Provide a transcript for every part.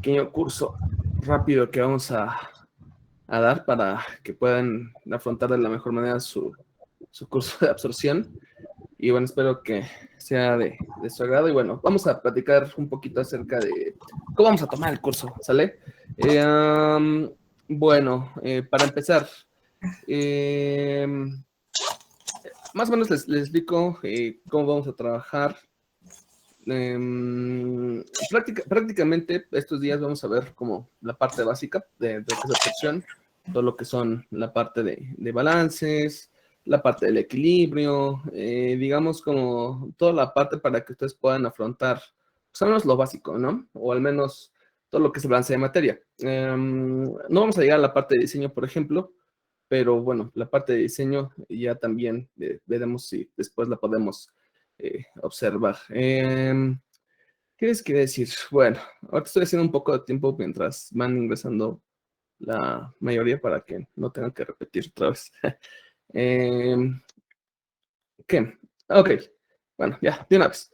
pequeño curso rápido que vamos a dar para que puedan afrontar de la mejor manera su curso de absorción. Y bueno, espero que sea de su agrado. Y bueno, vamos a platicar un poquito acerca de cómo vamos a tomar el curso, ¿sale? Bueno, para empezar, más o menos les explico cómo vamos a trabajar. Prácticamente estos días vamos a ver como la parte básica de lo que es absorción, todo lo que son la parte de balances, la parte del equilibrio, digamos como toda la parte para que ustedes puedan afrontar, pues al menos lo básico, ¿no? O al menos todo lo que es el balance de materia. No vamos a llegar a la parte de diseño, por ejemplo, pero bueno, la parte de diseño ya también veremos si después la podemos observar. ¿Qué les quería decir? Bueno, ahorita estoy haciendo un poco de tiempo mientras van ingresando la mayoría para que no tengan que repetir otra vez. ¿Qué? Ok, bueno, ya, de una vez.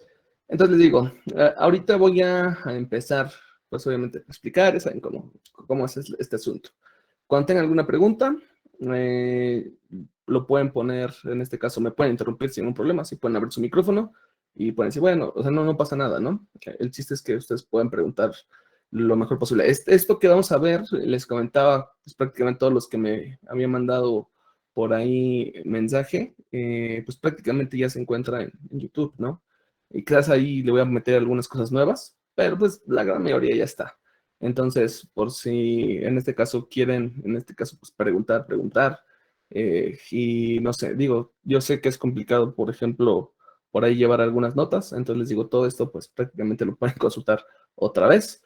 Entonces les digo, ahorita voy a empezar, pues obviamente, a explicar, saben cómo es este asunto. Cuando tengan alguna pregunta, lo pueden poner, en este caso me pueden interrumpir sin ningún problema, si pueden abrir su micrófono y pueden decir, bueno, o sea, no pasa nada, ¿no? El chiste es que ustedes pueden preguntar lo mejor posible. Esto que vamos a ver, les comentaba, pues prácticamente todos los que me habían mandado por ahí mensaje, pues prácticamente ya se encuentra en YouTube, ¿no? Y quizás ahí le voy a meter algunas cosas nuevas, pero pues la gran mayoría ya está. Entonces, por si en este caso quieren, en este caso, pues preguntar, y no sé, digo, yo sé que es complicado, por ejemplo, por ahí llevar algunas notas, entonces les digo, todo esto, pues prácticamente lo pueden consultar otra vez.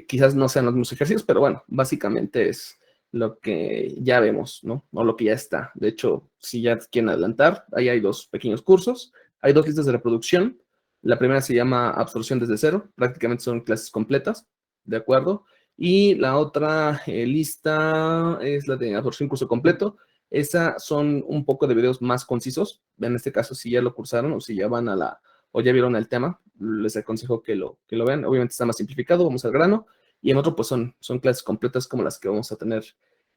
Quizás no sean los mismos ejercicios, pero bueno, básicamente es lo que ya vemos, ¿no? O lo que ya está. De hecho, si ya quieren adelantar, ahí hay dos pequeños cursos, hay dos listas de reproducción. La primera se llama Absorción desde cero, prácticamente son clases completas, ¿de acuerdo? Y la otra lista es la de Absorción curso completo. Esa son un poco de videos más concisos. En este caso, si ya lo cursaron o si ya van o ya vieron el tema, les aconsejo que lo vean. Obviamente está más simplificado, vamos al grano. Y en otro, pues son clases completas como las que vamos a tener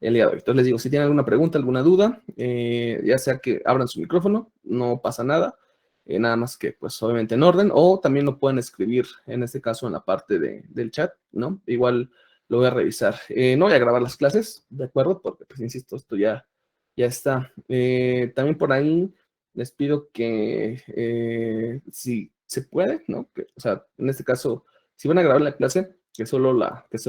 el día de hoy. Entonces les digo, si tienen alguna pregunta, alguna duda, ya sea que abran su micrófono, no pasa nada. Nada más que, pues, obviamente en orden, o también lo pueden escribir, en este caso, en la parte del chat, ¿no? Igual lo voy a revisar. No voy a grabar las clases, ¿de acuerdo? Porque, pues, insisto, esto ya está. También por ahí les pido que, si se puede, ¿no? O sea, en este caso, si van a grabar la clase, que solo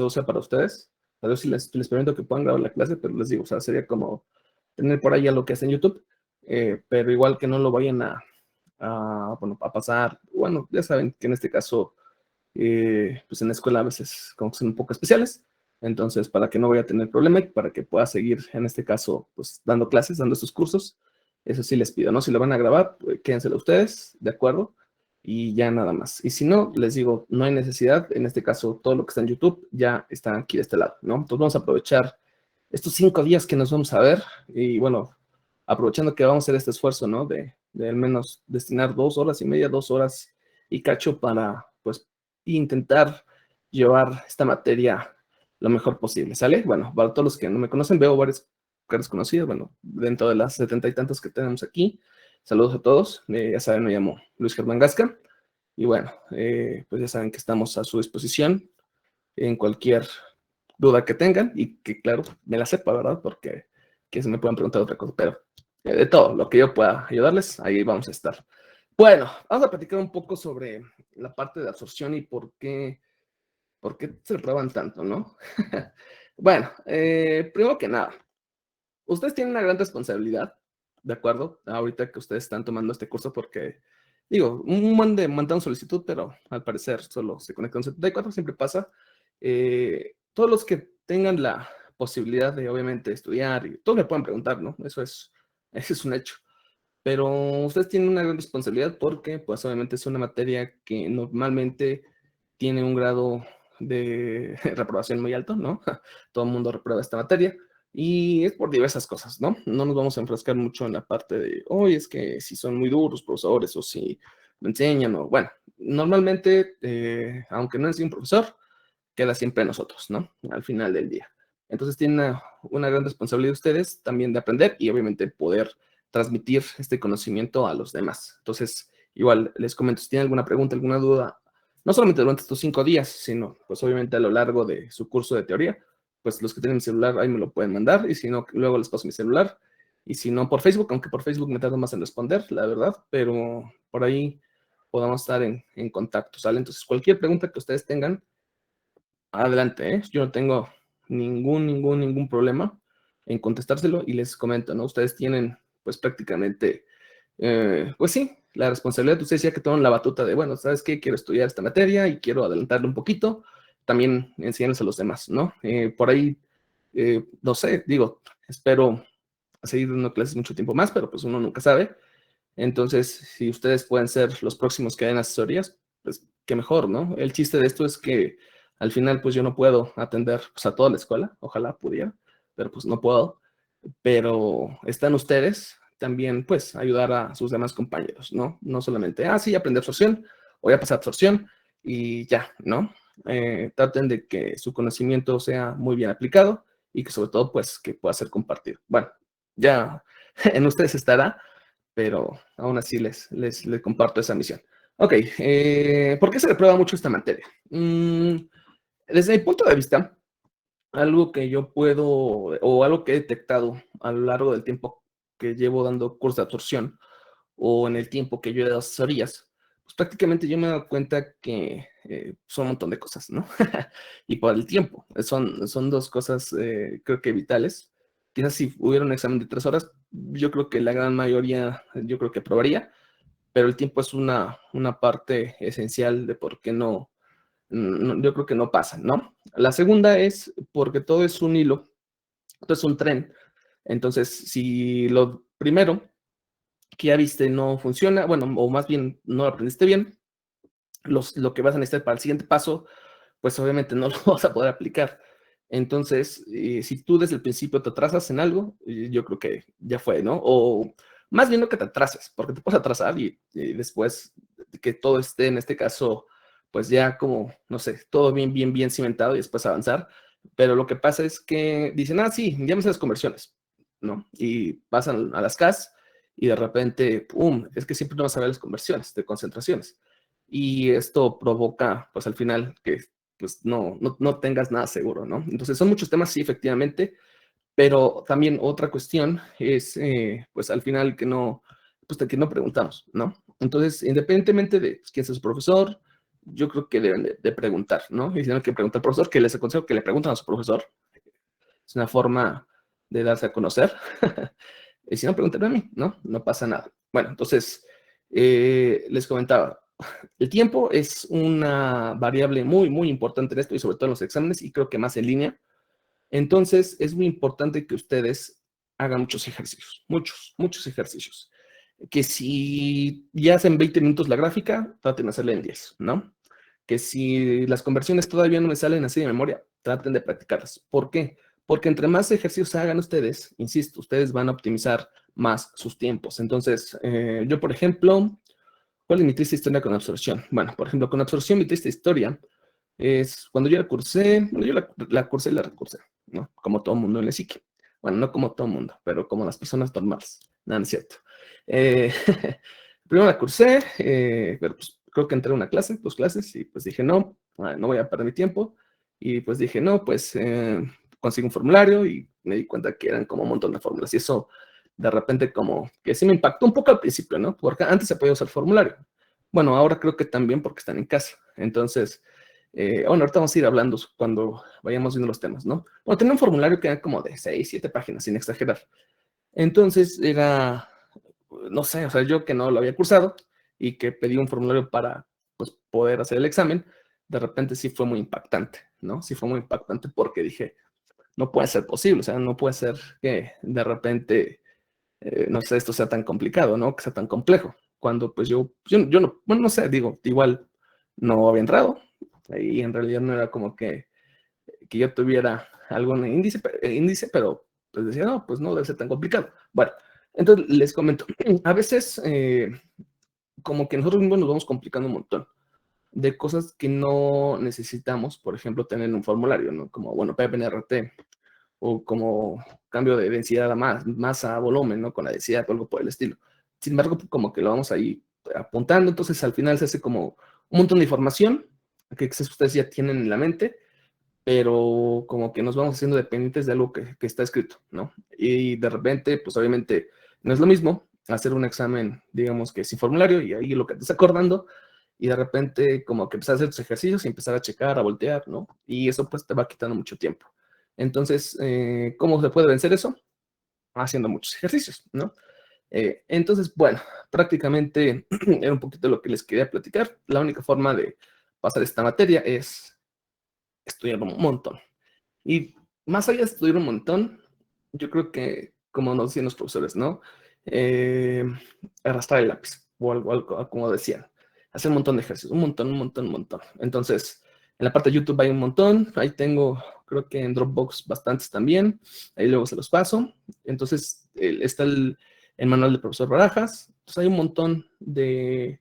sea para ustedes. A ver si les permito que puedan grabar la clase, pero les digo, o sea, sería como tener por ahí ya lo que hace en YouTube, pero igual que no lo vayan bueno, a pasar. Bueno, ya saben que en este caso, pues en la escuela a veces como que son un poco especiales, entonces para que no vaya a tener problema y para que pueda seguir en este caso, pues dando clases, dando estos cursos, eso sí les pido, ¿no? Si lo van a grabar, pues, quédenselo ustedes, ¿de acuerdo? Y ya nada más. Y si no, les digo, no hay necesidad, en este caso todo lo que está en YouTube ya está aquí de este lado, ¿no? Entonces vamos a aprovechar estos 5 días que nos vamos a ver y bueno, aprovechando que vamos a hacer este esfuerzo, ¿no? De al menos destinar 2 horas y media, 2 horas y cacho para, pues, intentar llevar esta materia lo mejor posible, ¿sale? Bueno, para todos los que no me conocen, veo varias caras conocidas, bueno, dentro de las 70 y tantas que tenemos aquí. Saludos a todos, ya saben, me llamo Luis Germán Gasca, y bueno, pues ya saben que estamos a su disposición en cualquier duda que tengan y que, claro, me la sepa, ¿verdad? Porque que se me puedan preguntar otra cosa, pero de todo lo que yo pueda ayudarles, ahí vamos a estar. Bueno, vamos a platicar un poco sobre la parte de absorción y por qué se prueban tanto, ¿no? Bueno, primero que nada, ustedes tienen una gran responsabilidad, ¿de acuerdo? Ahorita que ustedes están tomando este curso porque, digo, un buen de mandaron solicitud, pero al parecer solo se conectan 74, siempre pasa. Todos los que tengan la posibilidad de, obviamente, estudiar, y todos me pueden preguntar, ¿no? Eso es un hecho. Pero ustedes tienen una gran responsabilidad porque, pues, obviamente es una materia que normalmente tiene un grado de reprobación muy alto, ¿no? Todo el mundo reprueba esta materia y es por diversas cosas, ¿no? No nos vamos a enfrascar mucho en la parte de, oye, es que si son muy duros profesores o si me enseñan o, bueno, normalmente, aunque no es un profesor, queda siempre en nosotros, ¿no? Al final del día. Entonces tienen una gran responsabilidad ustedes también de aprender y obviamente poder transmitir este conocimiento a los demás. Entonces, igual les comento, si tienen alguna pregunta, alguna duda, no solamente durante estos 5 días, sino pues obviamente a lo largo de su curso de teoría, pues los que tienen mi celular ahí me lo pueden mandar y si no, luego les paso mi celular y si no por Facebook, aunque por Facebook me tardo más en responder, la verdad, pero por ahí podamos estar en contacto, ¿sale? Entonces, cualquier pregunta que ustedes tengan, adelante, ¿eh? Yo no tengo ningún problema en contestárselo y les comento, ¿no? Ustedes tienen, pues prácticamente, pues sí, la responsabilidad, usted decía que toman la batuta de, bueno, ¿sabes qué? Quiero estudiar esta materia y quiero adelantarle un poquito, también enseñarles a los demás, ¿no? Por ahí, no sé, digo, espero seguir dando clases mucho tiempo más, pero pues uno nunca sabe. Entonces, si ustedes pueden ser los próximos que den asesorías, pues qué mejor, ¿no? El chiste de esto es que al final, pues yo no puedo atender pues, a toda la escuela, ojalá pudiera, pero pues no puedo. Pero están ustedes también, pues, ayudar a sus demás compañeros, ¿no? No solamente, sí, aprender absorción, o ya pasar absorción y ya, ¿no? Traten de que su conocimiento sea muy bien aplicado y que sobre todo, pues, que pueda ser compartido. Bueno, ya en ustedes estará, pero aún así les comparto esa misión. Ok, ¿por qué se reprueba mucho esta materia? Desde mi punto de vista, algo que yo puedo, o algo que he detectado a lo largo del tiempo que llevo dando cursos de absorción, o en el tiempo que yo he dado asesorías, pues prácticamente yo me he dado cuenta que son un montón de cosas, ¿no? Y por el tiempo, son dos cosas creo que vitales. Quizás si hubiera un examen de 3 horas, yo creo que la gran mayoría, yo creo que aprobaría, pero el tiempo es una parte esencial de por qué yo creo que no pasa, ¿no? La segunda es porque todo es un hilo, todo es un tren. Entonces, si lo primero que ya viste no funciona, bueno, o más bien no lo aprendiste bien, lo que vas a necesitar para el siguiente paso, pues obviamente no lo vas a poder aplicar. Entonces, si tú desde el principio te atrasas en algo, yo creo que ya fue, ¿no? O más bien no que te atrases, porque te puedes atrasar y después que todo esté, en este caso, pues ya como, no sé, todo bien cimentado y después avanzar. Pero lo que pasa es que dicen, sí, ya me sé las conversiones, ¿no? Y pasan a las CAS y de repente, ¡pum! Es que siempre no vas a ver las conversiones de concentraciones. Y esto provoca, pues al final, que pues no tengas nada seguro, ¿no? Entonces son muchos temas, sí, efectivamente, pero también otra cuestión es, pues al final pues de que no preguntamos, ¿no? Entonces, independientemente de quién sea su profesor, yo creo que deben de preguntar, ¿no? Y si no hay que preguntar al profesor, que les aconsejo que le pregunten a su profesor. Es una forma de darse a conocer. Y si no, pregúntenme a mí, ¿no? No pasa nada. Bueno, entonces, les comentaba, el tiempo es una variable muy importante en esto y sobre todo en los exámenes y creo que más en línea. Entonces, es muy importante que ustedes hagan muchos ejercicios, muchos ejercicios. Que si ya hacen 20 minutos la gráfica, traten de hacerla en 10, ¿no? Que si las conversiones todavía no me salen así de memoria, traten de practicarlas. ¿Por qué? Porque entre más ejercicios hagan ustedes, insisto, ustedes van a optimizar más sus tiempos. Entonces, yo, por ejemplo, ¿cuál es mi triste historia con absorción? Bueno, por ejemplo, con absorción, mi triste historia es cuando yo la cursé, bueno, yo la cursé y la recursé, ¿no? Como todo mundo en la psique. Bueno, no como todo mundo, pero como las personas normales. No, no es cierto. Eh, primero la cursé, pero pues creo que entré a una clase, 2 clases, y pues dije, no, no voy a perder mi tiempo. Y pues dije, no, pues consigo un formulario y me di cuenta que eran como un montón de fórmulas. Y eso de repente como que sí me impactó un poco al principio, ¿no? Porque antes se podía usar formulario. Bueno, ahora creo que también porque están en casa. Entonces, bueno, ahorita vamos a ir hablando cuando vayamos viendo los temas, ¿no? Bueno, tenía un formulario que era como de 6, 7 páginas, sin exagerar. Entonces era, no sé, o sea, yo que no lo había cursado y que pedí un formulario para, pues, poder hacer el examen, de repente sí fue muy impactante, ¿no? Sí fue muy impactante porque dije, no puede ser posible, o sea, no puede ser que de repente, no sé, esto sea tan complicado, ¿no? Que sea tan complejo. Cuando pues yo no, bueno, no sé, digo, igual no había entrado y en realidad no era como que yo tuviera algún índice, pero pues decía, no, pues no debe ser tan complicado. Bueno, entonces les comento, a veces como que nosotros mismos nos vamos complicando un montón. de cosas que no necesitamos, por ejemplo, tener en un formulario, ¿no? Como, bueno, PPNRT, o como cambio de densidad a masa a volumen, ¿no? Con la densidad o algo por el estilo. Sin embargo, como que lo vamos ahí apuntando, entonces al final se hace como un montón de información que quizás ustedes ya tienen en la mente, pero como que nos vamos haciendo dependientes de algo que está escrito, ¿no? Y de repente, pues obviamente no es lo mismo hacer un examen, digamos que sin formulario, y ahí lo que te estás acordando, y de repente como que empezar a hacer tus ejercicios y empezar a checar, a voltear, ¿no? Y eso pues te va quitando mucho tiempo. Entonces, ¿cómo se puede vencer eso? Haciendo muchos ejercicios, ¿no? Entonces, bueno, prácticamente era un poquito lo que les quería platicar. La única forma de pasar esta materia es estudiar un montón. Y más allá de estudiar un montón, yo creo que, como nos decían los profesores, ¿no? Eh, arrastrar el lápiz, o algo como decían. Hacer un montón de ejercicios, un montón, un montón, un montón. Entonces, en la parte de YouTube hay un montón. Ahí tengo, creo que en Dropbox bastantes también. Ahí luego se los paso. Entonces, está el manual del profesor Barajas. Entonces, hay un montón de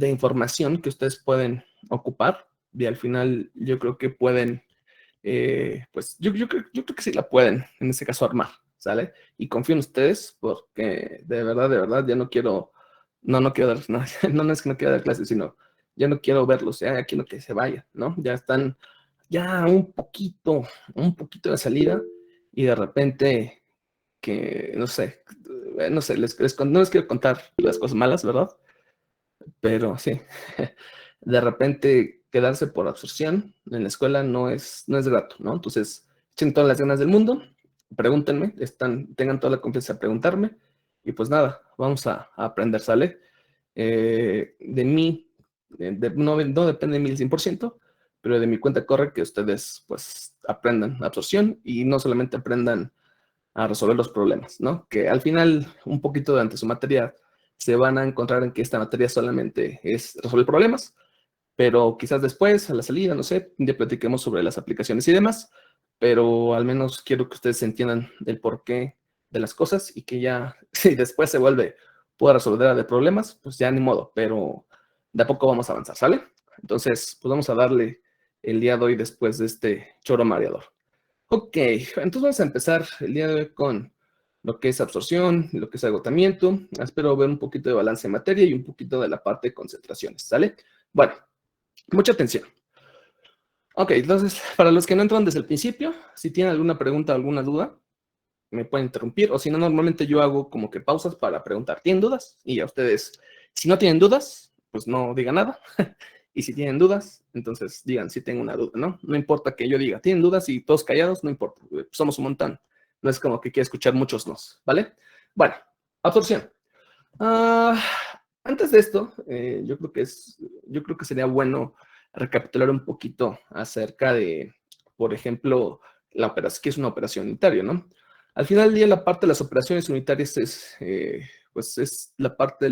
información que ustedes pueden ocupar. Y al final, yo creo que pueden pues yo creo que sí la pueden, en este caso, armar, ¿sale? Y confío en ustedes porque de verdad, ya no quiero, no quiero dar, no, no es que no quiera dar clases, sino ya no quiero verlos, ya quiero que se vayan, ¿no? Ya están ya un poquito de salida y de repente que, no sé, no les quiero contar las cosas malas, ¿verdad? Pero sí, de repente quedarse por absorción en la escuela no es grato, ¿no? Entonces, echen todas las ganas del mundo, pregúntenme, tengan toda la confianza de preguntarme, y pues nada, vamos a aprender, ¿sale? De mí, no depende de mí el 100%, pero de mi cuenta corre que ustedes pues aprendan absorción y no solamente aprendan a resolver los problemas, ¿no? Que al final, un poquito durante su materia, se van a encontrar en que esta materia solamente es resolver problemas, pero quizás después, a la salida, no sé, ya platiquemos sobre las aplicaciones y demás, pero al menos quiero que ustedes entiendan el porqué de las cosas y que ya, si después se vuelve pueda resolver de problemas, pues ya ni modo, pero de a poco vamos a avanzar, ¿sale? Entonces, pues vamos a darle el día de hoy después de este choro mareador. Ok, entonces vamos a empezar el día de hoy con lo que es absorción, lo que es agotamiento. Espero ver un poquito de balance en materia y un poquito de la parte de concentraciones, ¿sale? Bueno, mucha atención. Ok, entonces, para los que no entran desde el principio, si tienen alguna pregunta o alguna duda, me pueden interrumpir, o si no, normalmente yo hago como que pausas para preguntar. ¿Tienen dudas? Y a ustedes, si no tienen dudas, pues no digan nada. Y si tienen dudas, entonces digan si tengo una duda, ¿no? No importa que yo diga, ¿tienen dudas? Y todos callados, no importa, somos un montón. No es como que quiera escuchar muchos nos, ¿vale? Bueno, absorción. Ah, antes de esto, yo creo que sería bueno recapitular un poquito acerca de, por ejemplo, la operación, qué es una operación unitaria, ¿no? Al final del día, la parte de las operaciones unitarias pues es la parte de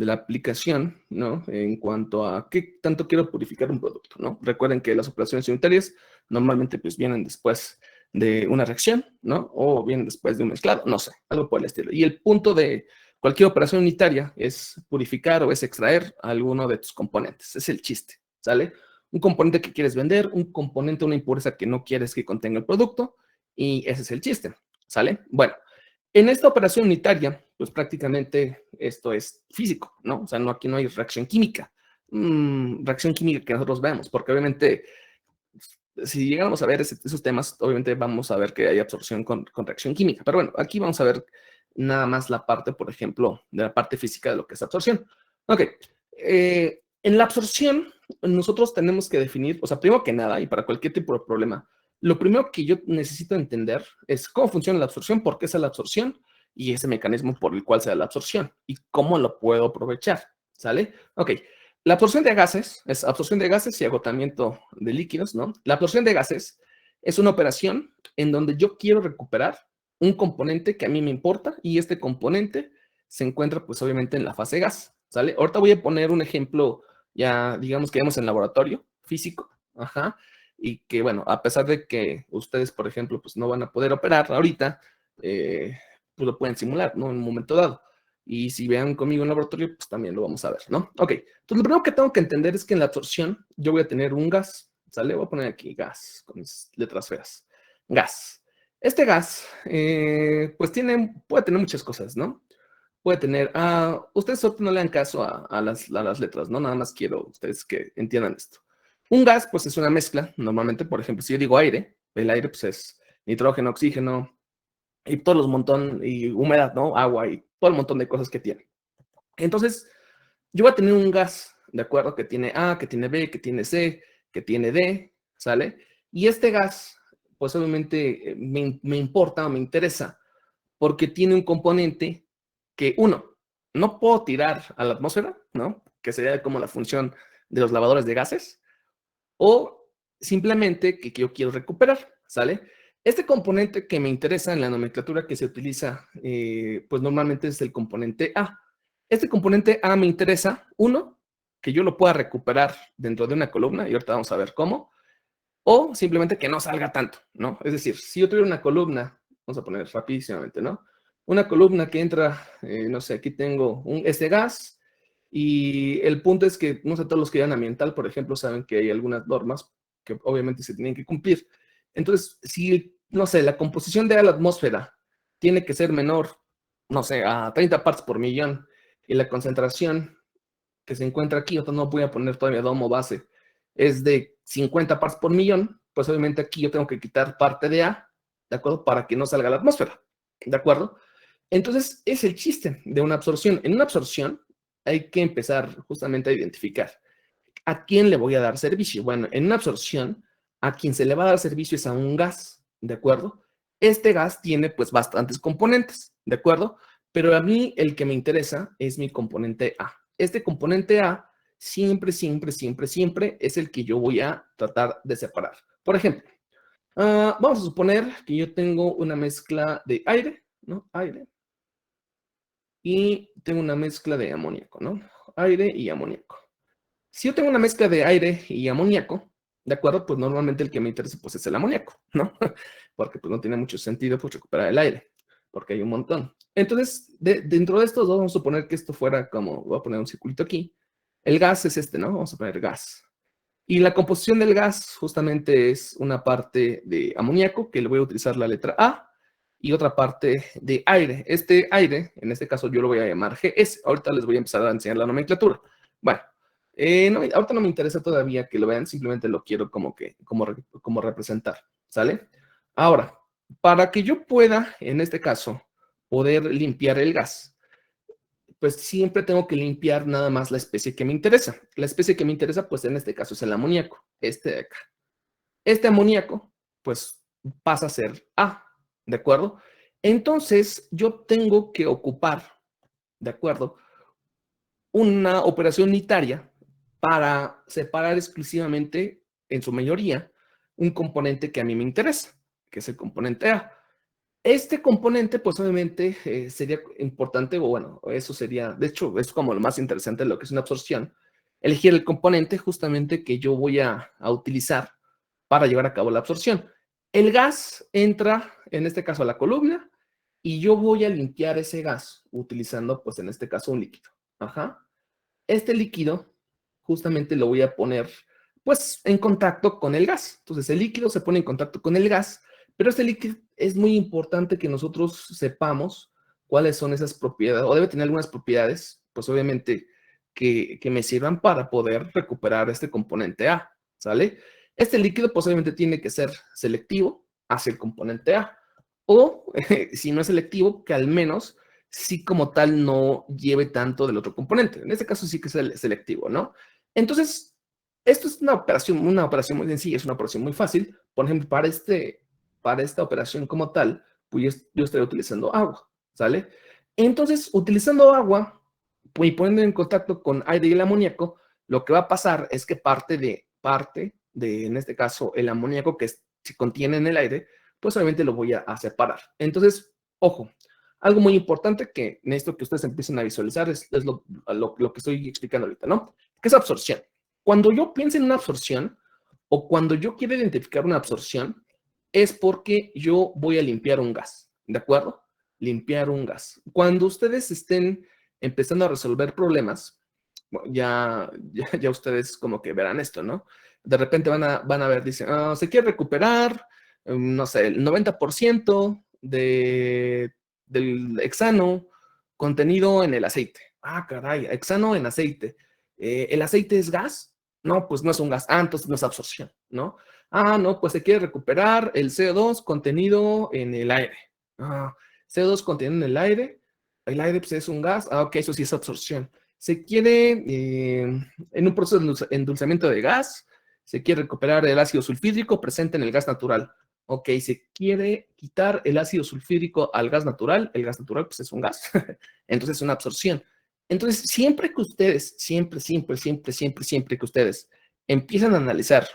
la aplicación, ¿no? En cuanto a qué tanto quiero purificar un producto, ¿no? Recuerden que las operaciones unitarias normalmente pues vienen después de una reacción, ¿no? O vienen después de un mezclado, no sé, algo por el estilo. Y el punto de cualquier operación unitaria es purificar o es extraer alguno de tus componentes. Es el chiste, ¿sale? Un componente que quieres vender, un componente, una impureza que no quieres que contenga el producto, y ese es el chiste, ¿sale? Bueno, en esta operación unitaria, pues prácticamente esto es físico, ¿no? O sea, aquí no hay reacción química. Reacción química que nosotros vemos, porque obviamente si llegamos a ver esos temas, obviamente vamos a ver que hay absorción con reacción química. Pero bueno, aquí vamos a ver nada más la parte, por ejemplo, de la parte física de lo que es absorción. Ok, en la absorción nosotros tenemos que definir, o sea, primero que nada, y para cualquier tipo de problema, lo primero que yo necesito entender es cómo funciona la absorción, por qué es la absorción y ese mecanismo por el cual se da la absorción y cómo lo puedo aprovechar, ¿sale? Ok, la absorción de gases es absorción de gases y agotamiento de líquidos, ¿no? La absorción de gases es una operación en donde yo quiero recuperar un componente que a mí me importa y este componente se encuentra pues obviamente en la fase gas, ¿sale? Ahorita voy a poner un ejemplo ya digamos que vemos en laboratorio físico, ajá, y que bueno, a pesar de que ustedes por ejemplo pues no van a poder operar ahorita, pues lo pueden simular, ¿no? En un momento dado. Y si vean conmigo en el laboratorio, pues también lo vamos a ver, ¿no? Ok, entonces lo primero que tengo que entender es que en la absorción yo voy a tener un gas, ¿sale? Voy a poner aquí gas, con mis letras feas. Gas. Este gas, pues puede tener muchas cosas, ¿no? Puede tener, ustedes ahorita no le dan caso a las letras, ¿no? Nada más quiero ustedes que entiendan esto. Un gas, pues es una mezcla, normalmente, por ejemplo, si yo digo aire, el aire, pues es nitrógeno, oxígeno, y todos los montón, y humedad, ¿no? Agua y todo el montón de cosas que tiene. Entonces, yo voy a tener un gas, ¿de acuerdo? Que tiene A, que tiene B, que tiene C, que tiene D, ¿sale? Y este gas, pues obviamente me importa o me interesa porque tiene un componente que, uno, no puedo tirar a la atmósfera, ¿no? Que sería como la función de los lavadores de gases, o simplemente que yo quiero recuperar, ¿sale? Este componente que me interesa en la nomenclatura que se utiliza, pues normalmente es el componente A. Este componente A me interesa, uno, que yo lo pueda recuperar dentro de una columna, y ahorita vamos a ver cómo, o simplemente que no salga tanto, ¿no? Es decir, si yo tuviera una columna, vamos a poner rapidísimamente, ¿no? Una columna que entra, no sé, aquí tengo este gas, y el punto es que, no sé, todos los que llevan ambiental, por ejemplo, saben que hay algunas normas que obviamente se tienen que cumplir. Entonces, si, no sé, la composición de la atmósfera tiene que ser menor, no sé, a 30 partes por millón, y la concentración que se encuentra aquí, no voy a poner todavía domo base, es de 50 partes por millón, pues obviamente aquí yo tengo que quitar parte de A, ¿de acuerdo? Para que no salga a la atmósfera, ¿de acuerdo? Entonces, es el chiste de una absorción. En una absorción hay que empezar justamente a identificar a quién le voy a dar servicio. Bueno, en una absorción, a quien se le va a dar servicio es a un gas, ¿de acuerdo? Este gas tiene pues bastantes componentes, ¿de acuerdo? Pero a mí el que me interesa es mi componente A. Este componente A siempre, siempre, siempre, siempre es el que yo voy a tratar de separar. Por ejemplo, vamos a suponer que yo tengo una mezcla de aire, ¿no? Aire. Y tengo una mezcla de amoníaco, ¿no? Aire y amoníaco. Si yo tengo una mezcla de aire y amoníaco, ¿de acuerdo? Pues normalmente el que me interesa pues es el amoníaco, ¿no? Porque pues no tiene mucho sentido pues recuperar el aire, porque hay un montón. Entonces, dentro de estos dos, vamos a suponer que esto fuera como, voy a poner un circulito aquí. El gas es este, ¿no? Vamos a poner gas. Y la composición del gas justamente es una parte de amoníaco, que le voy a utilizar la letra A, y otra parte de aire. Este aire, en este caso yo lo voy a llamar GS. Ahorita les voy a empezar a enseñar la nomenclatura. Bueno, ahorita no me interesa todavía que lo vean, simplemente lo quiero como representar, ¿sale? Ahora, para que yo pueda, en este caso, poder limpiar el gas, pues siempre tengo que limpiar nada más la especie que me interesa. La especie que me interesa, pues en este caso es el amoníaco, este de acá. Este amoníaco, pues pasa a ser A, ¿de acuerdo? Entonces, yo tengo que ocupar, ¿de acuerdo? Una operación unitaria para separar exclusivamente, en su mayoría, un componente que a mí me interesa, que es el componente A. Este componente, pues obviamente sería importante, o bueno, eso sería, de hecho, es como lo más interesante de lo que es una absorción, elegir el componente justamente que yo voy a utilizar para llevar a cabo la absorción. El gas entra, en este caso, a la columna y yo voy a limpiar ese gas utilizando, pues en este caso, un líquido. Ajá. Este líquido justamente lo voy a poner pues en contacto con el gas. Entonces el líquido se pone en contacto con el gas, pero este líquido es muy importante que nosotros sepamos cuáles son esas propiedades, o debe tener algunas propiedades, pues obviamente que me sirvan para poder recuperar este componente A, ¿sale? Este líquido pues obviamente tiene que ser selectivo hacia el componente A, o si no es selectivo, que al menos sí como tal no lleve tanto del otro componente. En este caso sí que es selectivo, ¿no? Entonces, esto es una operación muy sencilla, es una operación muy fácil. Por ejemplo, para esta operación como tal, pues yo estaría utilizando agua, ¿sale? Entonces, utilizando agua y poniendo en contacto con aire y el amoníaco, lo que va a pasar es que parte de en este caso, el amoníaco que se contiene en el aire, pues obviamente lo voy a separar. Entonces, ojo, algo muy importante que necesito que ustedes empiecen a visualizar es lo que estoy explicando ahorita, ¿no? ¿Qué es absorción? Cuando yo pienso en una absorción o cuando yo quiero identificar una absorción, es porque yo voy a limpiar un gas, ¿de acuerdo? Limpiar un gas. Cuando ustedes estén empezando a resolver problemas, bueno, ya ustedes como que verán esto, ¿no? De repente van a ver, dicen, se quiere recuperar, no sé, el 90% del hexano contenido en el aceite. Ah, caray, hexano en aceite. ¿El aceite es gas? No, pues no es un gas. Ah, entonces no es absorción, ¿no? Ah, no, pues se quiere recuperar el CO2 contenido en el aire. Ah, CO2 contenido en el aire pues es un gas. Ah, ok, eso sí es absorción. Se quiere, en un proceso de endulzamiento de gas, se quiere recuperar el ácido sulfídrico presente en el gas natural. Ok, se quiere quitar el ácido sulfídrico al gas natural. El gas natural pues es un gas. Entonces es una absorción. Entonces, siempre que ustedes, siempre que ustedes empiezan a analizar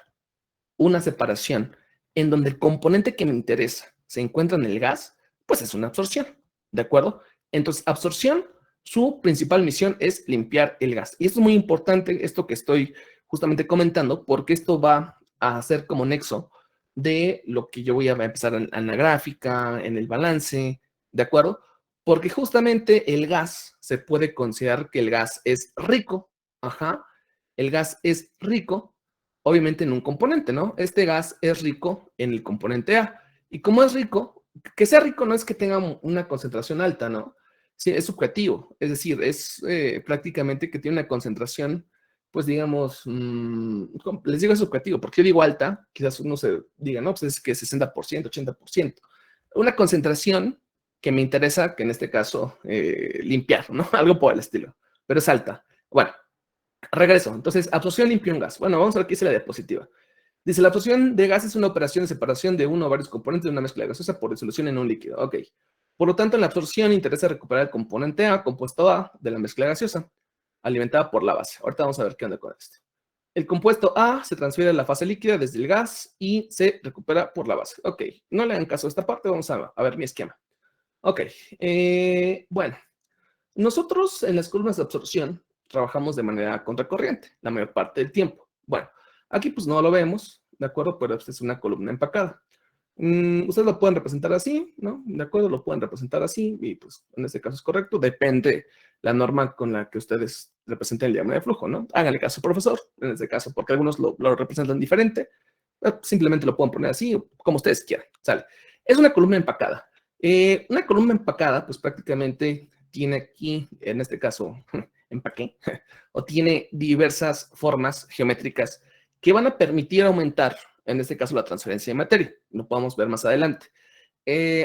una separación en donde el componente que me interesa se encuentra en el gas, pues es una absorción, ¿de acuerdo? Entonces, absorción, su principal misión es limpiar el gas. Y esto es muy importante, esto que estoy justamente comentando, porque esto va a hacer como nexo de lo que yo voy a empezar en la gráfica, en el balance, ¿de acuerdo? Porque justamente el gas, se puede considerar que el gas es rico, ajá, el gas es rico obviamente en un componente, ¿no? Este gas es rico en el componente A. Y como es rico, que sea rico no es que tenga una concentración alta, ¿no? Sí, es subjetivo, es decir, es prácticamente que tiene una concentración, pues digamos, les digo es subjetivo, porque yo digo alta, quizás uno se diga, no, pues es que 60%, 80%. Una concentración que me interesa, que en este caso, limpiar, ¿no? Algo por el estilo, pero es alta. Bueno, regreso. Entonces, absorción limpia un gas. Bueno, vamos a ver qué dice la diapositiva. Dice, la absorción de gas es una operación de separación de uno o varios componentes de una mezcla gaseosa por disolución en un líquido. Ok. Por lo tanto, en la absorción interesa recuperar el componente A, compuesto A, de la mezcla gaseosa, alimentada por la base. Ahorita vamos a ver qué onda con esto. El compuesto A se transfiere a la fase líquida desde el gas y se recupera por la base. Ok, no le hagan caso a esta parte, vamos a ver mi esquema. Ok, bueno, nosotros en las columnas de absorción trabajamos de manera contracorriente la mayor parte del tiempo. Bueno, aquí pues no lo vemos, ¿de acuerdo? Pero pues, es una columna empacada. Ustedes lo pueden representar así, ¿no? ¿De acuerdo? Lo pueden representar así y pues en este caso es correcto. Depende la norma con la que ustedes representen el diagrama de flujo, ¿no? Háganle caso, profesor, en este caso, porque algunos lo representan diferente. Simplemente lo pueden poner así, como ustedes quieran, ¿sale? Es una columna empacada. Una columna empacada, pues prácticamente tiene aquí, en este caso, empaque, o tiene diversas formas geométricas que van a permitir aumentar, en este caso, la transferencia de materia. Lo podemos ver más adelante.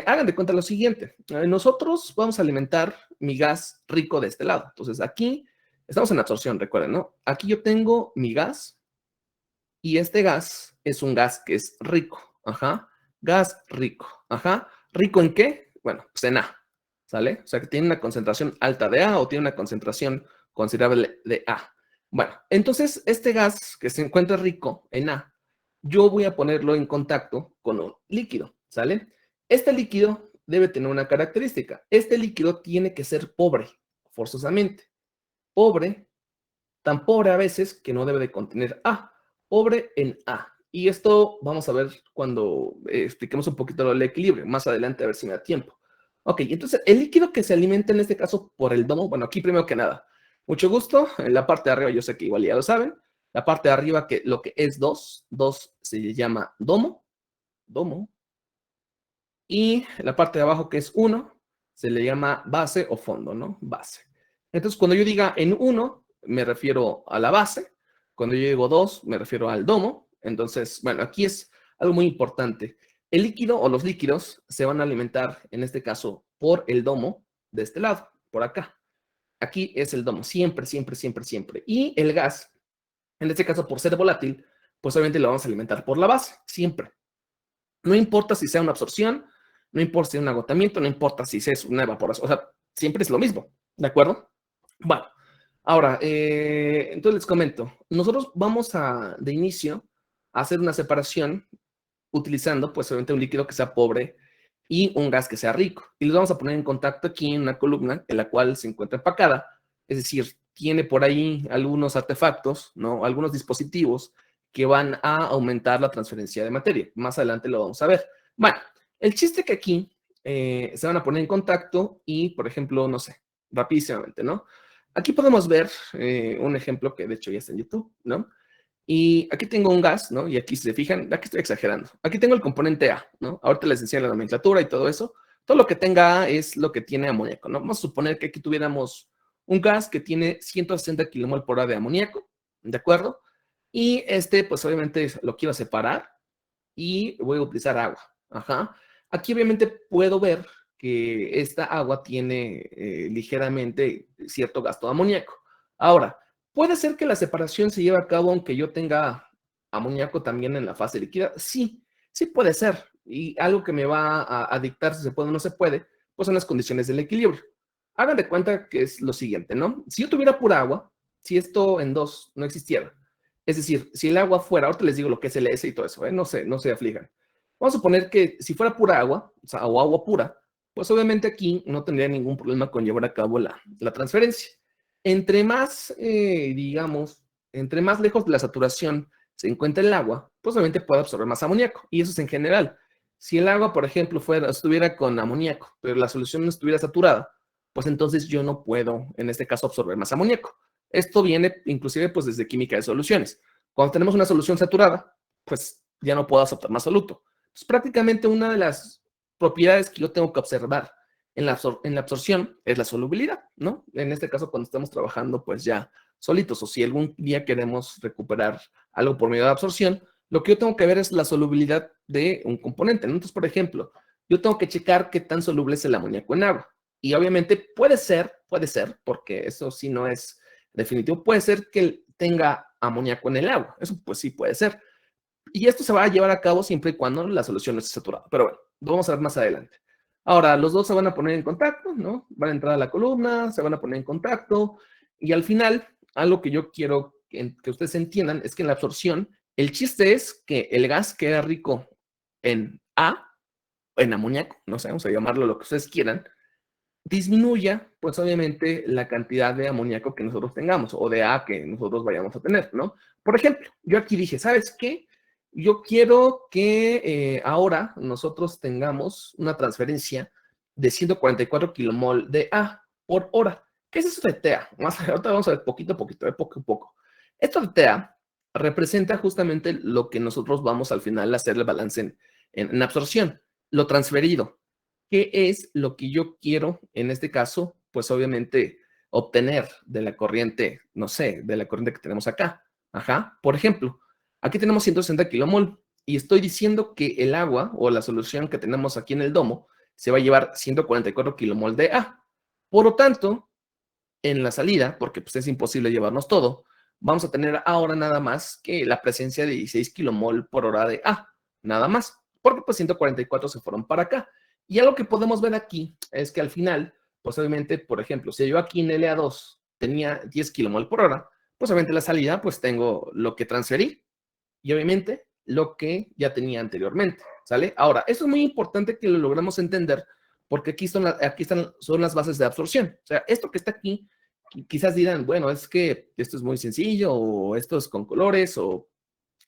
Hagan de cuenta lo siguiente. Nosotros vamos a alimentar mi gas rico de este lado. Entonces, aquí estamos en absorción, recuerden, ¿no? Aquí yo tengo mi gas y este gas es un gas que es rico. Ajá. Gas rico. Ajá. ¿Rico en qué? Bueno, pues en A. ¿Sale? O sea, que tiene una concentración alta de A o tiene una concentración considerable de A. Bueno, entonces este gas que se encuentra rico en A, yo voy a ponerlo en contacto con un líquido. ¿Sale? Este líquido debe tener una característica. Este líquido tiene que ser pobre, forzosamente. Pobre, tan pobre a veces que no debe de contener A, pobre en A. Y esto vamos a ver cuando expliquemos un poquito lo del equilibrio, más adelante a ver si me da tiempo. Ok, entonces el líquido que se alimenta en este caso por el domo, bueno, aquí primero que nada, mucho gusto, en la parte de arriba yo sé que igual ya lo saben, la parte de arriba que lo que es 2 se llama domo, y la parte de abajo que es 1 se le llama base o fondo, ¿no? Base. Entonces, cuando yo diga en 1, me refiero a la base. Cuando yo digo 2, me refiero al domo. Entonces, bueno, aquí es algo muy importante. El líquido o los líquidos se van a alimentar, en este caso, por el domo de este lado, por acá. Aquí es el domo, siempre, siempre, siempre, siempre. Y el gas, en este caso, por ser volátil, pues obviamente lo vamos a alimentar por la base, siempre. No importa si sea una absorción, no importa si es un agotamiento, no importa si es una evaporación, o sea, siempre es lo mismo, ¿de acuerdo? Bueno, ahora, entonces les comento, nosotros vamos de inicio a hacer una separación utilizando, pues, obviamente un líquido que sea pobre y un gas que sea rico. Y los vamos a poner en contacto aquí en una columna en la cual se encuentra empacada, es decir, tiene por ahí algunos artefactos, ¿no? Algunos dispositivos que van a aumentar la transferencia de materia. Más adelante lo vamos a ver. Bueno, el chiste que aquí se van a poner en contacto y, por ejemplo, no sé, rapidísimamente, ¿no? Aquí podemos ver un ejemplo que de hecho ya está en YouTube, ¿no? Y aquí tengo un gas, ¿no? Y aquí si se fijan, aquí estoy exagerando. Aquí tengo el componente A, ¿no? Ahorita les enseño la nomenclatura y todo eso. Todo lo que tenga A es lo que tiene amoníaco, ¿no? Vamos a suponer que aquí tuviéramos un gas que tiene 160 kilomol por hora de amoníaco, ¿de acuerdo? Y pues obviamente lo quiero separar y voy a utilizar agua. Ajá. Aquí obviamente puedo ver que esta agua tiene ligeramente cierto gasto de amoníaco. Ahora, ¿puede ser que la separación se lleve a cabo aunque yo tenga amoníaco también en la fase líquida? Sí, sí puede ser. Y algo que me va a dictar si se puede o no se puede, pues son las condiciones del equilibrio. Hagan de cuenta que es lo siguiente, ¿no? Si yo tuviera pura agua, si esto en dos no existiera, es decir, si el agua fuera, ahorita les digo lo que es el S y todo eso, no se aflijan. Vamos a suponer que si fuera pura agua, o sea, o agua pura, pues obviamente aquí no tendría ningún problema con llevar a cabo la transferencia. Entre más, digamos, entre más lejos de la saturación se encuentra el agua, pues obviamente puede absorber más amoníaco. Y eso es en general. Si el agua, por ejemplo, estuviera con amoníaco, pero la solución no estuviera saturada, pues entonces yo no puedo, en este caso, absorber más amoníaco. Esto viene inclusive pues desde química de soluciones. Cuando tenemos una solución saturada, pues ya no puedo aceptar más soluto. Pues prácticamente una de las propiedades que yo tengo que observar en la absorción es la solubilidad, ¿no? En este caso, cuando estamos trabajando pues ya solitos o si algún día queremos recuperar algo por medio de absorción, lo que yo tengo que ver es la solubilidad de un componente, ¿no? Entonces, por ejemplo, yo tengo que checar qué tan soluble es el amoníaco en agua. Y obviamente puede ser, porque eso sí no es definitivo, puede ser que tenga amoníaco en el agua. Eso pues sí puede ser. Y esto se va a llevar a cabo siempre y cuando la solución no esté saturada. Pero bueno, lo vamos a ver más adelante. Ahora, los dos se van a poner en contacto, ¿no? Van a entrar a la columna, se van a poner en contacto. Y al final, algo que yo quiero que ustedes entiendan es que en la absorción, el chiste es que el gas queda rico en A, en amoníaco, no sé, vamos a llamarlo lo que ustedes quieran, disminuya, pues obviamente, la cantidad de amoníaco que nosotros tengamos o de A que nosotros vayamos a tener, ¿no? Por ejemplo, yo aquí dije, ¿sabes qué? Yo quiero que ahora nosotros tengamos una transferencia de 144 kilomol de A por hora. ¿Qué es eso de TEA? Más ahorita vamos a ver poquito a poquito, de poco a poco. Esto de TEA representa justamente lo que nosotros vamos al final a hacer el balance en absorción, lo transferido. ¿Qué es lo que yo quiero en este caso? Pues obviamente obtener de la corriente, no sé, de la corriente que tenemos acá. Ajá. Por ejemplo, aquí tenemos 160 kilomol y estoy diciendo que el agua o la solución que tenemos aquí en el domo se va a llevar 144 kilomol de A. Por lo tanto, en la salida, porque pues es imposible llevarnos todo, vamos a tener ahora nada más que la presencia de 16 kilomol por hora de A, nada más, porque pues 144 se fueron para acá. Y algo que podemos ver aquí es que al final, pues obviamente, por ejemplo, si yo aquí en LA2 tenía 10 kilomol por hora, pues obviamente la salida, pues tengo lo que transferí y obviamente lo que ya tenía anteriormente, ¿sale? Ahora, eso es muy importante que lo logremos entender porque son las bases de absorción. O sea, esto que está aquí, quizás dirán, bueno, es que esto es muy sencillo o esto es con colores,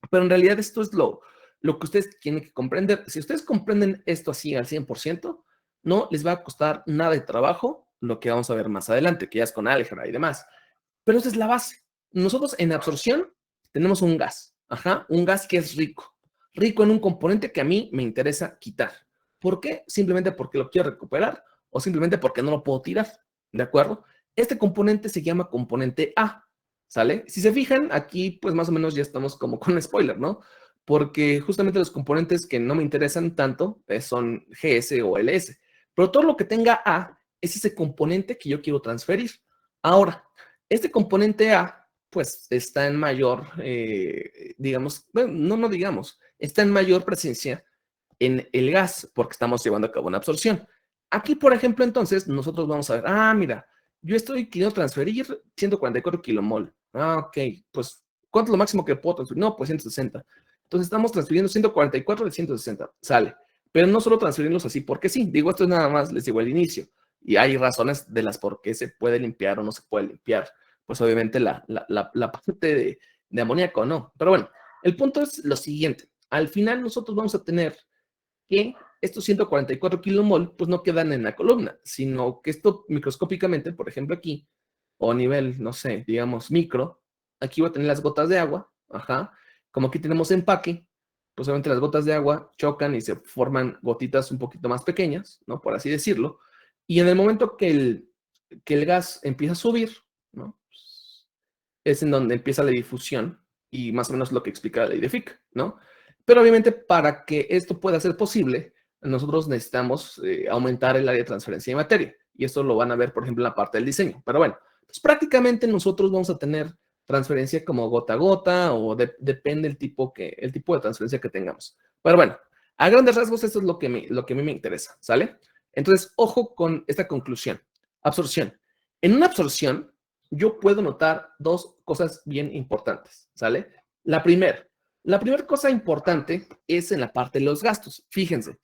pero en realidad esto es lo que ustedes tienen que comprender. Si ustedes comprenden esto así al 100%, no les va a costar nada de trabajo lo que vamos a ver más adelante, que ya es con álgebra y demás. Pero esa es la base. Nosotros en absorción tenemos un gas, ajá, un gas que es rico en un componente que a mí me interesa quitar. ¿Por qué? Simplemente porque lo quiero recuperar o simplemente porque no lo puedo tirar, ¿de acuerdo? Este componente se llama componente A, ¿sale? Si se fijan, aquí pues más o menos ya estamos como con un spoiler, ¿no? Porque justamente los componentes que no me interesan tanto son GS o LS, pero todo lo que tenga A es ese componente que yo quiero transferir. Ahora, este componente A, pues está en mayor, digamos, bueno, no digamos, está en mayor presencia en el gas porque estamos llevando a cabo una absorción. Aquí, por ejemplo, entonces, nosotros vamos a ver, mira, yo estoy queriendo transferir 144 kilomol. Ok, pues, ¿cuánto es lo máximo que puedo transferir? No, pues 160. Entonces, estamos transfiriendo 144 de 160. Sale. Pero no solo transferirlos así porque sí. Digo, esto es nada más, les digo al inicio. Y hay razones de las por qué se puede limpiar o no se puede limpiar. Pues obviamente la parte de amoníaco no. Pero bueno, el punto es lo siguiente. Al final nosotros vamos a tener que estos 144 kilomol pues no quedan en la columna, sino que esto microscópicamente, por ejemplo aquí, o a nivel, no sé, digamos micro, aquí voy a tener las gotas de agua, ajá, como aquí tenemos empaque, pues obviamente las gotas de agua chocan y se forman gotitas un poquito más pequeñas, ¿no? Por así decirlo, y en el momento que el gas empieza a subir, ¿no? Es en donde empieza la difusión y más o menos lo que explica la ley de Fick, ¿no? Pero obviamente para que esto pueda ser posible, nosotros necesitamos aumentar el área de transferencia de materia. Y esto lo van a ver, por ejemplo, en la parte del diseño. Pero bueno, pues prácticamente nosotros vamos a tener transferencia como gota a gota o depende el tipo de transferencia que tengamos. Pero bueno, a grandes rasgos esto es lo que a mí me interesa, ¿sale? Entonces, ojo con esta conclusión. Absorción. En una absorción, yo puedo notar dos cosas bien importantes, ¿sale? La primera cosa importante es en la parte de los gastos. Fíjense,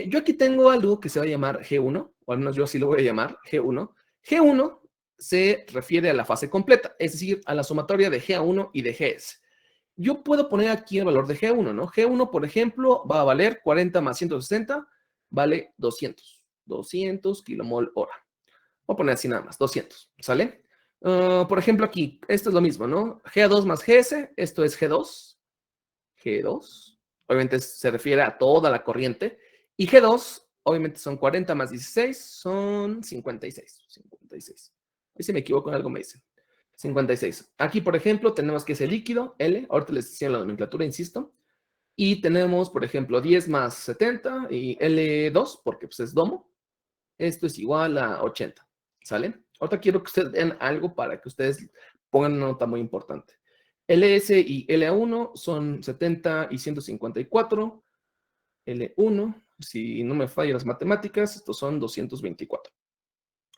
yo aquí tengo algo que se va a llamar G1, o al menos yo así lo voy a llamar, G1. G1 se refiere a la fase completa, es decir, a la sumatoria de GA1 y de GS. Yo puedo poner aquí el valor de G1, ¿no? G1, por ejemplo, va a valer 40 más 160, vale 200 kilomol hora. Voy a poner así nada más, 200, ¿sale? Por ejemplo, aquí, esto es lo mismo, ¿no? GA2 más GS, esto es G2. G2, obviamente se refiere a toda la corriente. Y G2, obviamente son 40 más 16, son 56. 56. Y si me equivoco en algo me dicen. 56. Aquí, por ejemplo, tenemos que es el líquido, L. Ahorita les decía la nomenclatura, insisto. Y tenemos, por ejemplo, 10 más 70 y L2, porque pues es domo. Esto es igual a 80. ¿Sale? Ahorita quiero que ustedes den algo para que ustedes pongan una nota muy importante. LS y LA1 son 70 y 154. L1, si no me fallan las matemáticas, estos son 224.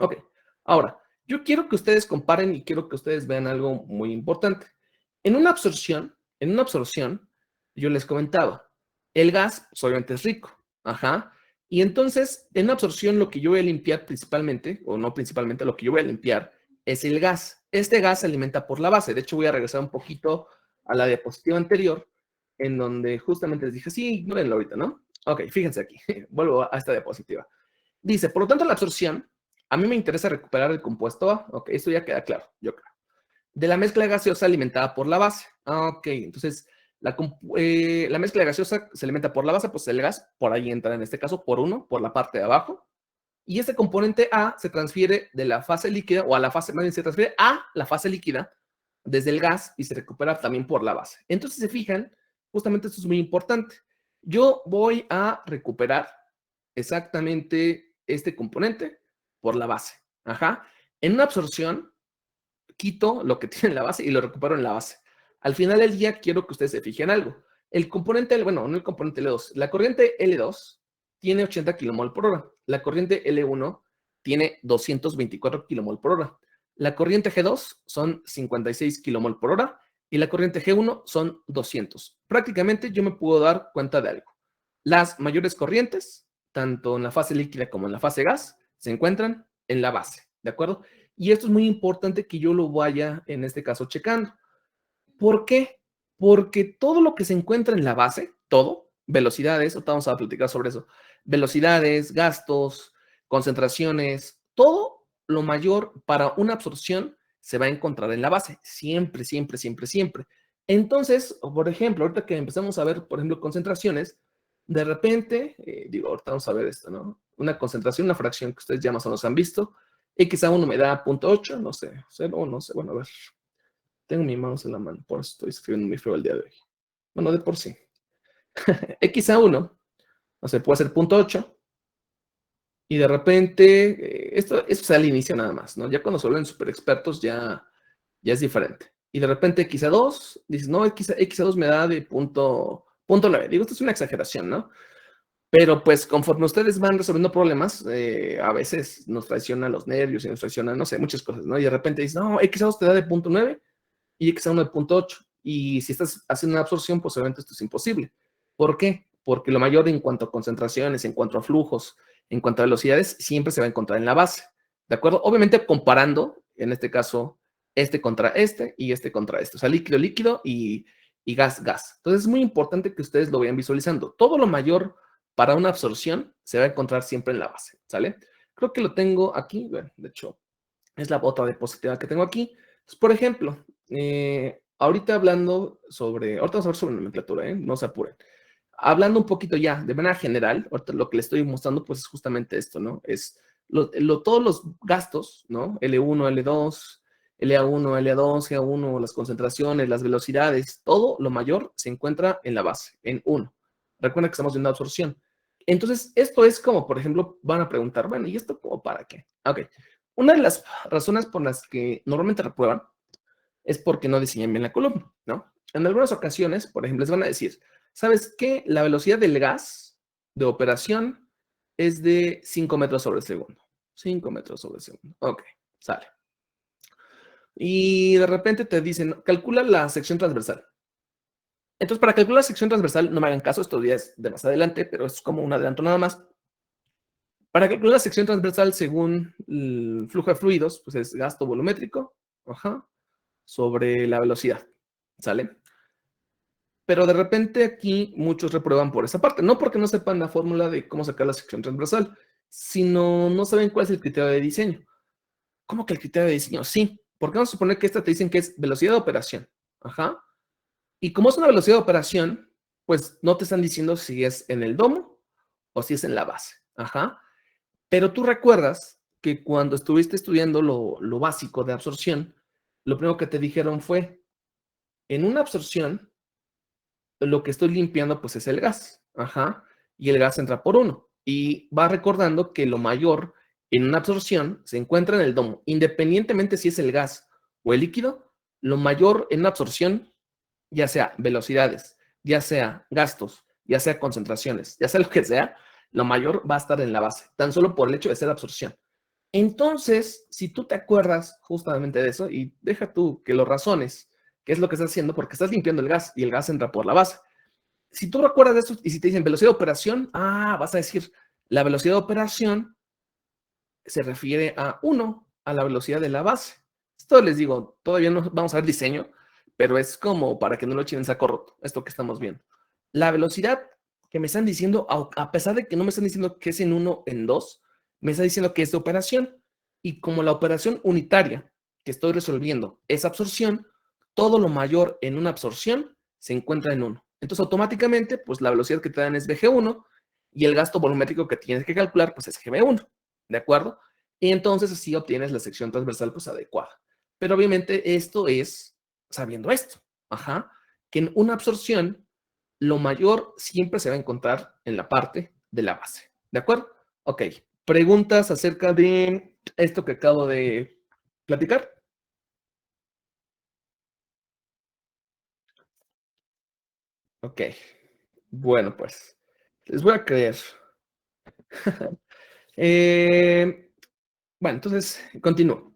Ok, ahora, yo quiero que ustedes comparen y quiero que ustedes vean algo muy importante. En una absorción, yo les comentaba, el gas pues, obviamente es rico, ajá, y entonces en una absorción lo que yo voy a limpiar principalmente, o no principalmente, lo que yo voy a limpiar es el gas. Este gas se alimenta por la base. De hecho, voy a regresar un poquito a la diapositiva anterior, en donde justamente les dije, sí, ignórenlo ahorita, ¿no? Ok, fíjense aquí, vuelvo a esta diapositiva. Dice, por lo tanto, la absorción, a mí me interesa recuperar el compuesto A. Ok, esto ya queda claro, yo creo. De la mezcla gaseosa alimentada por la base. Ok, entonces la mezcla gaseosa se alimenta por la base, pues el gas por ahí entra en este caso por uno, por la parte de abajo. Y ese componente A se transfiere de la fase líquida, o a la fase, más bien se transfiere a la fase líquida desde el gas y se recupera también por la base. Entonces, se fijan, justamente esto es muy importante. Yo voy a recuperar exactamente este componente por la base. Ajá. En una absorción, quito lo que tiene en la base y lo recupero en la base. Al final del día, quiero que ustedes se fijen algo. El componente, bueno, no el componente L2, la corriente L2 tiene 80 kilomol por hora. La corriente L1 tiene 224 kilomol por hora. La corriente G2 son 56 kilomol por hora y la corriente G1 son 200. Prácticamente yo me puedo dar cuenta de algo. Las mayores corrientes, tanto en la fase líquida como en la fase gas, se encuentran en la base, ¿de acuerdo? Y esto es muy importante que yo lo vaya, en este caso, checando. ¿Por qué? Porque todo lo que se encuentra en la base, todo, velocidades, ahorita vamos a platicar sobre eso, velocidades, gastos, concentraciones, todo lo mayor para una absorción se va a encontrar en la base, siempre, siempre, siempre, siempre. Entonces, por ejemplo, ahorita que empezamos a ver, por ejemplo, concentraciones, de repente, digo, ahorita vamos a ver esto, ¿no? Una concentración, una fracción que ustedes ya más o menos han visto, X1 me da 0.8, no sé, 0, no sé, bueno, a ver. Tengo mi mouse en la mano, por eso estoy escribiendo muy feo el día de hoy. Bueno, de por sí. X1, no sé, puede ser 0.8. Y de repente, esto es al inicio nada más, ¿no? Ya cuando se vuelven super expertos ya es diferente. Y de repente X2, dices, no, X2 me da de punto 9. Digo, esto es una exageración, ¿no? Pero pues conforme ustedes van resolviendo problemas, a veces nos traicionan los nervios y nos traicionan, no sé, muchas cosas, ¿no? Y de repente dices, no, X2 te da de punto 9 y X1 de punto 8. Y si estás haciendo una absorción, pues obviamente esto es imposible. ¿Por qué? Porque lo mayor en cuanto a concentraciones, en cuanto a flujos, en cuanto a velocidades, siempre se va a encontrar en la base. ¿De acuerdo? Obviamente comparando, en este caso, este contra este y este contra este. O sea, líquido, líquido y gas, gas. Entonces es muy importante que ustedes lo vayan visualizando. Todo lo mayor para una absorción se va a encontrar siempre en la base, ¿sale? Creo que lo tengo aquí, bueno, de hecho, es la otra diapositiva que tengo aquí. Entonces, por ejemplo, ahorita ahorita vamos a ver sobre nomenclatura, no se apuren. Hablando un poquito ya de manera general, ahorita lo que les estoy mostrando pues es justamente esto, ¿no? Es todos los gastos, ¿no? L1, L2, LA1, LA2, GA1, las concentraciones, las velocidades, todo lo mayor se encuentra en la base, en 1. Recuerda que estamos en una absorción. Entonces, esto es como, por ejemplo, van a preguntar, bueno, ¿y esto como para qué? Ok. Una de las razones por las que normalmente reprueban es porque no diseñan bien la columna, ¿no? En algunas ocasiones, por ejemplo, les van a decir, ¿sabes qué? La velocidad del gas de operación es de 5 metros sobre segundo. 5 metros sobre segundo. Ok, sale. Y de repente te dicen, calcula la sección transversal. Entonces, para calcular la sección transversal, no me hagan caso, esto ya es de más adelante, pero es como un adelanto nada más. Para calcular la sección transversal según el flujo de fluidos, pues es gasto volumétrico, sobre la velocidad, ¿sale? Pero de repente aquí muchos reprueban por esa parte, no porque no sepan la fórmula de cómo sacar la sección transversal, sino no saben cuál es el criterio de diseño. ¿Cómo que el criterio de diseño? Sí, porque vamos a suponer que esta te dicen que es velocidad de operación. Y como es una velocidad de operación, pues no te están diciendo si es en el domo o si es en la base. Pero tú recuerdas que cuando estuviste estudiando lo básico de absorción, lo primero que te dijeron fue, en una absorción, lo que estoy limpiando pues es el gas, y el gas entra por 1. Y va recordando que lo mayor en una absorción se encuentra en el domo, independientemente si es el gas o el líquido, lo mayor en una absorción, ya sea velocidades, ya sea gastos, ya sea concentraciones, ya sea lo que sea, lo mayor va a estar en la base, tan solo por el hecho de ser absorción. Entonces, si tú te acuerdas justamente de eso, y deja tú que lo razones, qué es lo que estás haciendo, porque estás limpiando el gas y el gas entra por la base. Si tú recuerdas de eso y si te dicen velocidad de operación, vas a decir, la velocidad de operación se refiere a 1, a la velocidad de la base. Esto les digo, todavía no vamos a ver diseño, pero es como para que no lo echen en saco roto, esto que estamos viendo. La velocidad que me están diciendo, a pesar de que no me están diciendo que es en 1, en 2, me está diciendo que es de operación. Y como la operación unitaria que estoy resolviendo es absorción, todo lo mayor en una absorción se encuentra en 1. Entonces, automáticamente, pues la velocidad que te dan es VG1 y el gasto volumétrico que tienes que calcular, pues es GB1. ¿De acuerdo? Y entonces así obtienes la sección transversal pues adecuada. Pero obviamente esto es sabiendo esto, que en una absorción lo mayor siempre se va a encontrar en la parte de la base. ¿De acuerdo? Ok. ¿Preguntas acerca de esto que acabo de platicar? Ok. Bueno, pues les voy a creer. Bueno, entonces continúo.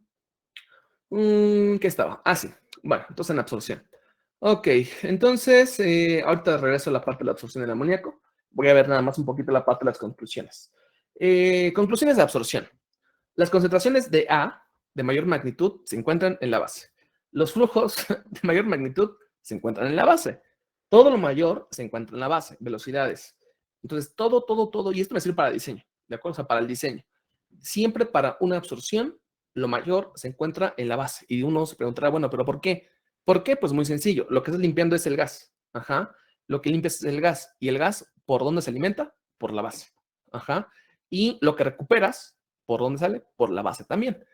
¿Qué estaba? Sí. Bueno, entonces en absorción. Ok, entonces ahorita regreso a la parte de la absorción del amoníaco. Voy a ver nada más un poquito la parte de las conclusiones. Conclusiones de absorción. Las concentraciones de A de mayor magnitud se encuentran en la base. Los flujos de mayor magnitud se encuentran en la base. Todo lo mayor se encuentra en la base, velocidades. Entonces, todo, y esto me sirve para diseño, ¿de acuerdo? O sea, para el diseño. Siempre para una absorción, lo mayor se encuentra en la base. Y uno se preguntará, bueno, ¿pero por qué? ¿Por qué? Pues muy sencillo. Lo que estás limpiando es el gas. Lo que limpias es el gas. ¿Y el gas por dónde se alimenta? Por la base. Y lo que recuperas, ¿por dónde sale? Por la base también.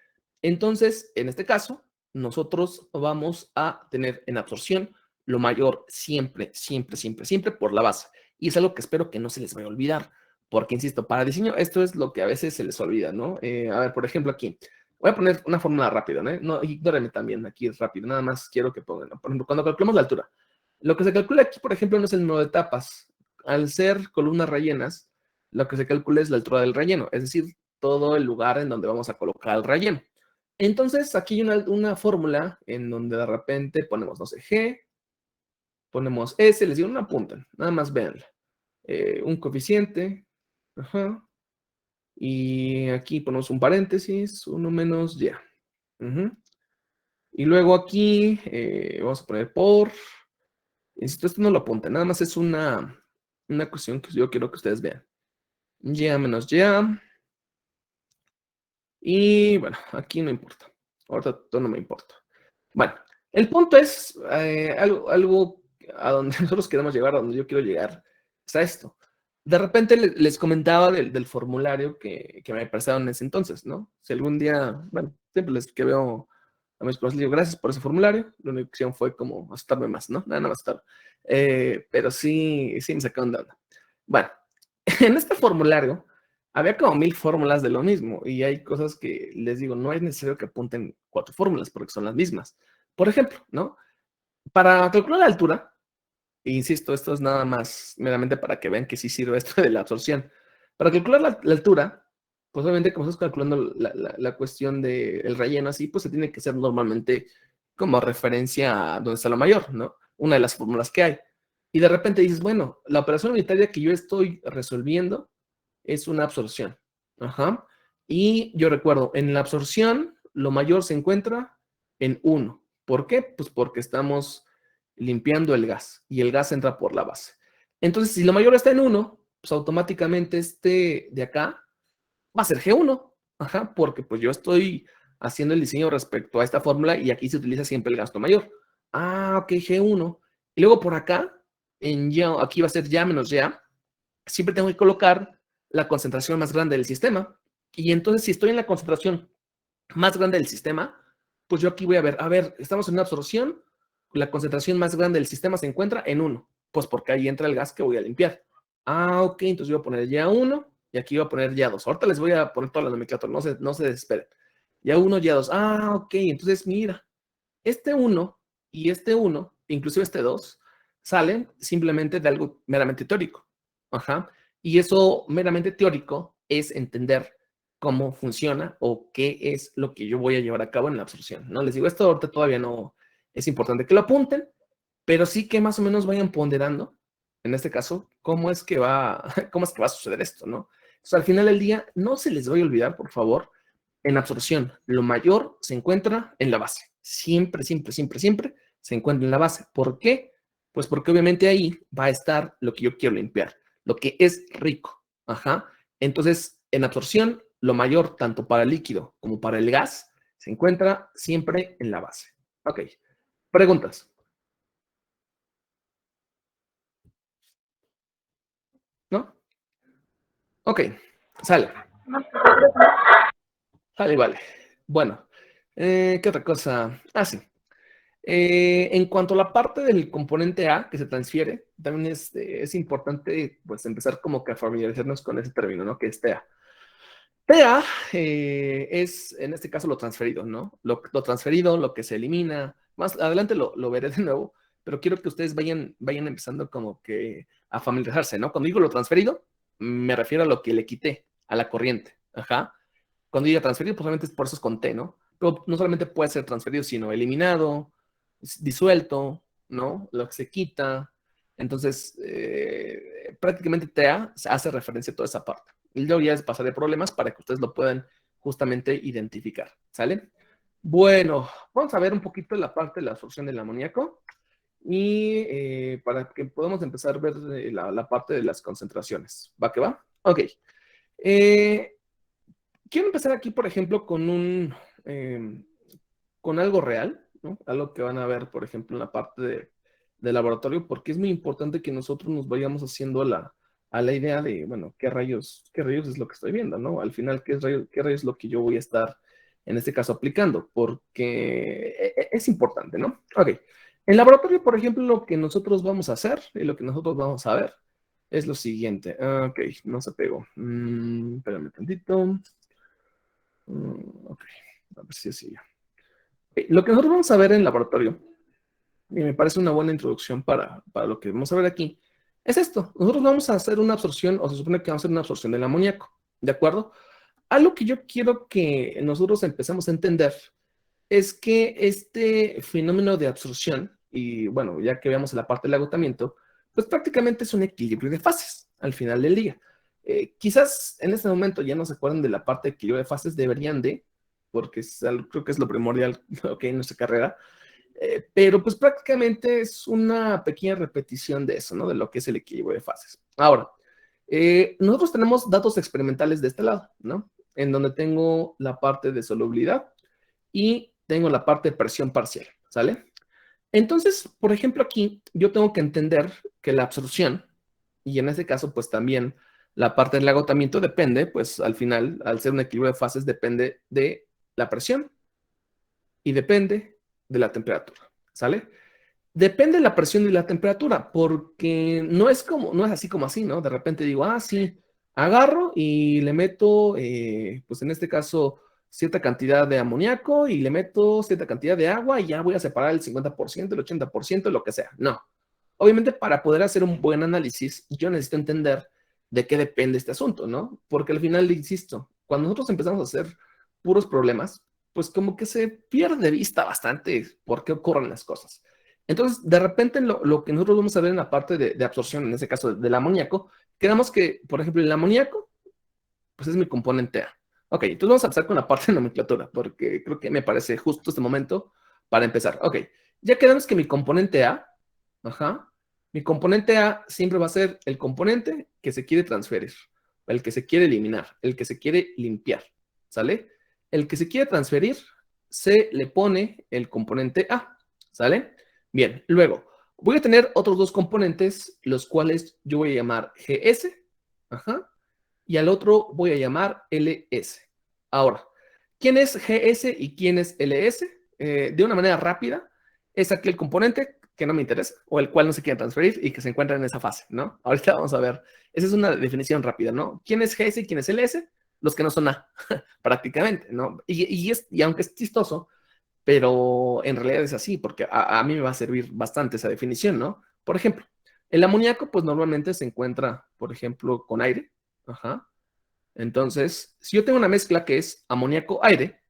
Entonces, en este caso, nosotros vamos a tener en absorción lo mayor siempre por la base. Y es algo que espero que no se les vaya a olvidar, porque, insisto, para diseño esto es lo que a veces se les olvida, ¿no? A ver, por ejemplo, aquí. Voy a poner una fórmula rápida, ¿no? No, ignórenme también aquí rápido, nada más quiero que pongan, ¿no? Por ejemplo, cuando calculamos la altura, lo que se calcula aquí, por ejemplo, no es el número de etapas. Al ser columnas rellenas, lo que se calcula es la altura del relleno, es decir, todo el lugar en donde vamos a colocar el relleno. Entonces, aquí hay una fórmula en donde de repente ponemos, no sé, G, ponemos S, les digo, no apuntan, nada más véanla. Un coeficiente, y aquí ponemos un paréntesis, 1 menos Y. Y luego aquí vamos a poner por, insisto, esto no lo apunta, nada más es una cuestión que yo quiero que ustedes vean. Ya menos ya. Y bueno, aquí no importa. Ahorita todo no me importa. Bueno, el punto es algo a donde nosotros queremos llegar, a donde yo quiero llegar, es a esto. De repente les comentaba del formulario que me prestaron en ese entonces, ¿no? Si algún día, bueno, siempre les que veo a mis esposos, les digo, gracias por ese formulario. La única opción fue como asustarme más, ¿no? Nada más asustar. Pero sí, sí me sacaron de onda. Bueno, en este formulario había como 1000 fórmulas de lo mismo y hay cosas que les digo, no es necesario que apunten 4 fórmulas porque son las mismas. Por ejemplo, ¿no? Para calcular la altura, e insisto, esto es nada más meramente para que vean que sí sirve esto de la absorción. Para calcular la altura, pues obviamente como estás calculando la cuestión del relleno así, pues se tiene que hacer normalmente como referencia a donde está lo mayor, ¿no? Una de las fórmulas que hay. Y de repente dices, bueno, la operación unitaria que yo estoy resolviendo es una absorción. Ajá. Y yo recuerdo, en la absorción, lo mayor se encuentra en 1. ¿Por qué? Pues porque estamos limpiando el gas y el gas entra por la base. Entonces, si lo mayor está en 1, pues automáticamente este de acá va a ser G1. Ajá, porque pues yo estoy haciendo el diseño respecto a esta fórmula y aquí se utiliza siempre el gasto mayor. Ah, ok, G1. Y luego por acá, en ya, aquí va a ser ya menos ya, siempre tengo que colocar la concentración más grande del sistema. Y entonces, si estoy en la concentración más grande del sistema, pues yo aquí voy a ver, estamos en una absorción, la concentración más grande del sistema se encuentra en 1, pues porque ahí entra el gas que voy a limpiar. Ah, ok, entonces voy a poner ya 1 y aquí voy a poner ya 2. Ahorita les voy a poner toda la nomenclatura, no se desesperen. Ya 1, ya 2. Ah, ok, entonces mira, este 1 y este 1, inclusive este 2, salen simplemente de algo meramente teórico. Ajá. Y eso meramente teórico es entender cómo funciona o qué es lo que yo voy a llevar a cabo en la absorción. ¿No? Les digo, esto ahorita todavía no es importante que lo apunten, pero sí que más o menos vayan ponderando, en este caso, cómo es que va a suceder esto, ¿no? Entonces, al final del día, no se les vaya a olvidar, por favor, en absorción, lo mayor se encuentra en la base. Siempre, siempre, siempre, siempre se encuentra en la base. ¿Por qué? Pues porque obviamente ahí va a estar lo que yo quiero limpiar, lo que es rico. Ajá. Entonces, en absorción, lo mayor, tanto para el líquido como para el gas, se encuentra siempre en la base. Ok. Preguntas. ¿No? Ok. Sale. Sale, vale. Bueno. ¿Qué otra cosa? Ah, sí. En cuanto a la parte del componente A que se transfiere, también es importante pues empezar como que a familiarizarnos con ese término, ¿no? Que es TA. TA es en este caso lo transferido, ¿no? Lo transferido, lo que se elimina. Más adelante lo veré de nuevo, pero quiero que ustedes vayan empezando como que a familiarizarse, ¿no? Cuando digo lo transferido, me refiero a lo que le quité a la corriente. Ajá. Cuando diga transferido, pues obviamente por eso es con T, ¿no? Pero no solamente puede ser transferido, sino eliminado, disuelto, ¿no? Lo que se quita. Entonces, prácticamente TA hace referencia a toda esa parte. Y luego ya les pasaré problemas para que ustedes lo puedan justamente identificar, ¿sale? Bueno, vamos a ver un poquito la parte de la absorción del amoníaco y para que podamos empezar a ver la parte de las concentraciones. ¿Va que va? Ok. Eh, Quiero empezar aquí, por ejemplo, eh, con algo real, ¿no? Algo que van a ver, por ejemplo, en la parte de laboratorio, porque es muy importante que nosotros nos vayamos haciendo a la idea de, bueno, qué rayos es lo que estoy viendo, ¿no? Al final, qué rayos es lo que yo voy a estar, en este caso, aplicando, porque es importante, ¿no? Ok. En laboratorio, por ejemplo, lo que nosotros vamos a hacer y lo que nosotros vamos a ver es lo siguiente. Ok, no se pegó. Espérame tantito. Ok, a ver si así ya. Lo que nosotros vamos a ver en laboratorio, y me parece una buena introducción para lo que vamos a ver aquí, es esto. Nosotros vamos a hacer una absorción, o se supone que vamos a hacer una absorción del amoníaco, ¿de acuerdo? Algo que yo quiero que nosotros empecemos a entender es que este fenómeno de absorción, y bueno, ya que veamos la parte del agotamiento, pues prácticamente es un equilibrio de fases al final del día. Quizás en este momento ya no se acuerdan de la parte de equilibrio de fases, deberían de, porque creo que es lo primordial okay, en nuestra carrera, pero pues prácticamente es una pequeña repetición de eso, ¿no? De lo que es el equilibrio de fases. Ahora, Nosotros tenemos datos experimentales de este lado, ¿no? En donde tengo la parte de solubilidad y tengo la parte de presión parcial, ¿sale? Entonces, por ejemplo, aquí yo tengo que entender que la absorción, y en este caso, pues también la parte del agotamiento depende, pues al final, al ser un equilibrio de fases, depende de la presión y depende de la temperatura, ¿sale? Depende de la presión y la temperatura, porque no es así como así, ¿no? De repente digo, ah, sí, agarro y le meto, pues en este caso, cierta cantidad de amoníaco y le meto cierta cantidad de agua y ya voy a separar el 50%, el 80%, lo que sea. No. Obviamente, para poder hacer un buen análisis, yo necesito entender de qué depende este asunto, ¿no? Porque al final, insisto, cuando nosotros empezamos a hacer puros problemas, pues como que se pierde de vista bastante por qué ocurren las cosas. Entonces, de repente, lo que nosotros vamos a ver en la parte de absorción, en este caso del amoníaco, quedamos que, por ejemplo, el amoníaco, pues es mi componente A. Ok, entonces vamos a empezar con la parte de nomenclatura, porque creo que me parece justo este momento para empezar. Ok, ya quedamos que mi componente A, ajá, mi componente A siempre va a ser el componente que se quiere transferir, el que se quiere eliminar, el que se quiere limpiar, ¿sale? El que se quiere transferir, se le pone el componente A, ¿sale? Bien, luego voy a tener otros dos componentes, los cuales yo voy a llamar GS, ajá, y al otro voy a llamar LS. Ahora, ¿quién es GS y quién es LS? De una manera rápida, es aquel componente que no me interesa o el cual no se quiere transferir y que se encuentra en esa fase, ¿no? Ahorita vamos a ver. Esa es una definición rápida, ¿no? ¿Quién es GS y quién es LS? Los que no son A, prácticamente, ¿no? Y aunque es chistoso, pero en realidad es así, porque a mí me va a servir bastante esa definición, ¿no? Por ejemplo, el amoníaco, pues normalmente se encuentra, por ejemplo, con aire, ajá. Entonces, si yo tengo una mezcla que es amoníaco-aire,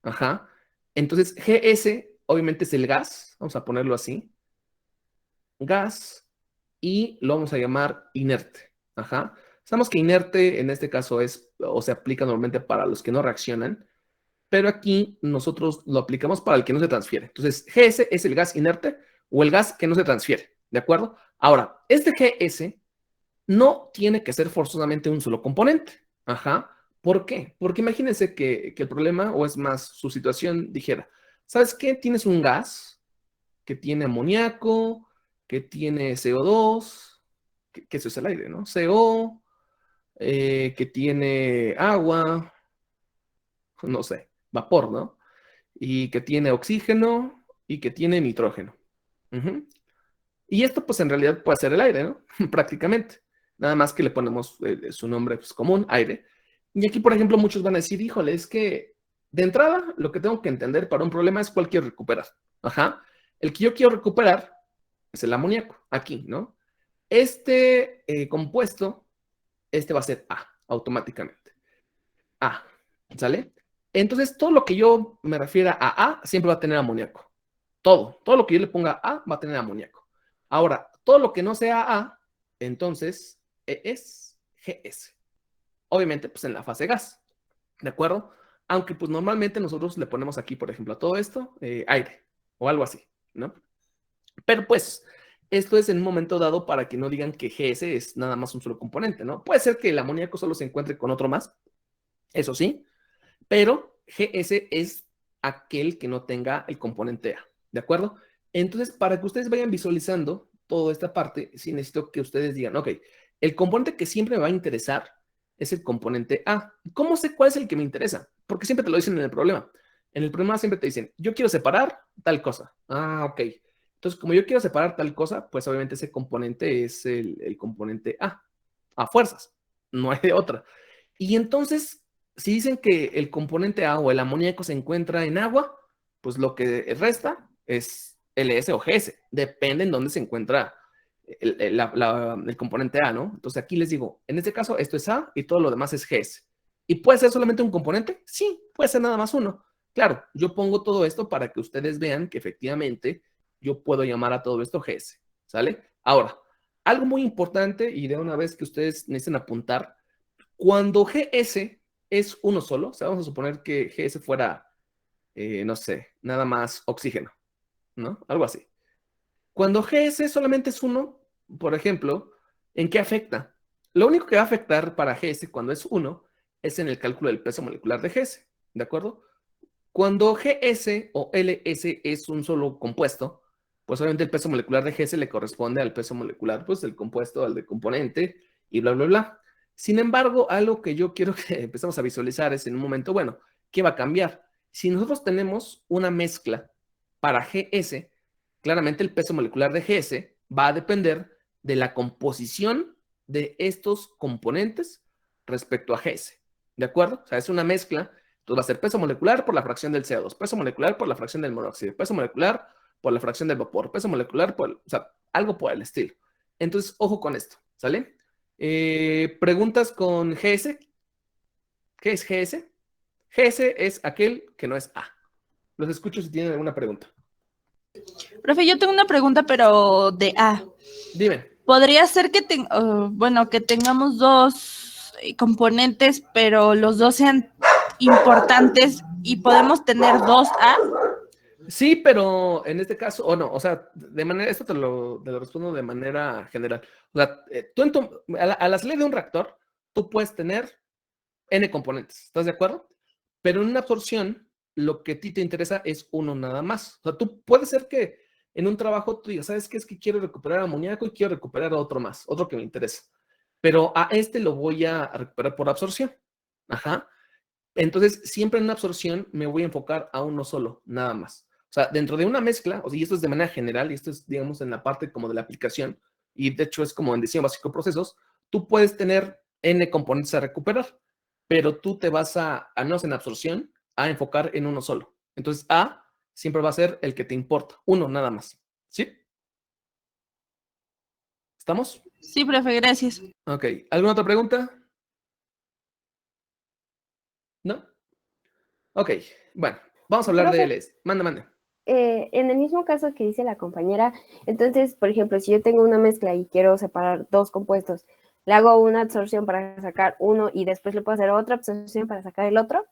ajá, entonces GS obviamente es el gas, vamos a ponerlo así, gas, y lo vamos a llamar inerte, ajá. Sabemos que inerte en este caso es, o se aplica normalmente para los que no reaccionan, pero aquí nosotros lo aplicamos para el que no se transfiere. Entonces, GS es el gas inerte o el gas que no se transfiere, ¿de acuerdo? Ahora, este GS no tiene que ser forzosamente un solo componente. Ajá. ¿Por qué? Porque imagínense que el problema, o es más, su situación dijera, ¿sabes qué? Tienes un gas que tiene amoníaco, que tiene CO2, que eso es el aire, ¿no? CO, que tiene agua, no sé, vapor, ¿no? Y que tiene oxígeno y que tiene nitrógeno. Ujú. Y esto, pues en realidad puede ser el aire, ¿no? Prácticamente. Nada más que le ponemos su nombre pues, común, aire. Y aquí, por ejemplo, muchos van a decir, híjole, es que de entrada lo que tengo que entender para un problema es cuál quiero recuperar. Ajá. El que yo quiero recuperar es el amoníaco, aquí, ¿no? Este compuesto, este va a ser A, automáticamente. A, ¿sale? Entonces, todo lo que yo me refiera a A siempre va a tener amoníaco. Todo lo que yo le ponga A va a tener amoníaco. Ahora, todo lo que no sea A, entonces es GS. Obviamente, pues en la fase gas, ¿de acuerdo? Aunque pues normalmente nosotros le ponemos aquí, por ejemplo, a todo esto, aire o algo así, ¿no? Pero pues, esto es en un momento dado para que no digan que GS es nada más un solo componente, ¿no? Puede ser que el amoníaco solo se encuentre con otro más, eso sí, pero GS es aquel que no tenga el componente A, ¿de acuerdo? Entonces, para que ustedes vayan visualizando toda esta parte, sí necesito que ustedes digan, ok, el componente que siempre me va a interesar es el componente A. ¿Cómo sé cuál es el que me interesa? Porque siempre te lo dicen en el problema. En el problema siempre te dicen, yo quiero separar tal cosa. Ah, ok. Entonces, como yo quiero separar tal cosa, pues obviamente ese componente es el componente a fuerzas, no hay de otra. Y entonces, si dicen que el componente A o el amoníaco se encuentra en agua, pues lo que resta es LS o GS. Depende en dónde se encuentra el componente A, ¿no? Entonces aquí les digo, en este caso esto es A y todo lo demás es GS. ¿Y puede ser solamente un componente? Sí, puede ser nada más uno. Claro, yo pongo todo esto para que ustedes vean que efectivamente yo puedo llamar a todo esto GS, ¿sale? Ahora, algo muy importante y de una vez que ustedes necesiten apuntar, cuando GS es uno solo, o sea, vamos a suponer que GS fuera, no sé, nada más oxígeno, ¿no? Algo así. Cuando GS solamente es uno, por ejemplo, ¿en qué afecta? Lo único que va a afectar para GS cuando es 1 es en el cálculo del peso molecular de GS, ¿de acuerdo? Cuando GS o LS es un solo compuesto, pues obviamente el peso molecular de GS le corresponde al peso molecular, pues del compuesto, al de componente y bla, bla, bla. Sin embargo, algo que yo quiero que empezamos a visualizar es en un momento, bueno, ¿qué va a cambiar? Si nosotros tenemos una mezcla para GS, claramente el peso molecular de GS va a depender de la composición de estos componentes respecto a GS, ¿de acuerdo? O sea, es una mezcla, entonces va a ser peso molecular por la fracción del CO2, peso molecular por la fracción del monóxido, peso molecular por la fracción del vapor, peso molecular por, o sea, algo por el estilo. Entonces, ojo con esto, ¿sale? Preguntas con GS. ¿Qué es GS? GS es aquel que no es A. Los escucho si tienen alguna pregunta. Profe, yo tengo una pregunta, pero de A. Dime. ¿Podría ser que, bueno, que tengamos dos componentes, pero los dos sean importantes y podemos tener dos A? Sí, pero en este caso, o no, o sea, de manera, esto te lo respondo de manera general. O sea, tú a la salida de un reactor, tú puedes tener N componentes, ¿estás de acuerdo? Pero en una absorción, lo que a ti te interesa es uno nada más. O sea, tú puede ser que en un trabajo tú digas, ¿sabes qué? Es que quiero recuperar amoníaco y quiero recuperar otro más, otro que me interesa. Pero a este lo voy a recuperar por absorción. Ajá. Entonces, siempre en una absorción me voy a enfocar a uno solo, nada más. O sea, dentro de una mezcla, o sea, y esto es de manera general, y esto es, digamos, en la parte como de la aplicación, y de hecho es como en diseño básico de procesos, tú puedes tener N componentes a recuperar, pero tú te vas a no en absorción, a enfocar en uno solo. Entonces, A siempre va a ser el que te importa, uno nada más. ¿Sí? ¿Estamos? Sí, profe, gracias. Ok. ¿Alguna otra pregunta? ¿No? Ok. Bueno, vamos a hablar de Profe, LS. Manda, manda. en el mismo caso que dice la compañera, entonces, por ejemplo, si yo tengo una mezcla y quiero separar dos compuestos, ¿le hago una absorción para sacar uno y después le puedo hacer otra absorción para sacar el otro?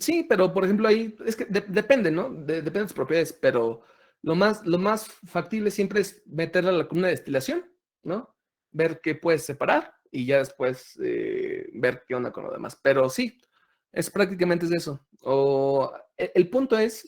Sí, pero por ejemplo ahí, es que depende, ¿no? Depende de sus propiedades, pero lo más factible siempre es meterla a la columna de destilación, ¿no? Ver qué puedes separar y ya después ver qué onda con lo demás. Pero sí, es prácticamente es eso. O el punto es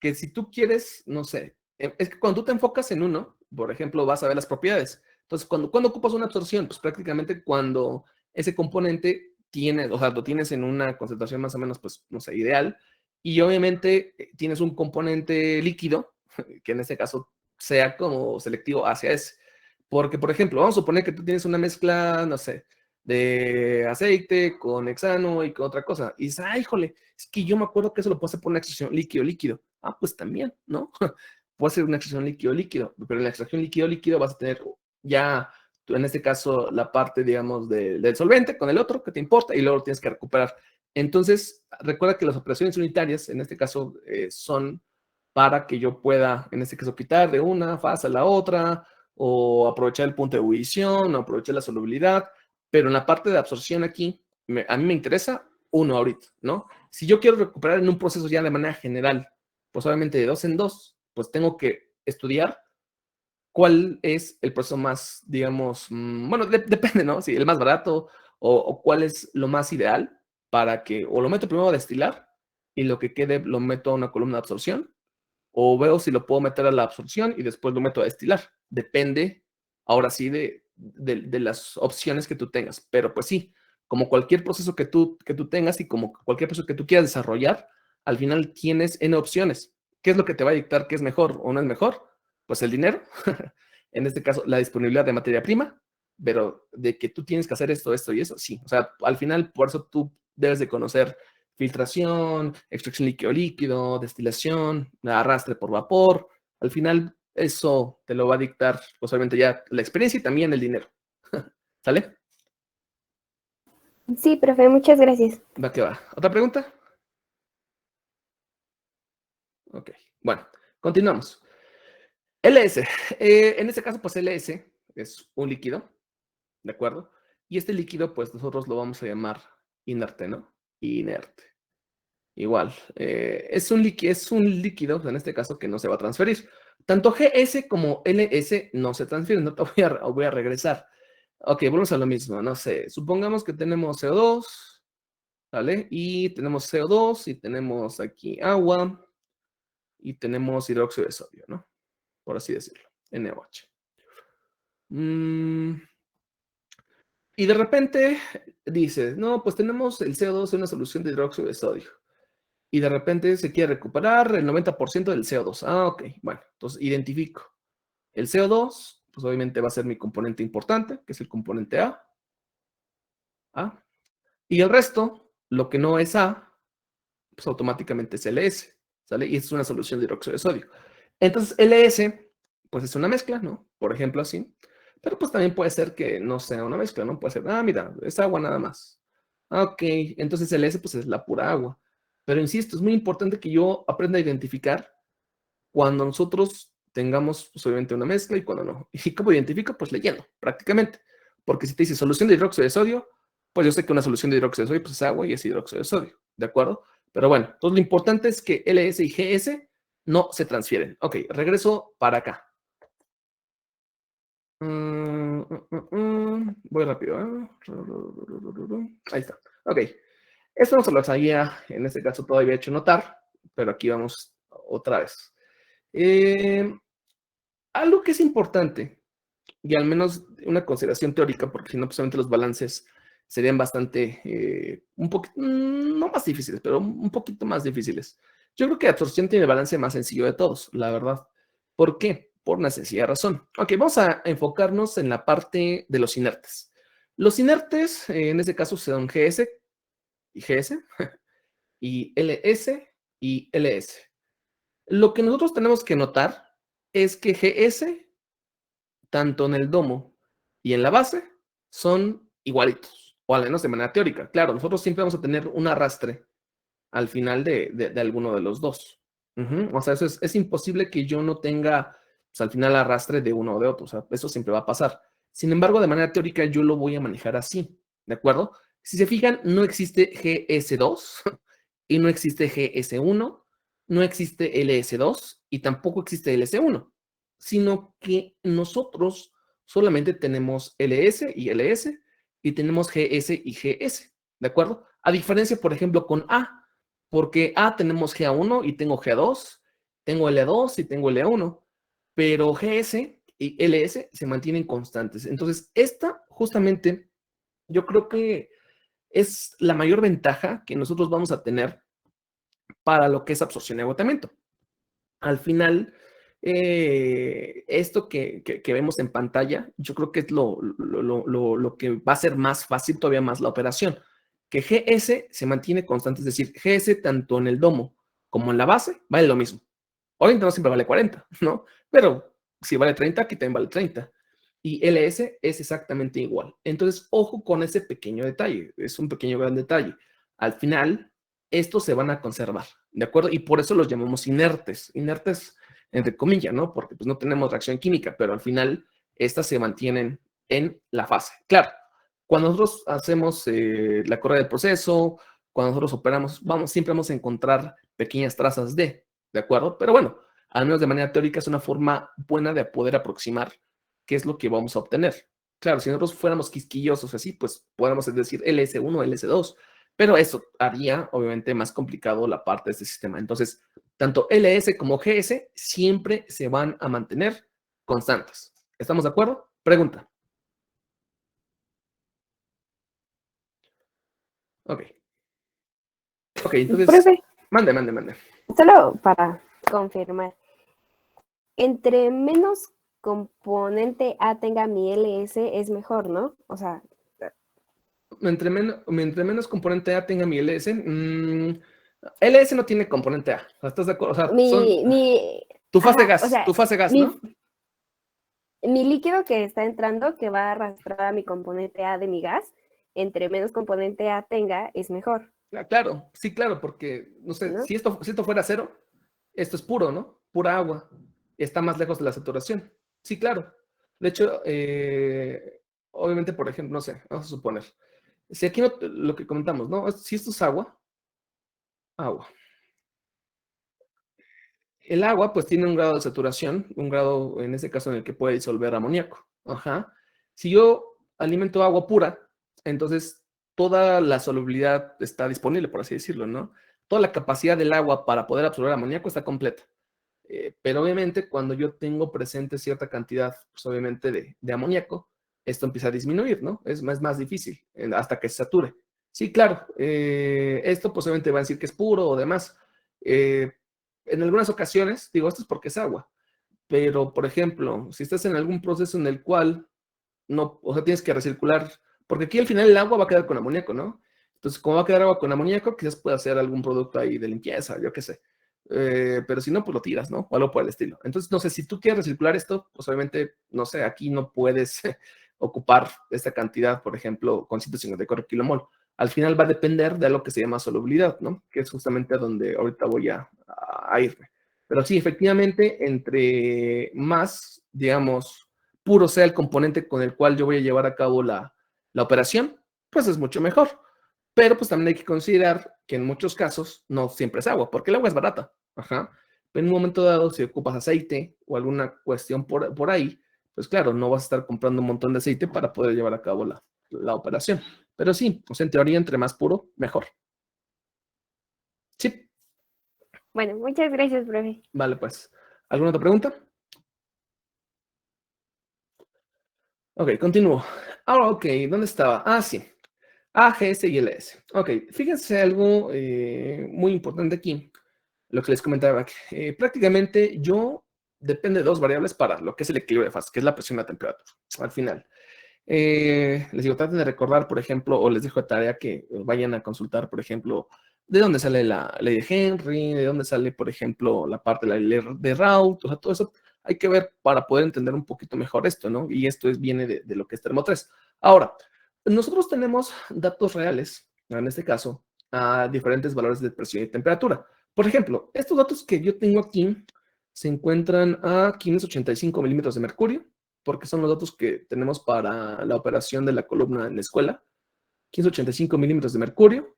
que si tú quieres, no sé, es que cuando tú te enfocas en uno, por ejemplo, vas a ver las propiedades. Entonces, cuando ocupas una absorción, pues prácticamente cuando ese componente tienes, o sea, lo tienes en una concentración más o menos, pues, no sé, ideal, y obviamente tienes un componente líquido, que en este caso sea como selectivo hacia ese. Porque, por ejemplo, vamos a suponer que tú tienes una mezcla, no sé, de aceite con hexano y con otra cosa. Y dices, ay, híjole, es que yo me acuerdo que eso lo puedo hacer por una extracción líquido-líquido. Ah, pues también, ¿no? Puede ser una extracción líquido-líquido, pero en la extracción líquido-líquido vas a tener ya en este caso, la parte, digamos, del solvente con el otro que te importa y luego lo tienes que recuperar. Entonces, recuerda que las operaciones unitarias, en este caso, son para que yo pueda, en este caso, quitar de una fase a la otra o aprovechar el punto de ebullición o aprovechar la solubilidad, pero en la parte de absorción aquí, a mí me interesa uno ahorita, ¿no? Si yo quiero recuperar en un proceso ya de manera general, pues obviamente de dos en dos, pues tengo que estudiar cuál es el proceso más, digamos, bueno, depende, ¿no? Si el más barato o cuál es lo más ideal para que, o lo meto primero a destilar y lo que quede lo meto a una columna de absorción, o veo si lo puedo meter a la absorción y después lo meto a destilar. Depende, ahora sí, de las opciones que tú tengas. Pero pues sí, como cualquier proceso que tú tengas y como cualquier proceso que tú quieras desarrollar, al final tienes N opciones. ¿Qué es lo que te va a dictar qué es mejor o no es mejor? Pues el dinero, en este caso la disponibilidad de materia prima, pero de que tú tienes que hacer esto, esto y eso, sí. O sea, al final por eso tú debes de conocer filtración, extracción líquido-líquido, destilación, arrastre por vapor. Al final, eso te lo va a dictar, posiblemente ya la experiencia y también el dinero. ¿Sale? Sí, profe, muchas gracias. Va que va. ¿Otra pregunta? Ok. Bueno, continuamos. LS. En este caso, pues LS es un líquido, ¿de acuerdo? Y este líquido, pues nosotros lo vamos a llamar inerte, ¿no? Inerte. Igual, es un líquido, en este caso, que no se va a transferir. Tanto GS como LS no se transfieren, no te voy a regresar. Ok, volvemos a lo mismo, no sé. Supongamos que tenemos CO2, ¿vale? Y tenemos CO2 y tenemos aquí agua y tenemos hidróxido de sodio, ¿no? Por así decirlo, NaOH. Y de repente dices, no, pues tenemos el CO2 en una solución de hidróxido de sodio. Y de repente se quiere recuperar el 90% del CO2. Ah, ok, bueno, entonces identifico. El CO2, pues obviamente va a ser mi componente importante, que es el componente A. A. Y el resto, lo que no es A, pues automáticamente es LS, ¿sale? Y es una solución de hidróxido de sodio. Entonces, LS, pues es una mezcla, ¿no? Por ejemplo, así. Pero pues también puede ser que no sea una mezcla, ¿no? Puede ser, mira, es agua nada más. Ok, entonces LS pues es la pura agua. Pero insisto, es muy importante que yo aprenda a identificar cuando nosotros tengamos pues, obviamente una mezcla y cuando no. ¿Y cómo identifico? Pues leyendo, prácticamente. Porque si te dice solución de hidróxido de sodio, pues yo sé que una solución de hidróxido de sodio pues es agua y es hidróxido de sodio, ¿de acuerdo? Pero bueno, entonces lo importante es que LS y GS no se transfieren. Ok, regreso para acá. Voy rápido. Ahí está. Ok, esto no se los había, en este caso todavía hecho notar, pero aquí vamos otra vez. Algo que es importante, y al menos una consideración teórica, porque si no, pues los balances serían bastante, un poquito, no más difíciles, pero un poquito más difíciles. Yo creo que absorción tiene el balance más sencillo de todos, la verdad. ¿Por qué? Por una sencilla razón. Ok, vamos a enfocarnos en la parte de los inertes. Los inertes, en este caso, son GS y GS, y LS y LS. Lo que nosotros tenemos que notar es que GS tanto en el domo y en la base son igualitos, o al menos de manera teórica. Claro, nosotros siempre vamos a tener un arrastre al final de alguno de los dos. O sea, eso es imposible que yo no tenga pues, al final arrastre de uno o de otro. O sea, eso siempre va a pasar. Sin embargo, de manera teórica yo lo voy a manejar así, ¿de acuerdo? Si se fijan, no existe GS2 y no existe GS1, no existe LS2 y tampoco existe LS1, sino que nosotros solamente tenemos LS y LS y tenemos GS y GS, ¿de acuerdo? A diferencia, por ejemplo, con A, porque A tenemos GA1 y tengo GA2, tengo L2 y tengo L1, pero GS y LS se mantienen constantes. Entonces, esta justamente yo creo que es la mayor ventaja que nosotros vamos a tener para lo que es absorción y agotamiento. Al final, esto que vemos en pantalla, yo creo que es lo que va a ser más fácil todavía más la operación. Que GS se mantiene constante, es decir, GS tanto en el domo como en la base vale lo mismo. Obviamente no siempre vale 40, ¿no? Pero si vale 30, aquí también vale 30. Y LS es exactamente igual. Entonces, ojo con ese pequeño detalle. Es un pequeño gran detalle. Al final, estos se van a conservar, ¿de acuerdo? Y por eso los llamamos inertes. Inertes, entre comillas, ¿no? Porque pues no tenemos reacción química, pero al final estas se mantienen en la fase. Claro, cuando nosotros hacemos la correa del proceso, cuando nosotros operamos, siempre vamos a encontrar pequeñas trazas ¿de acuerdo? Pero bueno, al menos de manera teórica es una forma buena de poder aproximar qué es lo que vamos a obtener. Claro, si nosotros fuéramos quisquillosos así, pues podemos decir LS1, LS2, pero eso haría obviamente más complicado la parte de este sistema. Entonces, tanto LS como GS siempre se van a mantener constantes. ¿Estamos de acuerdo? Pregunta. Ok. Ok, entonces, Profe, mande. solo para confirmar, entre menos componente A tenga mi LS es mejor, ¿no? O sea, Entre menos componente A tenga mi LS, LS no tiene componente A. ¿Estás de acuerdo? O sea, tu fase gas, o sea, tu fase gas, ¿no? Mi líquido que está entrando, que va a arrastrar a mi componente A de mi gas, entre menos componente A tenga, es mejor. Claro, sí, claro, porque, no sé, ¿no? si esto fuera cero, esto es puro, ¿no? Pura agua. Está más lejos de la saturación. Sí, claro. De hecho, obviamente, por ejemplo, no sé, vamos a suponer, si aquí lo que comentamos, ¿no? Si esto es agua, el agua pues tiene un grado de saturación, un grado en este caso en el que puede disolver amoníaco. Ajá. Si yo alimento agua pura, entonces toda la solubilidad está disponible, por así decirlo, ¿no? Toda la capacidad del agua para poder absorber amoníaco está completa. Pero obviamente cuando yo tengo presente cierta cantidad, pues obviamente de amoníaco, esto empieza a disminuir, ¿no? Es más difícil hasta que se sature. Sí, claro, esto posiblemente va a decir que es puro o demás. En algunas ocasiones, digo, esto es porque es agua, pero por ejemplo, si estás en algún proceso en el cual no, o sea, tienes que recircular, porque aquí al final el agua va a quedar con amoníaco, ¿no? Entonces, como va a quedar agua con amoníaco, quizás pueda hacer algún producto ahí de limpieza, yo qué sé. Pero si no, pues lo tiras, ¿no? O algo por el estilo. Entonces, no sé, si tú quieres recircular esto, pues obviamente, no sé, aquí no puedes ocupar esta cantidad, por ejemplo, con 154 kilomol. Al final va a depender de algo que se llama solubilidad, ¿no? Que es justamente a donde ahorita voy a irme. Pero sí, efectivamente, entre más, digamos, puro sea el componente con el cual yo voy a llevar a cabo la operación, pues es mucho mejor. Pero pues también hay que considerar que en muchos casos no siempre es agua, porque el agua es barata. Ajá. Pero en un momento dado, si ocupas aceite o alguna cuestión por ahí, pues claro, no vas a estar comprando un montón de aceite para poder llevar a cabo la operación. Pero sí, pues en teoría, entre más puro, mejor. Sí. Bueno, muchas gracias, profe. Vale, pues. ¿Alguna otra pregunta? Ok, continúo. Ahora, ok, ¿dónde estaba? Ah, sí. A, GS y LS. Ok, fíjense algo muy importante aquí, lo que les comentaba. Prácticamente yo depende de dos variables para lo que es el equilibrio de fases, que es la presión y la temperatura, al final. Les digo, traten de recordar, por ejemplo, o les dejo de tarea que vayan a consultar, por ejemplo, de dónde sale la ley de Henry, de dónde sale, por ejemplo, la parte de la ley de Raoult, o sea, todo eso hay que ver para poder entender un poquito mejor esto, ¿no? Y esto viene de lo que es Termo 3. Ahora, nosotros tenemos datos reales, en este caso, a diferentes valores de presión y temperatura. Por ejemplo, estos datos que yo tengo aquí se encuentran a 585 milímetros de mercurio, porque son los datos que tenemos para la operación de la columna en la escuela. 585 milímetros de mercurio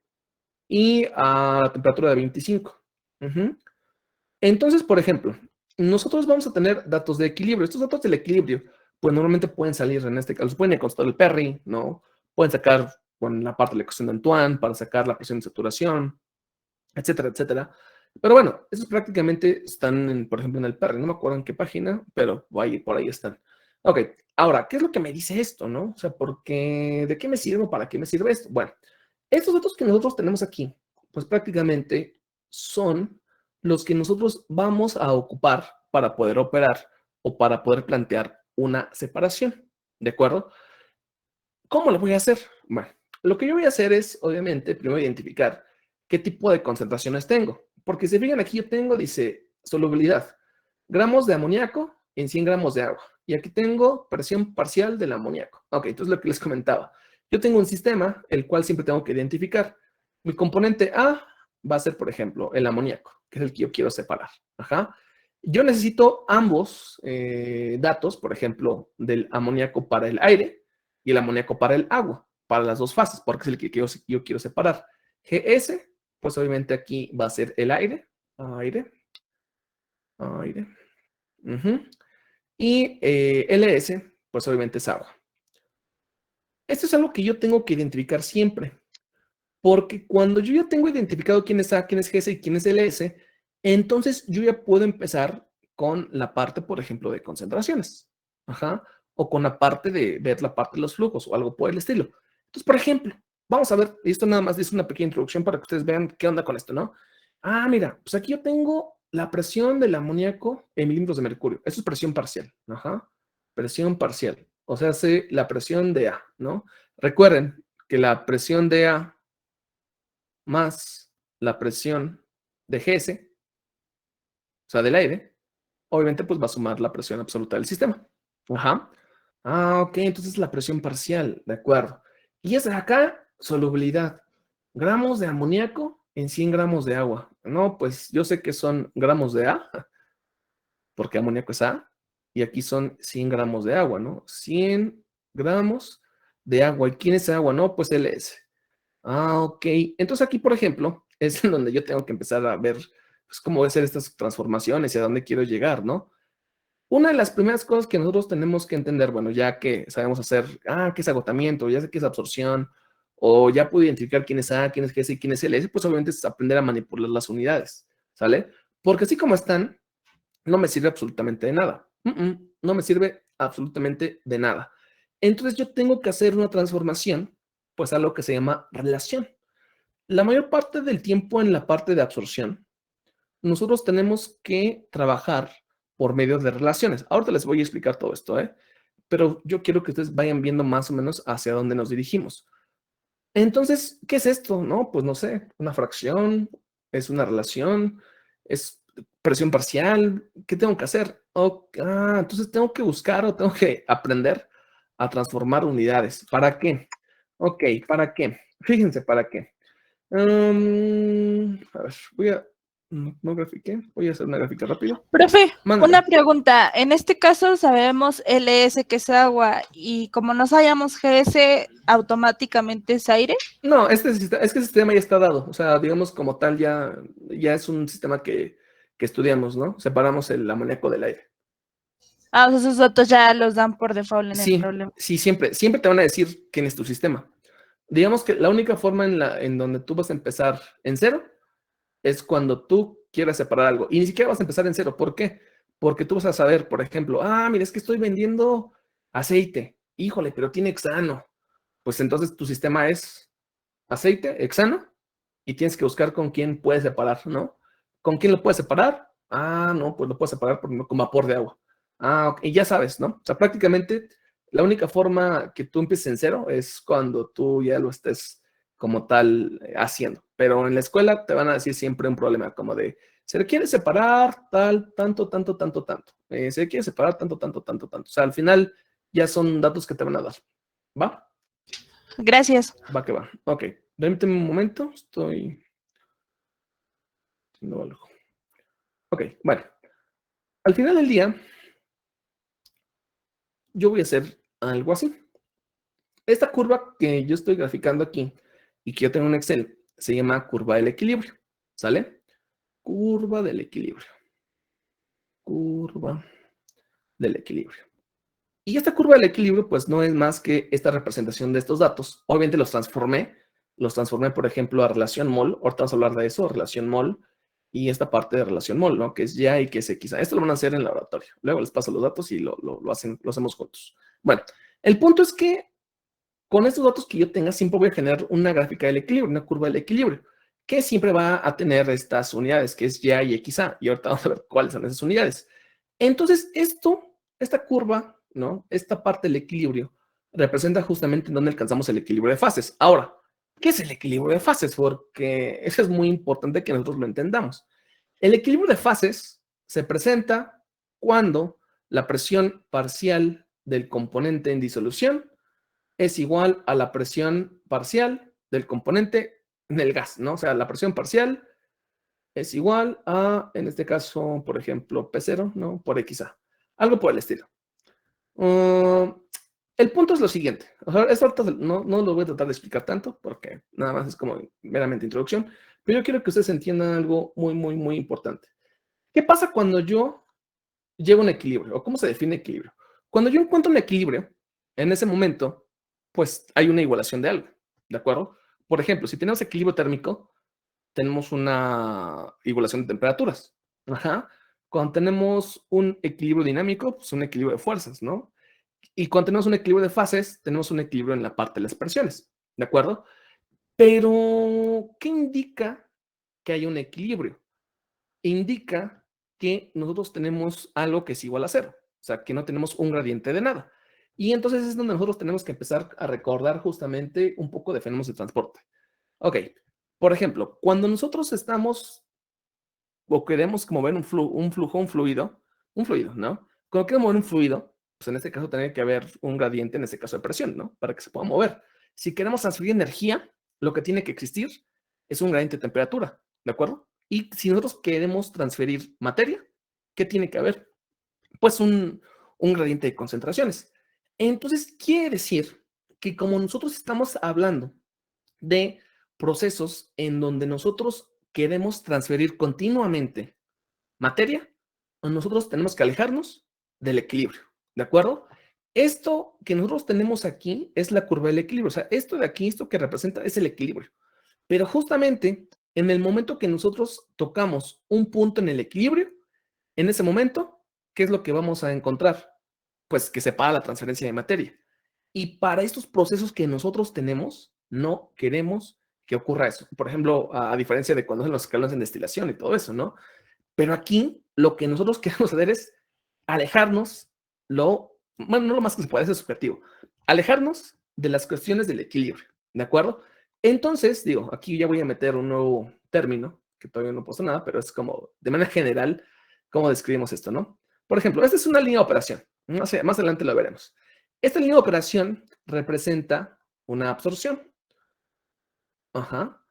y a la temperatura de 25. Entonces, por ejemplo, nosotros vamos a tener datos de equilibrio. Estos datos del equilibrio, pues normalmente pueden salir en este caso, pueden constatar el Perry, ¿no? Pueden sacar con la parte de la ecuación de Antoine para sacar la presión de saturación, etcétera, etcétera. Pero bueno, esos prácticamente están, por ejemplo, en el Perry. No me acuerdo en qué página, pero por ahí están. Ok, ahora, ¿qué es lo que me dice esto, no? O sea, ¿de qué me sirve? ¿Para qué me sirve esto? Bueno, estos datos que nosotros tenemos aquí, pues prácticamente son los que nosotros vamos a ocupar para poder operar o para poder plantear una separación, ¿de acuerdo? ¿Cómo lo voy a hacer? Bueno, lo que yo voy a hacer es, obviamente, primero identificar qué tipo de concentraciones tengo. Porque si fijan aquí, yo tengo, dice, solubilidad, gramos de amoníaco en 100 gramos de agua. Y aquí tengo presión parcial del amoníaco. Ok, entonces lo que les comentaba. Yo tengo un sistema, el cual siempre tengo que identificar. Mi componente A va a ser, por ejemplo, el amoníaco, que es el que yo quiero separar. Ajá. Yo necesito ambos datos, por ejemplo, del amoníaco para el aire y el amoníaco para el agua, para las dos fases, porque es el que yo quiero separar. GS, pues obviamente aquí va a ser el aire, aire. Y LS, pues obviamente es agua. Esto es algo que yo tengo que identificar siempre, porque cuando yo ya tengo identificado quién es A, quién es GS y quién es LS, entonces yo ya puedo empezar con la parte, por ejemplo, de concentraciones. Ajá. O con la parte de ver la parte de los flujos o algo por el estilo. Entonces, por ejemplo, vamos a ver, esto nada más es una pequeña introducción para que ustedes vean qué onda con esto, ¿no? Ah, mira, pues aquí yo tengo la presión del amoníaco en milímetros de mercurio. Eso es presión parcial. Ajá. Presión parcial. O sea, hace la presión de A, ¿no? Recuerden que la presión de A más la presión de GS, o sea, del aire, obviamente pues va a sumar la presión absoluta del sistema. Ajá. Ah, ok, entonces la presión parcial, de acuerdo. Y es acá solubilidad. Gramos de amoníaco en 100 gramos de agua. No, pues yo sé que son gramos de A, porque amoníaco es A, y aquí son 100 gramos de agua, ¿no? 100 gramos de agua. ¿Y quién es agua? No, pues LS. Ah, ok. Entonces aquí, por ejemplo, es en donde yo tengo que empezar a ver pues, cómo voy a hacer estas transformaciones y a dónde quiero llegar, ¿no? Una de las primeras cosas que nosotros tenemos que entender, bueno, ya que sabemos hacer, qué es agotamiento, ya sé qué es absorción, o ya puedo identificar quién es A, quién es GS y quién es LS, pues obviamente es aprender a manipular las unidades, ¿sale? Porque así como están, no me sirve absolutamente de nada. No me sirve absolutamente de nada. Entonces yo tengo que hacer una transformación, pues a lo que se llama relación. La mayor parte del tiempo en la parte de absorción, nosotros tenemos que trabajar por medio de relaciones. Ahorita les voy a explicar todo esto, ¿eh? Pero yo quiero que ustedes vayan viendo más o menos hacia dónde nos dirigimos. Entonces, ¿qué es esto? No, pues no sé, una fracción, es una relación, es presión parcial, ¿qué tengo que hacer? Entonces tengo que buscar o tengo que aprender a transformar unidades. ¿Para qué? Ok, ¿para qué? Fíjense, ¿para qué? A ver, no grafiqué, voy a hacer una gráfica rápido. Profe, Mándame. una pregunta. En este caso sabemos LS que es agua y como no sabíamos GS, automáticamente es aire. No, es que el sistema ya está dado. O sea, digamos como tal, ya es un sistema que estudiamos, ¿no? Separamos el amoníaco del aire. O sea, esos datos ya los dan por default en el Sí, problema. sí, siempre te van a decir quién es tu sistema. Digamos que la única forma en donde tú vas a empezar en cero es cuando tú quieras separar algo. Y ni siquiera vas a empezar en cero. ¿Por qué? Porque tú vas a saber, por ejemplo, mira, es que estoy vendiendo aceite. Híjole, pero tiene hexano. Pues entonces tu sistema es aceite, hexano, y tienes que buscar con quién puedes separar, ¿no? ¿Con quién lo puedes separar? No, pues lo puedes separar con vapor de agua. Ok, y ya sabes, ¿no? O sea, prácticamente la única forma que tú empieces en cero es cuando tú ya lo estés como tal haciendo. Pero en la escuela te van a decir siempre un problema como de, se le quiere separar tal, tanto, tanto, tanto, tanto. Se le quiere separar tanto, tanto, tanto, tanto. O sea, al final ya son datos que te van a dar. ¿Va? Gracias. Va que va. Ok. Permíteme un momento. Estoy haciendo algo. Ok, bueno. Al final del día, yo voy a hacer algo así. Esta curva que yo estoy graficando aquí y que yo tengo en Excel se llama curva del equilibrio. ¿Sale? Curva del equilibrio. Curva del equilibrio. Y esta curva del equilibrio, pues no es más que esta representación de estos datos. Obviamente los transformé, por ejemplo, a relación mol. Ahorita vamos a hablar de eso, relación mol. Y esta parte de relación mol, ¿no? Que es ya y que es X. Esto lo van a hacer en el laboratorio. Luego les paso los datos y lo hacemos juntos. Bueno, el punto es que con estos datos que yo tenga, siempre voy a generar una gráfica del equilibrio, una curva del equilibrio, que siempre va a tener estas unidades, que es Y y XA. Y ahorita vamos a ver cuáles son esas unidades. Entonces, esta curva, ¿no? Esta parte del equilibrio representa justamente en dónde alcanzamos el equilibrio de fases. Ahora, ¿qué es el equilibrio de fases? Porque eso es muy importante que nosotros lo entendamos. El equilibrio de fases se presenta cuando la presión parcial del componente en disolución es igual a la presión parcial del componente en el gas, ¿no? O sea, la presión parcial es igual a, en este caso, por ejemplo, P0, ¿no? Por XA. Algo por el estilo. El punto es lo siguiente. O sea, esto no lo voy a tratar de explicar tanto porque nada más es como meramente introducción, pero yo quiero que ustedes entiendan algo muy, muy, muy importante. ¿Qué pasa cuando yo llego a un equilibrio? ¿O cómo se define equilibrio? Cuando yo encuentro un equilibrio, en ese momento, pues hay una igualación de algo, ¿de acuerdo? Por ejemplo, si tenemos equilibrio térmico, tenemos una igualación de temperaturas. Ajá. Cuando tenemos un equilibrio dinámico, pues un equilibrio de fuerzas, ¿no? Y cuando tenemos un equilibrio de fases, tenemos un equilibrio en la parte de las presiones, ¿de acuerdo? Pero, ¿qué indica que hay un equilibrio? Indica que nosotros tenemos algo que es igual a cero, o sea, que no tenemos un gradiente de nada. Y entonces es donde nosotros tenemos que empezar a recordar justamente un poco de fenómenos de transporte. Ok, por ejemplo, cuando nosotros estamos o queremos mover un flujo, un fluido, ¿no? Cuando queremos mover un fluido, pues en este caso tiene que haber un gradiente, en este caso de presión, ¿no? Para que se pueda mover. Si queremos transferir energía, lo que tiene que existir es un gradiente de temperatura, ¿de acuerdo? Y si nosotros queremos transferir materia, ¿qué tiene que haber? Pues un gradiente de concentraciones. Entonces, quiere decir que como nosotros estamos hablando de procesos en donde nosotros queremos transferir continuamente materia, nosotros tenemos que alejarnos del equilibrio, ¿de acuerdo? Esto que nosotros tenemos aquí es la curva del equilibrio, o sea, esto de aquí, esto que representa es el equilibrio. Pero justamente en el momento que nosotros tocamos un punto en el equilibrio, en ese momento, ¿qué es lo que vamos a encontrar? Pues que se para la transferencia de materia. Y para estos procesos que nosotros tenemos, no queremos que ocurra eso. Por ejemplo, a diferencia de cuando hacen los escalones en destilación y todo eso, ¿no? Pero aquí lo que nosotros queremos hacer es alejarnos bueno, no lo más que se puede, es subjetivo, alejarnos de las cuestiones del equilibrio, ¿de acuerdo? Entonces, digo, aquí ya voy a meter un nuevo término, que todavía no he puesto nada, pero es como, de manera general, cómo describimos esto, ¿no? Por ejemplo, esta es una línea de operación, no sé, más adelante lo veremos. Esta línea de operación representa una absorción. Ajá.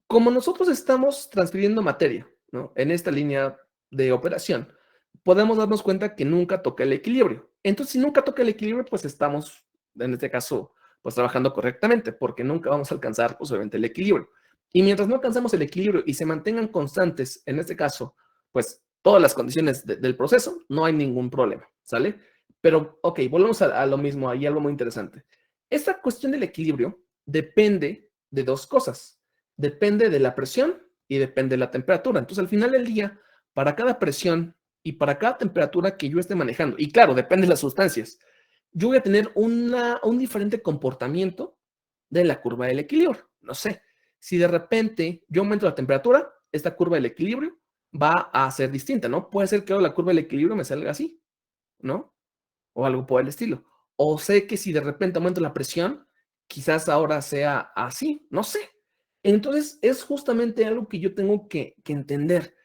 Como nosotros estamos transfiriendo materia, ¿no? En esta línea de operación, podemos darnos cuenta que nunca toca el equilibrio. Entonces, si nunca toca el equilibrio, pues estamos, en este caso, pues trabajando correctamente, porque nunca vamos a alcanzar, pues obviamente, el equilibrio. Y mientras no alcanzamos el equilibrio y se mantengan constantes, en este caso, pues todas las condiciones del proceso, no hay ningún problema, ¿sale? Pero, ok, volvemos a lo mismo, hay algo muy interesante. Esta cuestión del equilibrio depende de dos cosas. Depende de la presión y depende de la temperatura. Entonces, al final del día, para cada presión y para cada temperatura que yo esté manejando, y claro, depende de las sustancias, yo voy a tener un diferente comportamiento de la curva del equilibrio. No sé, si de repente yo aumento la temperatura, esta curva del equilibrio va a ser distinta, ¿no? Puede ser que ahora la curva del equilibrio me salga así, ¿no? O algo por el estilo. O sé que si de repente aumento la presión, quizás ahora sea así, no sé. Entonces, es justamente algo que yo tengo que entender,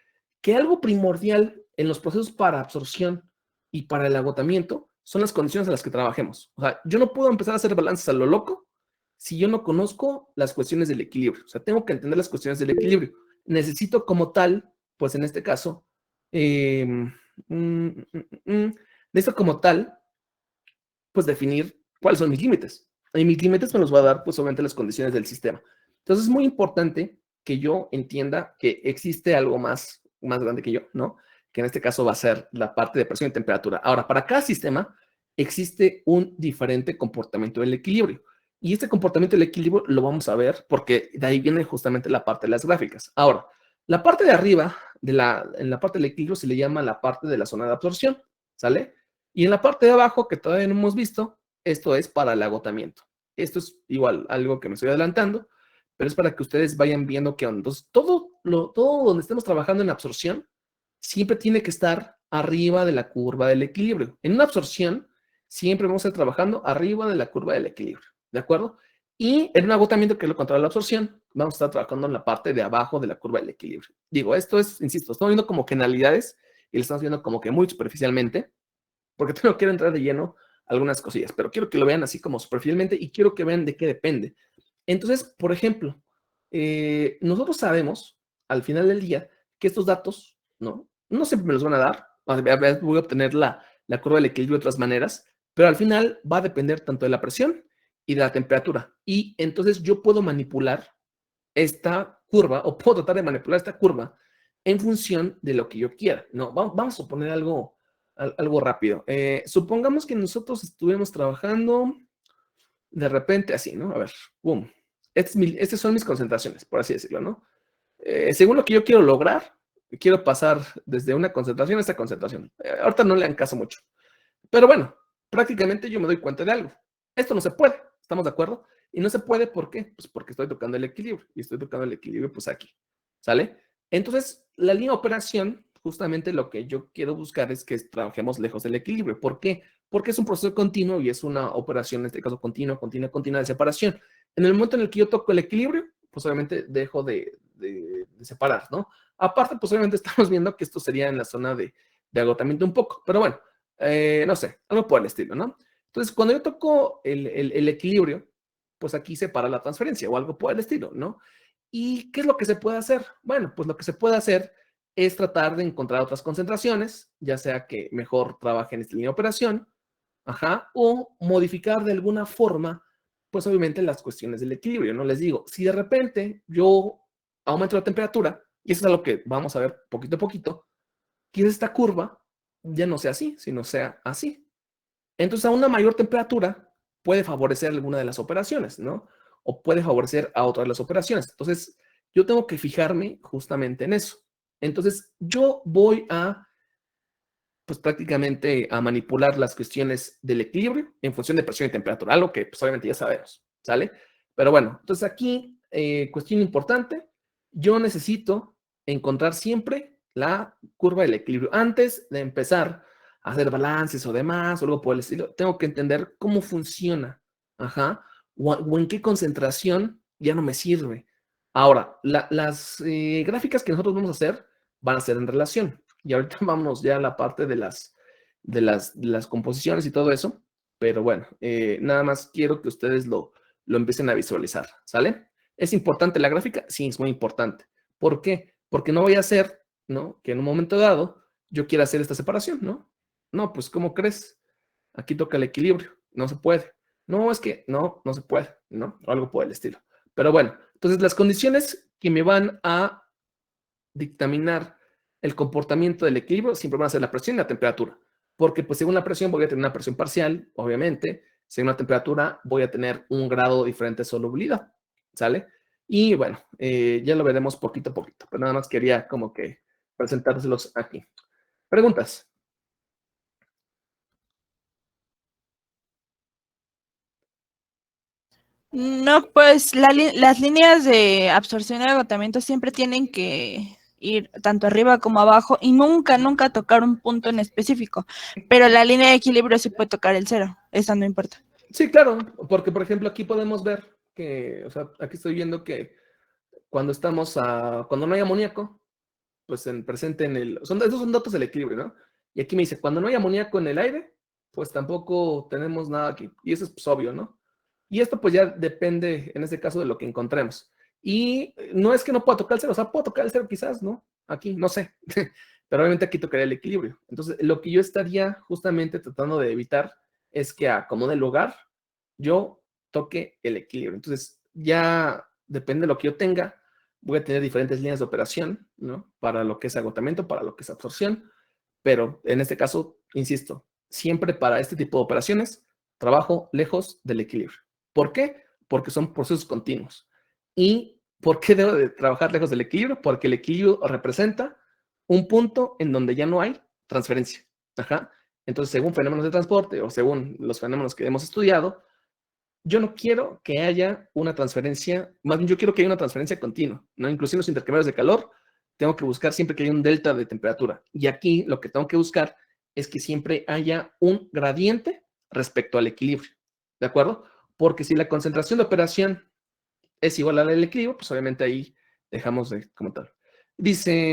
que algo primordial en los procesos para absorción y para el agotamiento son las condiciones en las que trabajemos. O sea, yo no puedo empezar a hacer balances a lo loco si yo no conozco las cuestiones del equilibrio. O sea, tengo que entender las cuestiones del equilibrio. Necesito como tal, pues en este caso, necesito como tal, pues definir cuáles son mis límites. Y mis límites me los va a dar, pues obviamente, las condiciones del sistema. Entonces es muy importante que yo entienda que existe algo más grande que yo, ¿no? Que en este caso va a ser la parte de presión y temperatura. Ahora, para cada sistema existe un diferente comportamiento del equilibrio. Y este comportamiento del equilibrio lo vamos a ver porque de ahí viene justamente la parte de las gráficas. Ahora, la parte de arriba, en la parte del equilibrio se le llama la parte de la zona de absorción, ¿sale? Y en la parte de abajo, que todavía no hemos visto, esto es para el agotamiento. Esto es igual algo que me estoy adelantando, pero es para que ustedes vayan viendo que entonces todo donde estemos trabajando en absorción siempre tiene que estar arriba de la curva del equilibrio. En una absorción siempre vamos a estar trabajando arriba de la curva del equilibrio, ¿de acuerdo? Y en un agotamiento, que es lo contrario a la absorción, vamos a estar trabajando en la parte de abajo de la curva del equilibrio. Digo, esto es, insisto, estamos viendo como generalidades y lo estamos viendo como que muy superficialmente, porque no quiero entrar de lleno a algunas cosillas, pero quiero que lo vean así como superficialmente y quiero que vean de qué depende. Entonces, por ejemplo, nosotros sabemos al final del día que estos datos, no siempre me los van a dar. Voy a obtener la curva del equilibrio de otras maneras, pero al final va a depender tanto de la presión y de la temperatura. Y entonces yo puedo manipular esta curva o puedo tratar de manipular esta curva en función de lo que yo quiera. No, vamos a poner algo rápido. Supongamos que nosotros estuvimos trabajando de repente así, ¿no? A ver, boom. Estas son mis concentraciones, por así decirlo, ¿no? Según lo que yo quiero lograr, quiero pasar desde una concentración a esta concentración. Ahorita no le dan caso mucho. Pero bueno, prácticamente yo me doy cuenta de algo. Esto no se puede, ¿estamos de acuerdo? Y no se puede, ¿por qué? Pues porque estoy tocando el equilibrio. Y estoy tocando el equilibrio, pues aquí. ¿Sale? Entonces, la línea de operación, justamente lo que yo quiero buscar es que trabajemos lejos del equilibrio. ¿Por qué? Porque es un proceso continuo y es una operación, en este caso, continua de separación. En el momento en el que yo toco el equilibrio, pues obviamente dejo de separar, ¿no? Aparte, pues obviamente estamos viendo que esto sería en la zona de agotamiento un poco, pero bueno, no sé, algo por el estilo, ¿no? Entonces, cuando yo toco el equilibrio, pues aquí se para la transferencia o algo por el estilo, ¿no? ¿Y qué es lo que se puede hacer? Bueno, pues lo que se puede hacer es tratar de encontrar otras concentraciones, ya sea que mejor trabaje en esta línea de operación, o modificar de alguna forma, pues obviamente las cuestiones del equilibrio, ¿no? Les digo, si de repente yo aumento la temperatura, y eso es algo que vamos a ver poquito a poquito, quizás esta curva ya no sea así, sino sea así. Entonces, a una mayor temperatura puede favorecer alguna de las operaciones, ¿no? O puede favorecer a otra de las operaciones. Entonces, yo tengo que fijarme justamente en eso. Entonces, yo voy a, pues prácticamente a manipular las cuestiones del equilibrio en función de presión y temperatura, algo que pues obviamente ya sabemos, ¿sale? Pero bueno, entonces aquí, cuestión importante, yo necesito encontrar siempre la curva del equilibrio. Antes de empezar a hacer balances o demás, o algo por el estilo, tengo que entender cómo funciona, ajá, o en qué concentración ya no me sirve. Ahora, las gráficas que nosotros vamos a hacer van a ser en relación. Y ahorita vámonos ya a la parte de las composiciones y todo eso. Pero bueno, nada más quiero que ustedes lo empiecen a visualizar, ¿sale? ¿Es importante la gráfica? Sí, es muy importante. ¿Por qué? Porque no voy a hacer, ¿no? Que en un momento dado yo quiera hacer esta separación, ¿no? No, pues, ¿cómo crees? Aquí toca el equilibrio. No se puede. No, es que no se puede, ¿no? O algo por el estilo. Pero bueno, entonces las condiciones que me van a dictaminar el comportamiento del equilibrio siempre van a ser la presión y la temperatura, porque pues según la presión voy a tener una presión parcial, obviamente, según la temperatura voy a tener un grado diferente de solubilidad, ¿sale? Y bueno, ya lo veremos poquito a poquito, pero nada más quería como que presentárselos aquí. ¿Preguntas? No, pues las líneas de absorción y agotamiento siempre tienen que ir tanto arriba como abajo y nunca tocar un punto en específico. Pero la línea de equilibrio sí puede tocar el cero, esa no importa. Sí, claro, porque por ejemplo aquí podemos ver que, o sea, aquí estoy viendo que cuando no hay amoníaco, pues presente en esos son datos del equilibrio, ¿no? Y aquí me dice, cuando no hay amoníaco en el aire, pues tampoco tenemos nada aquí. Y eso es pues, obvio, ¿no? Y esto pues ya depende, en este caso, de lo que encontremos. Y no es que no pueda tocar el cero, o sea, puedo tocar el cero quizás, ¿no? Aquí, no sé. Pero obviamente aquí tocaría el equilibrio. Entonces, lo que yo estaría justamente tratando de evitar es que a como del lugar, yo toque el equilibrio. Entonces, ya depende de lo que yo tenga, voy a tener diferentes líneas de operación, ¿no? Para lo que es agotamiento, para lo que es absorción, pero en este caso, insisto, siempre para este tipo de operaciones, trabajo lejos del equilibrio. ¿Por qué? Porque son procesos continuos. ¿Y por qué debo de trabajar lejos del equilibrio? Porque el equilibrio representa un punto en donde ya no hay transferencia. Ajá. Entonces, según fenómenos de transporte o según los fenómenos que hemos estudiado, yo no quiero que haya una transferencia, más bien yo quiero que haya una transferencia continua, ¿no? Inclusive los intercambiadores de calor, tengo que buscar siempre que haya un delta de temperatura. Y aquí lo que tengo que buscar es que siempre haya un gradiente respecto al equilibrio, ¿de acuerdo? Porque si la concentración de operación es igual a la del equilibrio, pues obviamente ahí dejamos de como tal. Dice,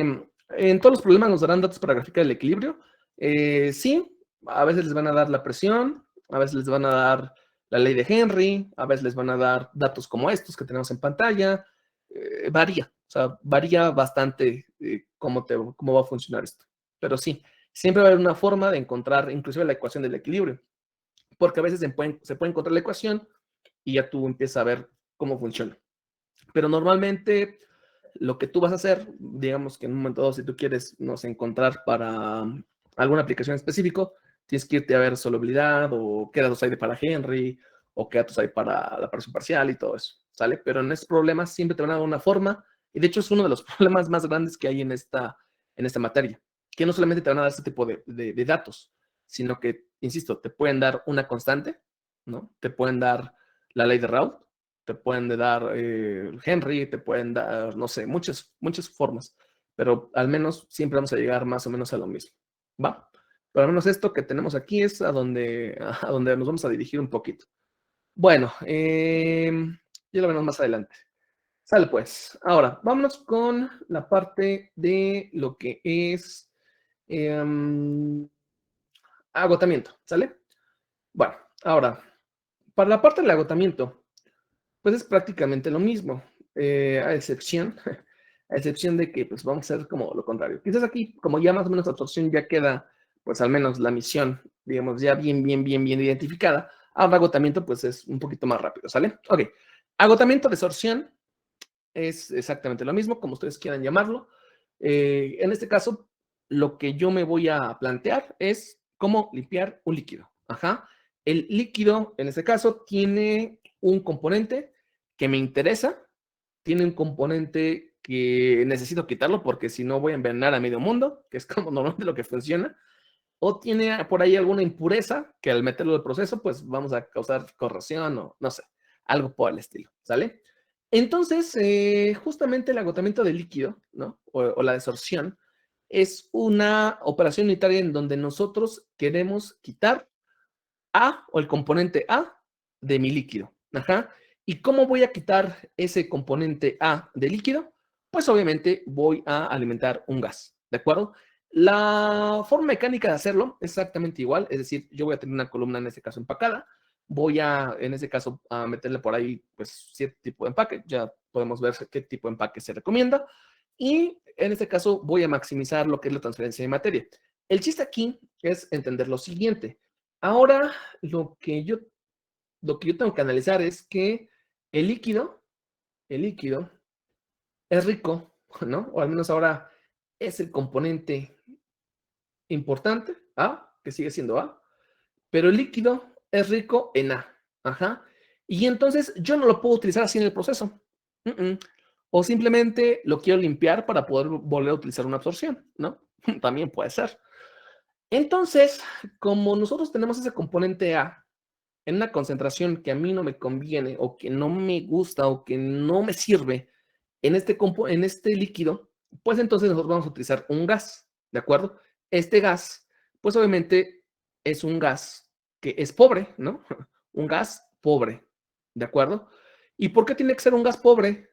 en todos los problemas nos darán datos para graficar el equilibrio. Sí, a veces les van a dar la presión, a veces les van a dar la ley de Henry, a veces les van a dar datos como estos que tenemos en pantalla. Varía, o sea, varía bastante cómo va a funcionar esto. Pero sí, siempre va a haber una forma de encontrar inclusive la ecuación del equilibrio, porque a veces se puede encontrar la ecuación y ya tú empiezas a ver cómo funciona. Pero normalmente lo que tú vas a hacer, digamos que en un momento dado, si tú quieres, no sé, encontrar para alguna aplicación específico, tienes que irte a ver solubilidad o qué datos hay de para Henry o qué datos hay para la presión parcial y todo eso, ¿sale? Pero en estos problemas siempre te van a dar una forma y de hecho es uno de los problemas más grandes que hay en esta materia, que no solamente te van a dar este tipo de datos, sino que, insisto, te pueden dar una constante, ¿no? Te pueden dar la ley de Raoult, te pueden dar Henry, te pueden dar, no sé, muchas formas, pero al menos siempre vamos a llegar más o menos a lo mismo, ¿va? Pero al menos esto que tenemos aquí es a donde nos vamos a dirigir un poquito. Bueno, ya lo veremos más adelante. Sale pues. Ahora, vámonos con la parte de lo que es agotamiento, ¿sale? Bueno, ahora, para la parte del agotamiento, pues es prácticamente lo mismo, a excepción de que pues vamos a hacer como lo contrario. Quizás aquí, como ya más o menos la absorción ya queda, pues al menos la misión, digamos, ya bien identificada, ahora agotamiento pues es un poquito más rápido, ¿sale? Ok, agotamiento de absorción es exactamente lo mismo, como ustedes quieran llamarlo. En este caso, lo que yo me voy a plantear es cómo limpiar un líquido. Ajá. El líquido, en este caso, tiene un componente que me interesa, tiene un componente que necesito quitarlo porque si no voy a envenenar a medio mundo, que es como normalmente lo que funciona, o tiene por ahí alguna impureza que al meterlo al proceso, pues vamos a causar corrosión o no sé, algo por el estilo, ¿sale? Entonces, justamente el agotamiento del líquido, ¿no? O la desorción, es una operación unitaria en donde nosotros queremos quitar A o el componente A de mi líquido. Ajá. ¿Y cómo voy a quitar ese componente A de líquido? Pues obviamente voy a alimentar un gas, ¿de acuerdo? La forma mecánica de hacerlo es exactamente igual, es decir, yo voy a tener una columna en este caso empacada, voy a, en este caso, a meterle por ahí, pues, cierto tipo de empaque, ya podemos ver qué tipo de empaque se recomienda, y en este caso voy a maximizar lo que es la transferencia de materia. El chiste aquí es entender lo siguiente. Ahora, lo que yo tengo que analizar es que el líquido es rico, ¿no? O al menos ahora es el componente importante, A, que sigue siendo A, pero el líquido es rico en A. Ajá. Y entonces yo no lo puedo utilizar así en el proceso. O simplemente lo quiero limpiar para poder volver a utilizar una absorción, ¿no? También puede ser. Entonces, como nosotros tenemos ese componente A en una concentración que a mí no me conviene o que no me gusta o que no me sirve en este líquido, pues entonces nosotros vamos a utilizar un gas, ¿de acuerdo? Este gas, pues obviamente es un gas que es pobre, ¿no? Un gas pobre, ¿de acuerdo? ¿Y por qué tiene que ser un gas pobre?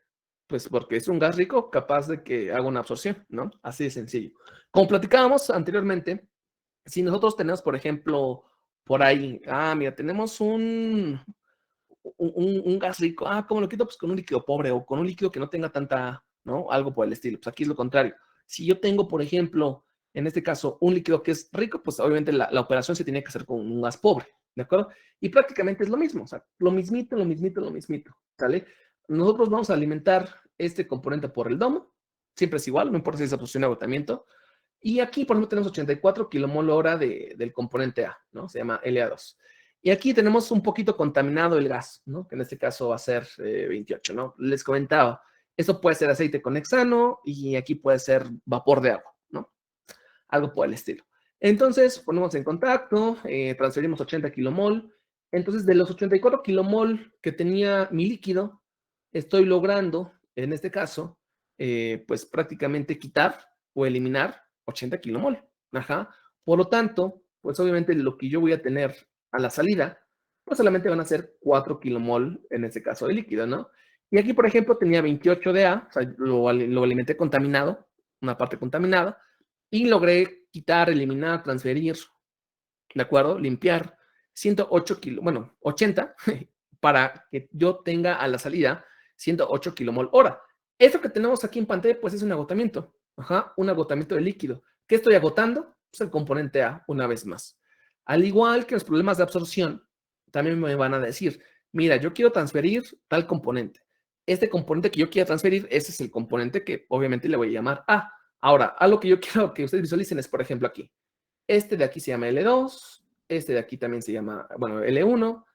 Pues porque es un gas rico capaz de que haga una absorción, ¿no? Así de sencillo. Como platicábamos anteriormente, si nosotros tenemos, por ejemplo, por ahí, mira, tenemos un gas rico. ¿Cómo lo quito? Pues con un líquido pobre o con un líquido que no tenga tanta, ¿no? Algo por el estilo. Pues aquí es lo contrario. Si yo tengo, por ejemplo, en este caso, un líquido que es rico, pues obviamente la operación se tiene que hacer con un gas pobre, ¿de acuerdo? Y prácticamente es lo mismo, o sea, lo mismito, ¿sale? Nosotros vamos a alimentar este componente por el domo, siempre es igual, no importa si es absorción o agotamiento. Y aquí, por ejemplo, tenemos 84 kilomol hora del componente A, ¿no? Se llama LA2. Y aquí tenemos un poquito contaminado el gas, ¿no? Que en este caso va a ser 28, ¿no? Les comentaba, eso puede ser aceite con hexano y aquí puede ser vapor de agua, ¿no? Algo por el estilo. Entonces, ponemos en contacto, transferimos 80 kilomol. Entonces, de los 84 kilomol que tenía mi líquido, estoy logrando, en este caso, pues prácticamente quitar o eliminar 80 kilomol. Ajá. Por lo tanto, pues obviamente lo que yo voy a tener a la salida, pues solamente van a ser 4 kilomol en este caso de líquido, ¿no? Y aquí, por ejemplo, tenía 28 de A, o sea, lo alimenté contaminado, una parte contaminada, y logré quitar, eliminar, transferir, ¿de acuerdo? Limpiar 108 kilos, bueno, 80, para que yo tenga a la salida 108 kilomol hora. Eso que tenemos aquí en pantalla, pues es un agotamiento, un agotamiento de líquido. ¿Qué estoy agotando? Pues el componente A, una vez más. Al igual que los problemas de absorción, también me van a decir, mira, yo quiero transferir tal componente. Este componente que yo quiero transferir, ese es el componente que obviamente le voy a llamar A. Ahora, algo que yo quiero que ustedes visualicen es, por ejemplo, aquí. Este de aquí se llama L2, este de aquí también se llama, bueno, L1,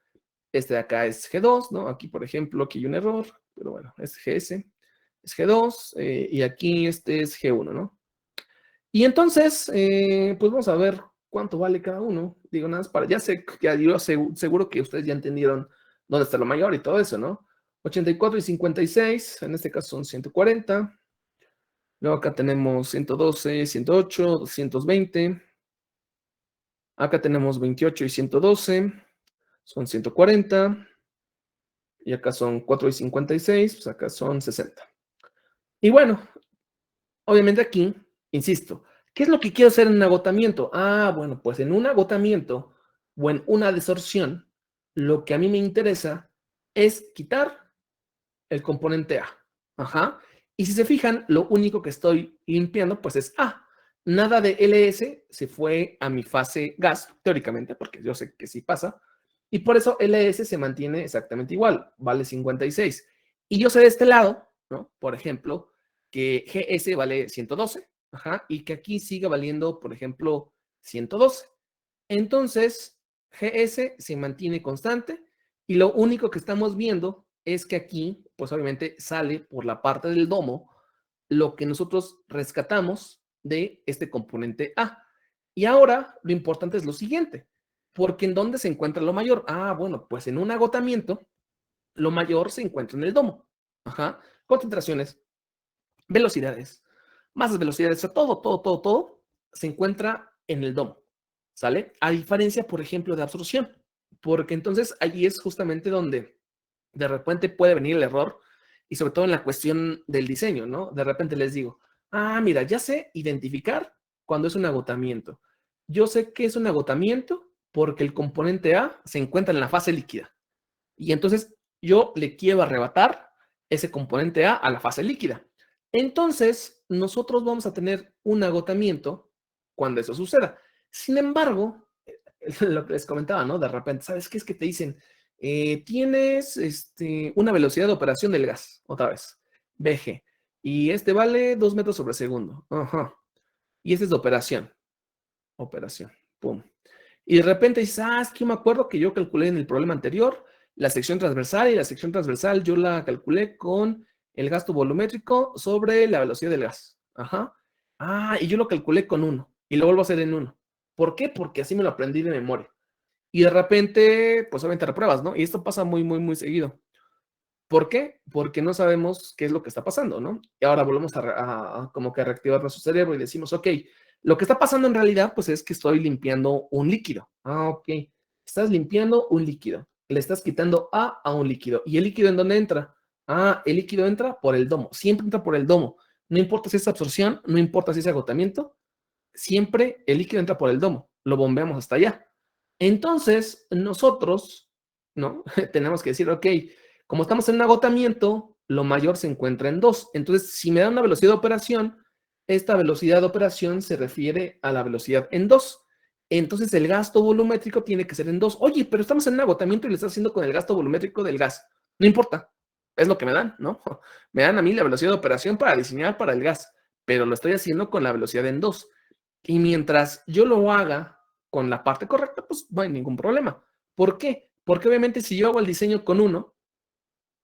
este de acá es G2, ¿no? Aquí, por ejemplo, aquí hay un error, pero bueno, es GS, es G2, y aquí este es G1, ¿no? Y entonces, pues vamos a ver cuánto vale cada uno. Digo, nada más para, ya sé, ya yo seguro que ustedes ya entendieron dónde está lo mayor y todo eso, ¿no? 84 y 56, en este caso son 140. Luego acá tenemos 112, 108, 220. Acá tenemos 28 y 112, son 140. Y acá son 4 y 56, pues acá son 60. Y bueno, obviamente aquí, insisto, ¿qué es lo que quiero hacer en un agotamiento? Bueno, pues en un agotamiento o en una desorción, lo que a mí me interesa es quitar el componente A. Ajá. Y si se fijan, lo único que estoy limpiando, pues es A. Nada de LS se fue a mi fase gas, teóricamente, porque yo sé que sí pasa. Y por eso LS se mantiene exactamente igual, vale 56. Y yo sé de este lado, ¿no? Por ejemplo, que GS vale 112, ajá, y que aquí siga valiendo, por ejemplo, 112. Entonces, GS se mantiene constante y lo único que estamos viendo es que aquí, pues obviamente sale por la parte del domo lo que nosotros rescatamos de este componente A. Y ahora lo importante es lo siguiente, porque ¿en dónde se encuentra lo mayor? Ah, bueno, pues en un agotamiento, lo mayor se encuentra en el domo. Ajá. Concentraciones, velocidades, masas, velocidades, o sea, todo se encuentra en el domo, ¿sale? A diferencia, por ejemplo, de absorción, porque entonces allí es justamente donde de repente puede venir el error y sobre todo en la cuestión del diseño, ¿no? De repente les digo, ah, mira, ya sé identificar cuando es un agotamiento. Yo sé que es un agotamiento porque el componente A se encuentra en la fase líquida y entonces yo le quiero arrebatar ese componente A la fase líquida. Entonces, nosotros vamos a tener un agotamiento cuando eso suceda. Sin embargo, lo que les comentaba, ¿no? De repente, ¿sabes qué es que te dicen? Tienes una velocidad de operación del gas, otra vez, VG, y este vale 2 metros sobre segundo. Ajá. Y este es de operación, pum. Y de repente dices, ah, es que yo me acuerdo que yo calculé en el problema anterior la sección transversal y la sección transversal yo la calculé con el gasto volumétrico sobre la velocidad del gas. Ajá. Ah, y yo lo calculé con 1 y lo vuelvo a hacer en 1. ¿Por qué? Porque así me lo aprendí de memoria. Y de repente, pues obviamente repruebas, ¿no? Y esto pasa muy seguido. ¿Por qué? Porque no sabemos qué es lo que está pasando, ¿no? Y ahora volvemos a como que a reactivar nuestro cerebro y decimos, ok, lo que está pasando en realidad, pues es que estoy limpiando un líquido. Ah, ok. Estás limpiando un líquido. Le estás quitando a un líquido. ¿Y el líquido en dónde entra? Ah, el líquido entra por el domo. Siempre entra por el domo. No importa si es absorción, no importa si es agotamiento, siempre el líquido entra por el domo. Lo bombeamos hasta allá. Entonces, nosotros, ¿no? Tenemos que decir, ok, como estamos en un agotamiento, lo mayor se encuentra en 2. Entonces, si me da una velocidad de operación, esta velocidad de operación se refiere a la velocidad en 2. Entonces, el gasto volumétrico tiene que ser en 2. Oye, pero estamos en un agotamiento y lo estás haciendo con el gasto volumétrico del gas. No importa, es lo que me dan, ¿no? Me dan a mí la velocidad de operación para diseñar para el gas, pero lo estoy haciendo con la velocidad en 2. Y mientras yo lo haga con la parte correcta, pues no hay ningún problema. ¿Por qué? Porque obviamente si yo hago el diseño con 1,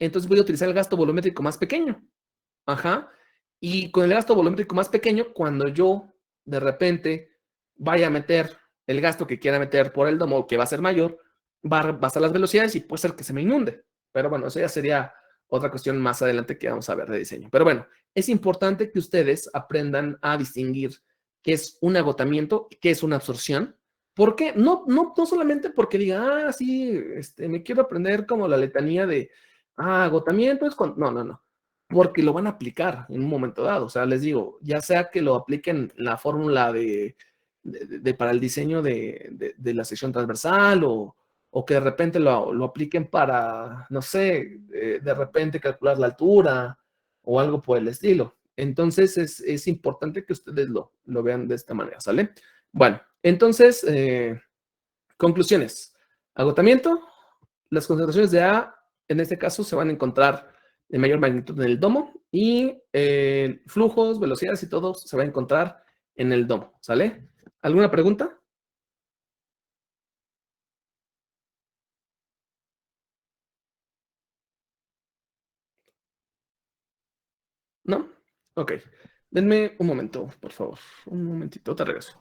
entonces voy a utilizar el gasto volumétrico más pequeño. Ajá. Y con el gasto volumétrico más pequeño, cuando yo de repente vaya a meter el gasto que quiera meter por el domo, que va a ser mayor, va a basar las velocidades y puede ser que se me inunde. Pero bueno, eso ya sería otra cuestión más adelante que vamos a ver de diseño. Pero bueno, es importante que ustedes aprendan a distinguir qué es un agotamiento, qué es una absorción. ¿Por qué? No solamente porque diga, ah, sí, me quiero aprender como la letanía de, ah, agotamiento es cuando, no, porque lo van a aplicar en un momento dado. O sea, les digo, ya sea que lo apliquen la fórmula para el diseño de la sección transversal o que de repente lo apliquen para, no sé, de repente calcular la altura o algo por el estilo. Entonces es importante que ustedes lo vean de esta manera, ¿sale? Bueno, entonces, conclusiones. Agotamiento, las concentraciones de A, en este caso, se van a encontrar de mayor magnitud en el domo y flujos, velocidades y todo se va a encontrar en el domo, ¿sale? ¿Alguna pregunta? ¿No? Ok. Denme un momento, por favor. Un momentito, te regreso.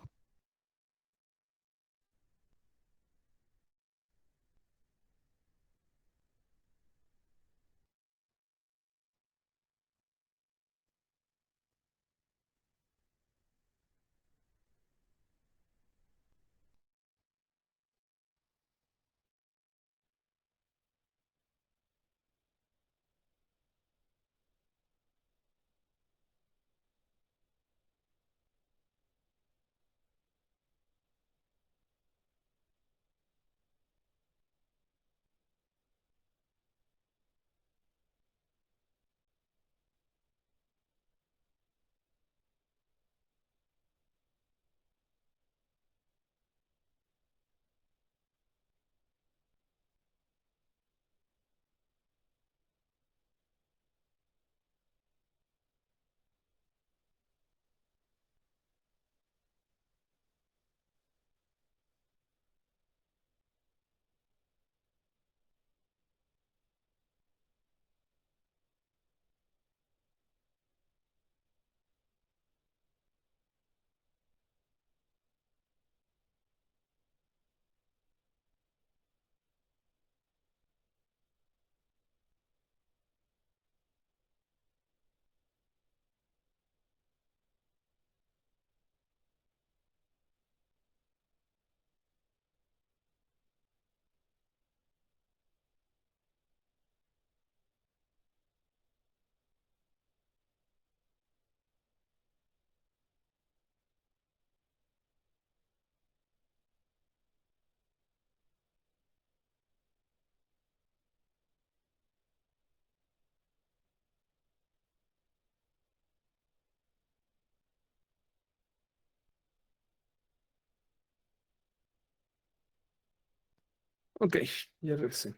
Ok, ya regresé.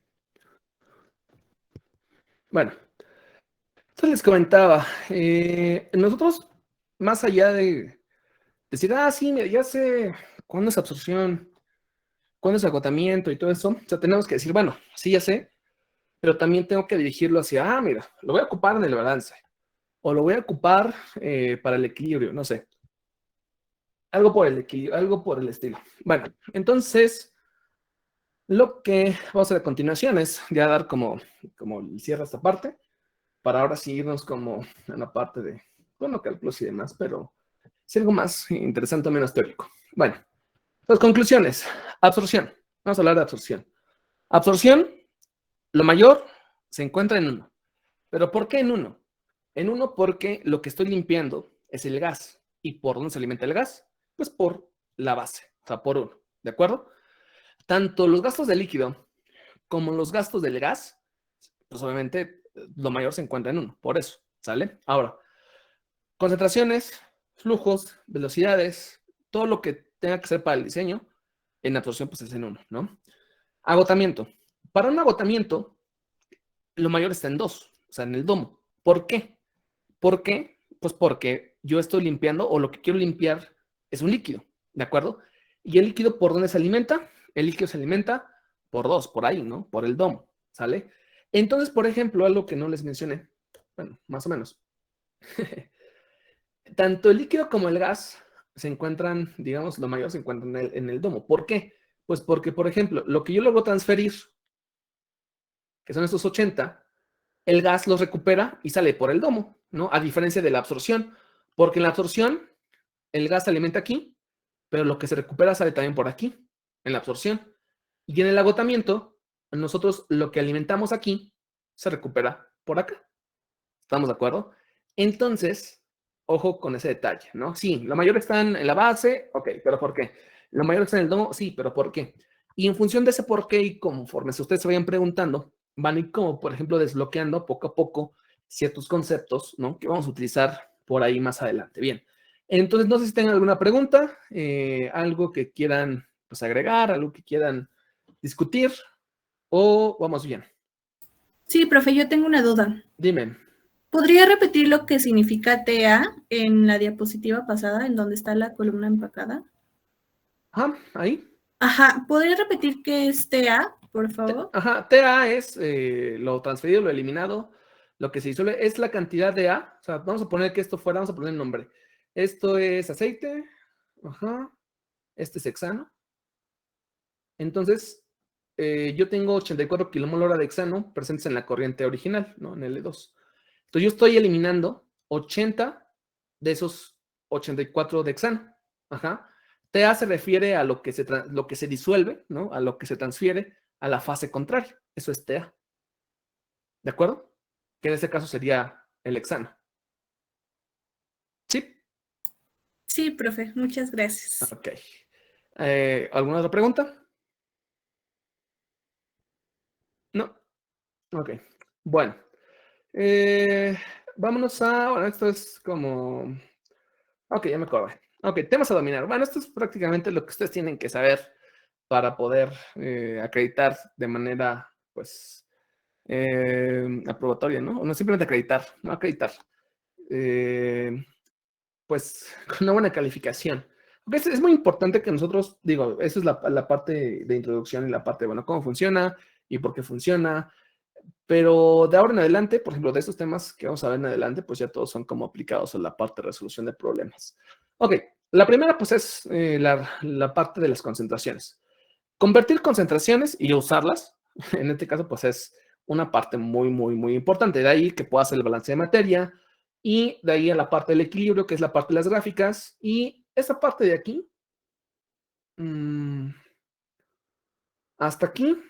Bueno, entonces les comentaba, nosotros, más allá de decir, sí, mira, ya sé cuándo es absorción, cuándo es agotamiento y todo eso, o sea, tenemos que decir, bueno, sí, ya sé, pero también tengo que dirigirlo hacia, mira, lo voy a ocupar en el balance, o lo voy a ocupar para el equilibrio, no sé, algo por el equilibrio, algo por el estilo. Bueno, entonces, lo que vamos a hacer a continuación es ya dar como el cierre a esta parte, para ahora sí irnos como en la parte de, bueno, cálculos y demás, pero es algo más interesante o menos teórico. Bueno, las conclusiones. Absorción. Vamos a hablar de absorción. Absorción, lo mayor se encuentra en 1. ¿Pero por qué en 1? En 1 porque lo que estoy limpiando es el gas. ¿Y por dónde se alimenta el gas? Pues por la base, o sea, por 1. ¿De acuerdo? Tanto los gastos de líquido como los gastos del gas, pues obviamente lo mayor se encuentra en 1. Por eso, ¿sale? Ahora, concentraciones, flujos, velocidades, todo lo que tenga que ser para el diseño, en absorción pues es en 1, ¿no? Agotamiento. Para un agotamiento, lo mayor está en 2, o sea, en el domo. ¿Por qué? ¿Por qué? Pues porque yo estoy limpiando o lo que quiero limpiar es un líquido, ¿de acuerdo? ¿Y el líquido por dónde se alimenta? El líquido se alimenta por 2, por ahí, ¿no? Por el domo, ¿sale? Entonces, por ejemplo, algo que no les mencioné, bueno, más o menos. Tanto el líquido como el gas se encuentran, digamos, lo mayor se encuentran en el domo. ¿Por qué? Pues porque, por ejemplo, lo que yo logro transferir, que son estos 80, el gas los recupera y sale por el domo, ¿no? A diferencia de la absorción, porque en la absorción el gas se alimenta aquí, pero lo que se recupera sale también por aquí, en la absorción. Y en el agotamiento, nosotros lo que alimentamos aquí se recupera por acá. ¿Estamos de acuerdo? Entonces, ojo con ese detalle, ¿no? Sí, lo mayor está en la base, ok, pero ¿por qué? Lo mayor está en el domo, sí, pero ¿por qué? Y en función de ese por qué y conforme si ustedes se vayan preguntando, van a ir como, por ejemplo, desbloqueando poco a poco ciertos conceptos, ¿no? Que vamos a utilizar por ahí más adelante. Bien, entonces no sé si tengan alguna pregunta, algo que quieran pues, agregar, algo que quieran discutir, o vamos bien. Sí, profe, yo tengo una duda. Dime. ¿Podría repetir lo que significa TA en la diapositiva pasada, en donde está la columna empacada? Ajá, ahí. Ajá, ¿podría repetir qué es TA, por favor? Ajá, TA es lo transferido, lo eliminado, lo que se disuelve, es la cantidad de A. O sea, vamos a poner que esto fuera, vamos a poner el nombre. Esto es aceite, ajá, este es hexano. Entonces, yo tengo 84 kilomol de hexano presentes en la corriente original, ¿no? En L2. Entonces, yo estoy eliminando 80 de esos 84 de hexano. Ajá. TA se refiere a lo que se disuelve, ¿no? A lo que se transfiere a la fase contraria. Eso es TA. ¿De acuerdo? Que en este caso sería el hexano. ¿Sí? Sí, profe, muchas gracias. Ok. ¿Alguna otra pregunta? No. Ok. Bueno. Vámonos a... Bueno, esto es como... Ok, ya me acordé. Ok, temas a dominar. Bueno, esto es prácticamente lo que ustedes tienen que saber para poder acreditar de manera, pues, aprobatoria, ¿no? O no simplemente acreditar, no acreditar. Pues, con una buena calificación. Porque es muy importante que nosotros, digo, eso es la parte de introducción y la parte, bueno, cómo funciona y por qué funciona. Pero de ahora en adelante, por ejemplo, de estos temas que vamos a ver en adelante, pues ya todos son como aplicados a la parte de resolución de problemas. Ok, la primera pues es la parte de las concentraciones. Convertir concentraciones y usarlas, en este caso pues es una parte muy, muy, muy importante. De ahí que pueda hacer el balance de materia y de ahí a la parte del equilibrio, que es la parte de las gráficas. Y esa parte de aquí, hasta aquí,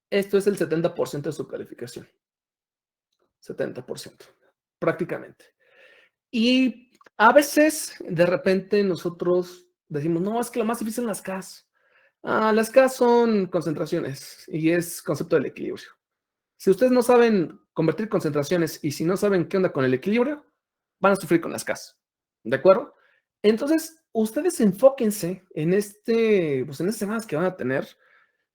esto es el 70% de su calificación. 70%, prácticamente. Y a veces, de repente, nosotros decimos, no, es que lo más difícil son las Ks. Las Ks son concentraciones y es concepto del equilibrio. Si ustedes no saben convertir concentraciones y si no saben qué onda con el equilibrio, van a sufrir con las Ks. ¿De acuerdo? Entonces, ustedes enfóquense en pues en estas semanas que van a tener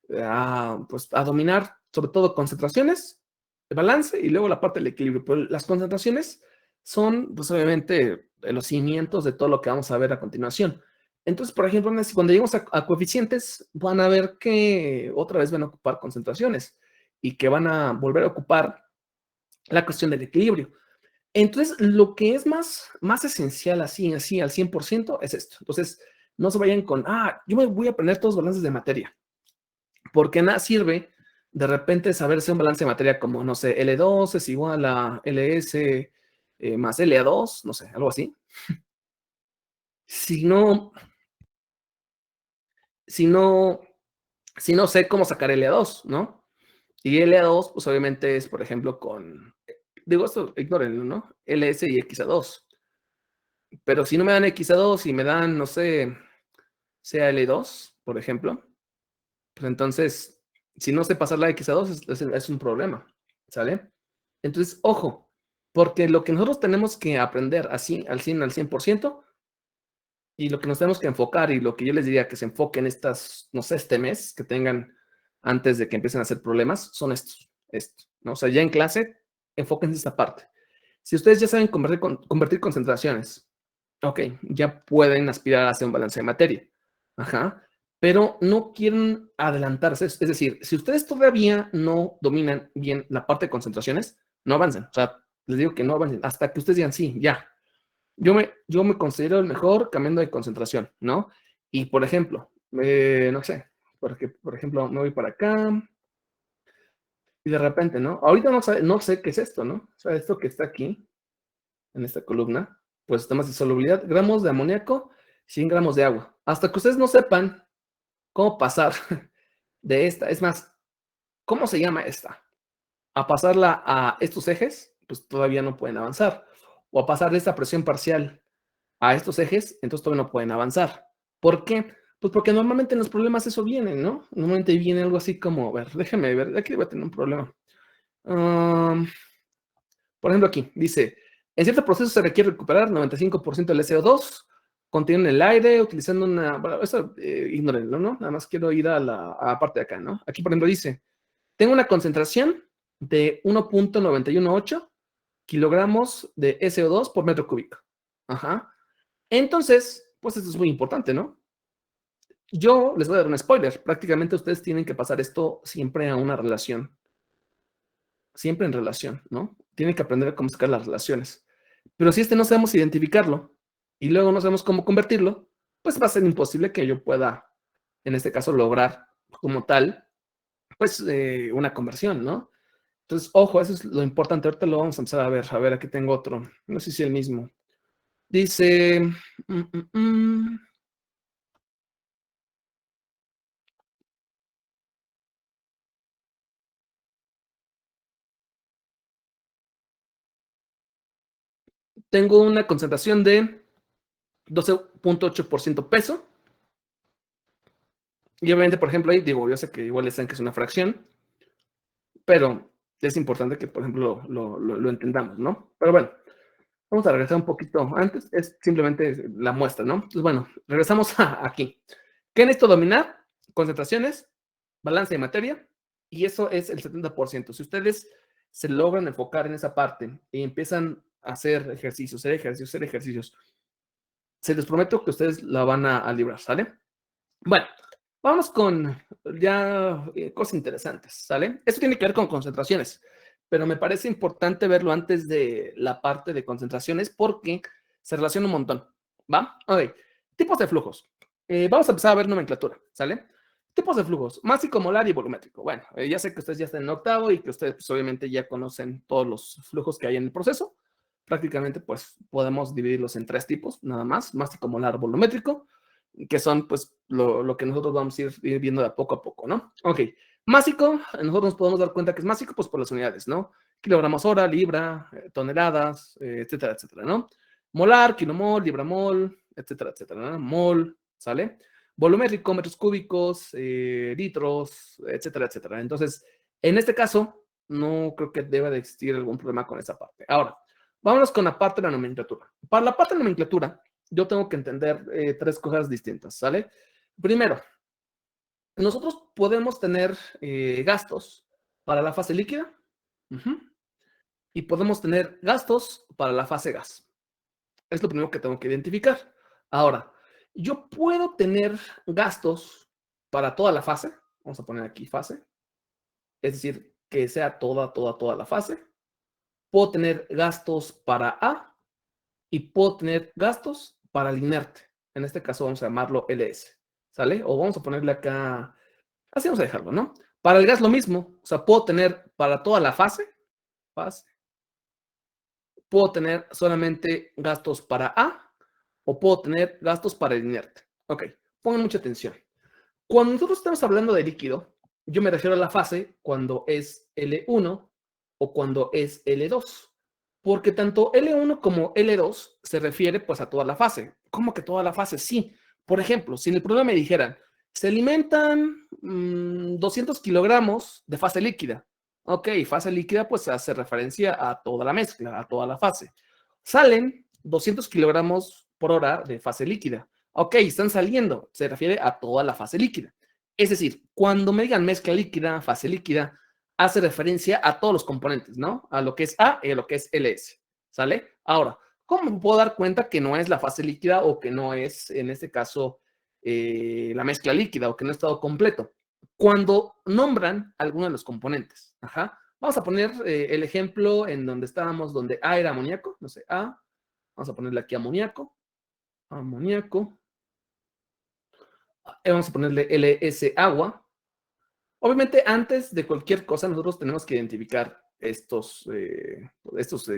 pues, a dominar sobre todo concentraciones, el balance y luego la parte del equilibrio. Pero las concentraciones son, pues obviamente, los cimientos de todo lo que vamos a ver a continuación. Entonces, por ejemplo, cuando lleguemos a coeficientes, van a ver que otra vez van a ocupar concentraciones y que van a volver a ocupar la cuestión del equilibrio. Entonces, lo que es más esencial así al 100% es esto. Entonces, no se vayan con, yo me voy a aprender todos los balances de materia, porque nada sirve de repente saberse un balance de materia como, no sé, L2 es igual a LS más LA2, no sé, algo así. Si no, si no, si no sé cómo sacar LA2, ¿no? Y LA2, pues obviamente es, por ejemplo, digo esto, ignórenlo, ¿no? LS y XA2. Pero si no me dan XA2 y me dan, no sé, CL2, por ejemplo, pues entonces, si no sé pasar la XA2, es un problema, ¿sale? Entonces, ojo, porque lo que nosotros tenemos que aprender así, al 100%, y lo que nos tenemos que enfocar, y lo que yo les diría que se enfoquen estas, no sé, este mes, que tengan antes de que empiecen a hacer problemas, son estos, ¿no? O sea, ya en clase, enfóquense esta parte. Si ustedes ya saben convertir concentraciones, ok, ya pueden aspirar a hacer un balance de materia. Ajá. Pero no quieren adelantarse. Es decir, si ustedes todavía no dominan bien la parte de concentraciones, no avancen. O sea, les digo que no avancen hasta que ustedes digan, sí, ya. Yo me considero el mejor cambiando de concentración, ¿no? Y por ejemplo, no sé, porque por ejemplo, me voy para acá y de repente, ¿no? Ahorita no sé qué es esto, ¿no? O sea, esto que está aquí, en esta columna, pues temas de solubilidad, gramos de amoníaco, 100 gramos de agua. Hasta que ustedes no sepan cómo pasar de esta, es más, ¿cómo se llama esta? A pasarla a estos ejes, pues todavía no pueden avanzar. O a pasar de esta presión parcial a estos ejes, entonces todavía no pueden avanzar. ¿Por qué? Pues porque normalmente en los problemas eso viene, ¿no? Normalmente viene algo así como, a ver, déjeme ver, aquí voy a tener un problema. Por ejemplo, aquí dice, en cierto proceso se requiere recuperar 95% del SO2 contenido en el aire utilizando una... Bueno, eso ignórenlo, ¿no? Nada más quiero ir a la parte de acá, ¿no? Aquí, por ejemplo, dice, tengo una concentración de 1.918 kilogramos de SO2 por metro cúbico. Ajá. Entonces, pues esto es muy importante, ¿no? Yo les voy a dar un spoiler. Prácticamente ustedes tienen que pasar esto siempre a una relación. Siempre en relación, ¿no? Tienen que aprender a cómo sacar las relaciones. Pero si no sabemos identificarlo y luego no sabemos cómo convertirlo, pues va a ser imposible que yo pueda, en este caso, lograr como tal, pues una conversión, ¿no? Entonces, ojo, eso es lo importante. Ahorita lo vamos a empezar a ver. A ver, aquí tengo otro. No sé si es el mismo. Dice... tengo una concentración de 12.8% peso. Y obviamente, por ejemplo, ahí digo, yo sé que igual saben que es una fracción, pero es importante que, por ejemplo, lo entendamos, ¿no? Pero bueno, vamos a regresar un poquito antes, es simplemente la muestra, ¿no? Entonces, bueno, regresamos aquí. ¿Qué necesito dominar? Concentraciones, balance de materia, y eso es el 70%. Si ustedes se logran enfocar en esa parte y empiezan a hacer ejercicios, se les prometo que ustedes la van a librar, ¿sale? Bueno, vamos con ya cosas interesantes, ¿sale? Esto tiene que ver con concentraciones, pero me parece importante verlo antes de la parte de concentraciones porque se relaciona un montón, ¿va? Ok, tipos de flujos. Vamos a empezar a ver nomenclatura, ¿sale? Tipos de flujos, másico, molar y volumétrico. Bueno, ya sé que ustedes ya están en octavo y que ustedes pues, obviamente ya conocen todos los flujos que hay en el proceso. Prácticamente pues podemos dividirlos en tres tipos, nada más, másico, molar, volumétrico, que son pues lo que nosotros vamos a ir viendo de poco a poco, ¿no? Ok, másico, nosotros nos podemos dar cuenta que es másico pues por las unidades, ¿no? Kilogramos hora, libra, toneladas, etcétera, etcétera, ¿no? Molar, kilomol, libramol, etcétera, etcétera, ¿no? Mol, ¿sale? Volumétrico, metros cúbicos, litros, etcétera, etcétera. Entonces, en este caso, no creo que deba de existir algún problema con esa parte. Ahora, vámonos con la parte de la nomenclatura. Para la parte de la nomenclatura, yo tengo que entender tres cosas distintas, ¿sale? Primero, nosotros podemos tener gastos para la fase líquida y podemos tener gastos para la fase gas. Es lo primero que tengo que identificar. Ahora, yo puedo tener gastos para toda la fase. Vamos a poner aquí fase. Es decir, que sea toda la fase. Puedo tener gastos para A y puedo tener gastos para el inerte. En este caso vamos a llamarlo LS. ¿Sale? O vamos a ponerle acá, así vamos a dejarlo, ¿no? Para el gas lo mismo. O sea, puedo tener para toda la fase. Puedo tener solamente gastos para A o puedo tener gastos para el inerte. Ok, pongan mucha atención. Cuando nosotros estamos hablando de líquido, yo me refiero a la fase cuando es L1 o cuando es L2. Porque tanto L1 como L2 se refiere pues a toda la fase. ¿Cómo que toda la fase? Sí. Por ejemplo, si en el programa me dijeran, se alimentan 200 kilogramos de fase líquida. Ok, fase líquida pues hace referencia a toda la mezcla, a toda la fase. Salen 200 kilogramos por hora de fase líquida. Ok, están saliendo, se refiere a toda la fase líquida. Es decir, cuando me digan mezcla líquida, fase líquida, hace referencia a todos los componentes, ¿no? A lo que es A y a lo que es LS, ¿sale? Ahora, ¿cómo me puedo dar cuenta que no es la fase líquida o que no es, en este caso, la mezcla líquida o que no ha estado completo? Cuando nombran alguno de los componentes. Ajá. Vamos a poner el ejemplo en donde estábamos, donde A era amoníaco, no sé, A. Vamos a ponerle aquí amoníaco. Amoníaco. Vamos a ponerle LS agua. Obviamente, antes de cualquier cosa, nosotros tenemos que identificar estos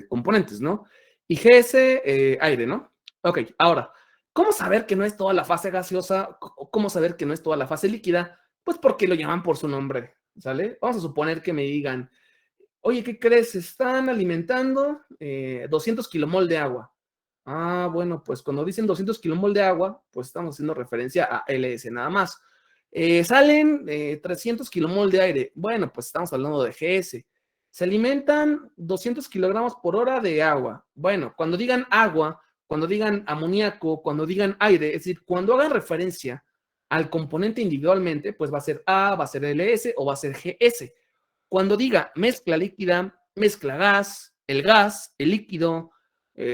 componentes, ¿no? Y GS, aire, ¿no? Ok, ahora, ¿cómo saber que no es toda la fase gaseosa? ¿Cómo saber que no es toda la fase líquida? Pues porque lo llaman por su nombre, ¿sale? Vamos a suponer que me digan, oye, ¿qué crees? Están alimentando 200 kilomol de agua. Ah, bueno, pues cuando dicen 200 kilomol de agua, pues estamos haciendo referencia a LS nada más. Salen 300 kilomol de aire. Bueno, pues estamos hablando de GS. Se alimentan 200 kilogramos por hora de agua. Bueno, cuando digan agua, cuando digan amoníaco, cuando digan aire, es decir, cuando hagan referencia al componente individualmente, pues va a ser A, va a ser LS o va a ser GS. Cuando diga mezcla líquida, mezcla gas, el líquido,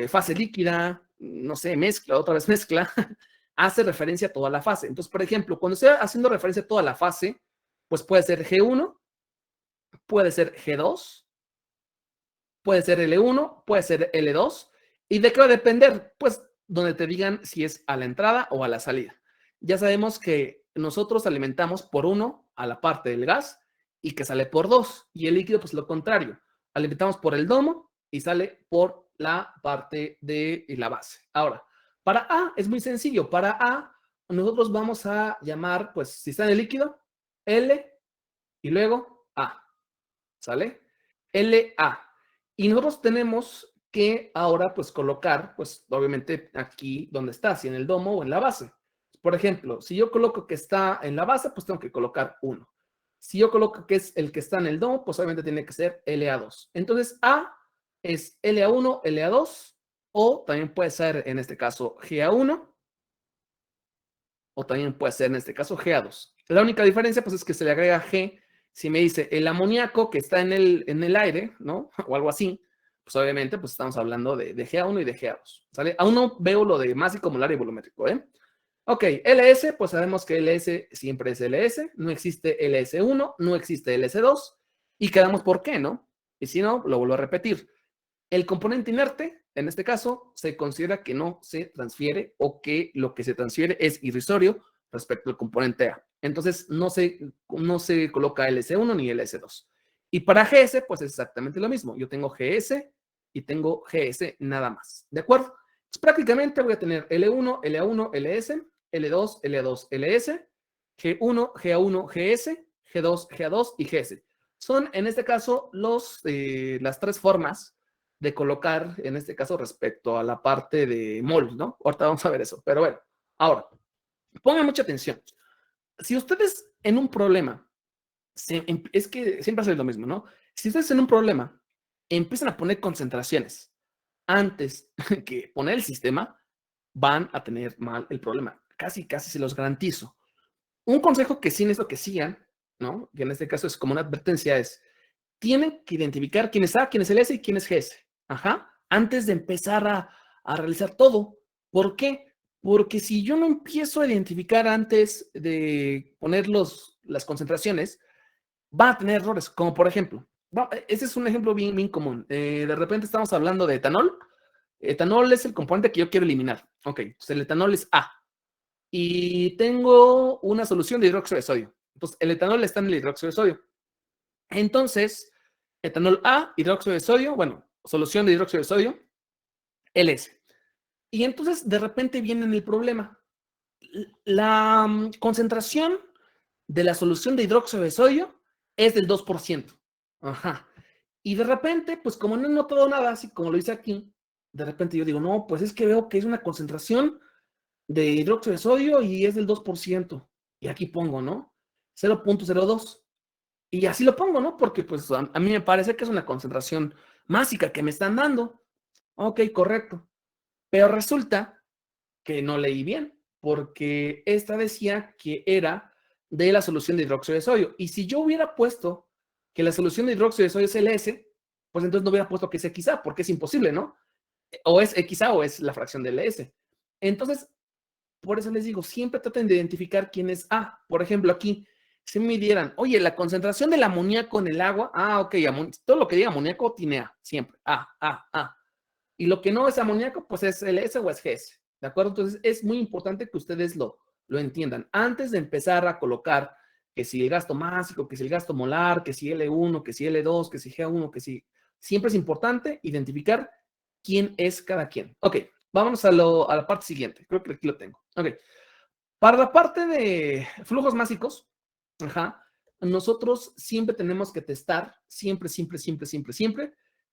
fase líquida, no sé, mezcla, otra vez mezcla, hace referencia a toda la fase. Entonces, por ejemplo, cuando estoy haciendo referencia a toda la fase, pues puede ser G1, puede ser G2, puede ser L1, puede ser L2. ¿Y de qué va a depender? Pues donde te digan si es a la entrada o a la salida. Ya sabemos que nosotros alimentamos por 1 a la parte del gas y que sale por 2. Y el líquido, pues lo contrario. Alimentamos por el domo y sale por la parte de la base. Ahora, para A es muy sencillo. Para A, nosotros vamos a llamar, pues, si está en el líquido, L y luego A. ¿Sale? LA. Y nosotros tenemos que ahora, pues, colocar, pues, obviamente aquí donde está, si en el domo o en la base. Por ejemplo, si yo coloco que está en la base, pues tengo que colocar 1. Si yo coloco que es el que está en el domo, pues obviamente tiene que ser LA2. Entonces, A es LA1, LA2, o también puede ser, en este caso, GA1, o también puede ser, en este caso, GA2. La única diferencia, pues, es que se le agrega G. Si me dice el amoníaco que está en el aire, ¿no? O algo así, pues obviamente, pues estamos hablando de GA1 y de GA2, ¿sale? Aún no veo lo de másico, molar y volumétrico, ¿eh? Ok, LS, pues sabemos que LS siempre es LS, no existe LS1, no existe LS2, y quedamos por qué, ¿no? Y si no, lo vuelvo a repetir. El componente inerte, en este caso, se considera que no se transfiere o que lo que se transfiere es irrisorio respecto al componente A. Entonces, no se coloca LS1 ni LS2. Y para GS, pues es exactamente lo mismo. Yo tengo GS y tengo GS nada más. ¿De acuerdo? Pues prácticamente voy a tener L1, LA1, LS, L2, LA2, LS, G1, GA1, GS, G2, GA2 y GS. Son, en este caso, las tres formas de colocar, en este caso, respecto a la parte de mol, ¿no? Ahorita vamos a ver eso. Pero bueno, ahora, pongan mucha atención. Si ustedes en un problema, es que siempre hacen lo mismo, ¿no? Si ustedes en un problema empiezan a poner concentraciones antes que poner el sistema, van a tener mal el problema. Casi se los garantizo. Un consejo que sí necesito que sigan, ¿no? Que en este caso es como una advertencia, es tienen que identificar quién es A, quién es el S y quién es GS. Ajá. Antes de empezar a realizar todo. ¿Por qué? Porque si yo no empiezo a identificar antes de poner las concentraciones, va a tener errores. Como por ejemplo, ese es un ejemplo bien, bien común. De repente estamos hablando de etanol. Etanol es el componente que yo quiero eliminar. Ok, entonces el etanol es A. Y tengo una solución de hidróxido de sodio. Entonces el etanol está en el hidróxido de sodio. Entonces, etanol A, hidróxido de sodio, bueno, solución de hidróxido de sodio, LS. Y entonces de repente viene el problema. La concentración de la solución de hidróxido de sodio es del 2%. Ajá. Y de repente, pues como no he notado nada, así como lo hice aquí, de repente yo digo, no, pues es que veo que es una concentración de hidróxido de sodio y es del 2%. Y aquí pongo, ¿no? 0.02. Y así lo pongo, ¿no? Porque pues a mí me parece que es una concentración másica que me están dando. Ok, correcto. Pero resulta que no leí bien, porque esta decía que era de la solución de hidróxido de sodio. Y si yo hubiera puesto que la solución de hidróxido de sodio es LS, pues entonces no hubiera puesto que es XA, porque es imposible, ¿no? O es XA o es la fracción de LS. Entonces, por eso les digo, siempre traten de identificar quién es A. Por ejemplo, aquí, si me dieran, oye, la concentración del amoníaco en el agua, ok, todo lo que diga amoníaco tiene A, siempre, A. Y lo que no es amoníaco, pues es LS o es GS, ¿de acuerdo? Entonces, es muy importante que ustedes lo entiendan. Antes de empezar a colocar que si el gasto másico, que si el gasto molar, que si L1, que si L2, que si G1, que si... Siempre es importante identificar quién es cada quien. Ok, vámonos a la parte siguiente. Creo que aquí lo tengo. Ok. Para la parte de flujos másicos, nosotros siempre tenemos que testar, siempre,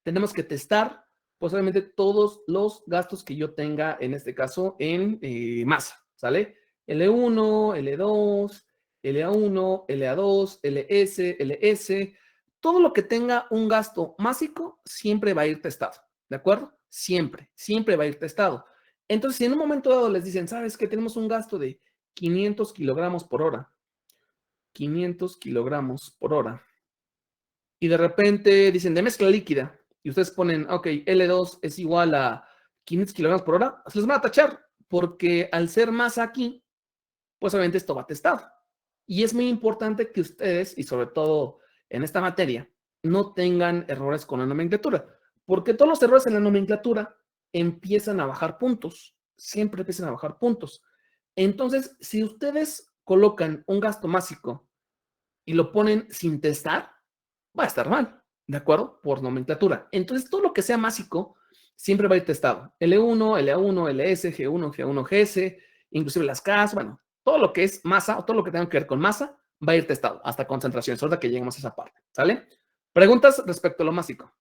tenemos que testar, pues obviamente todos los gastos que yo tenga, en este caso, en masa, ¿sale? L1, L2, LA1, LA2, LS, LS, todo lo que tenga un gasto másico siempre va a ir testado, ¿de acuerdo? Siempre va a ir testado. Entonces, si en un momento dado les dicen, ¿sabes qué? Tenemos un gasto de 500 kilogramos por hora. 500 kilogramos por hora. Y de repente dicen de mezcla líquida. Y ustedes ponen, ok, L2 es igual a 500 kilogramos por hora. Se los van a tachar. Porque al ser más aquí, pues obviamente esto va testado. Y es muy importante que ustedes, y sobre todo en esta materia, no tengan errores con la nomenclatura. Porque todos los errores en la nomenclatura empiezan a bajar puntos. Siempre empiezan a bajar puntos. Entonces, si ustedes colocan un gasto másico y lo ponen sin testar, va a estar mal, ¿de acuerdo? Por nomenclatura. Entonces, todo lo que sea másico siempre va a ir testado. L1, LA1, LS, G1, G1, GS, inclusive las Ks, bueno, todo lo que es masa o todo lo que tenga que ver con masa va a ir testado hasta concentraciones, ahorita que lleguemos a esa parte, ¿sale? ¿Preguntas respecto a lo másico?